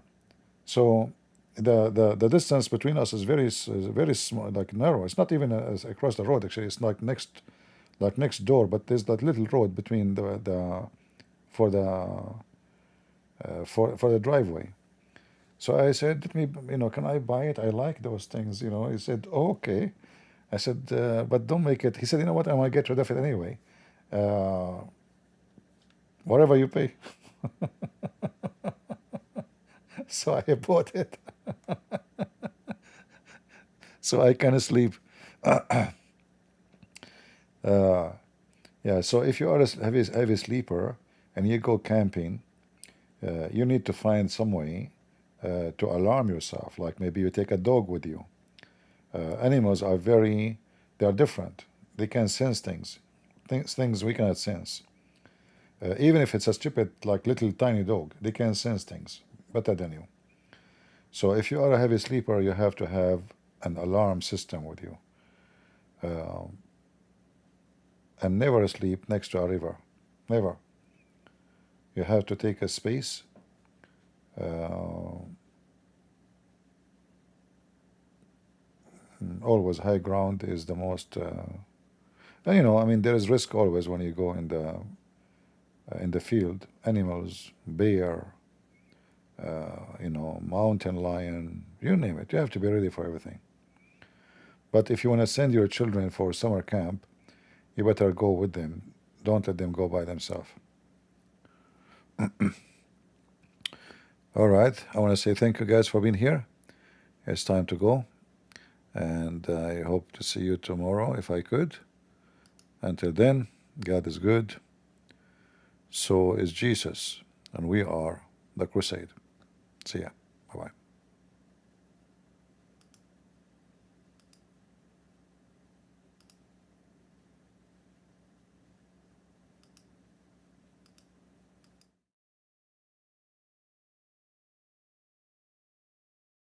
So the distance between us is very small, like narrow. It's not even across the road. Actually, it's like next door. But there's that little road between for the driveway. So I said, "Let me, you know, can I buy it? I like those things, you know." He said, "Oh, okay." I said, "But don't make it." He said, "You know what? I want to get rid of it anyway. Whatever you pay." So I bought it. So I can sleep. Yeah. So if you are a heavy sleeper and you go camping, you need to find some way to alarm yourself. Like maybe you take a dog with you. Animals are they are different. They can sense things we cannot sense. Even if it's a stupid, like little tiny dog, they can sense things better than you. So if you are a heavy sleeper, you have to have an alarm system with you. And never sleep next to a river. Never. You have to take a space. Always high ground is the most. And you know, I mean, there is risk always when you go in the field. Animals, bear, you know, mountain lion, you name it. You have to be ready for everything. But if you want to send your children for summer camp, you better go with them. Don't let them go by themselves. All right. I want to say thank you guys for being here. It's time to go. And I hope to see you tomorrow if I could. Until then, God is good. So is Jesus. And we are the crusade. See ya.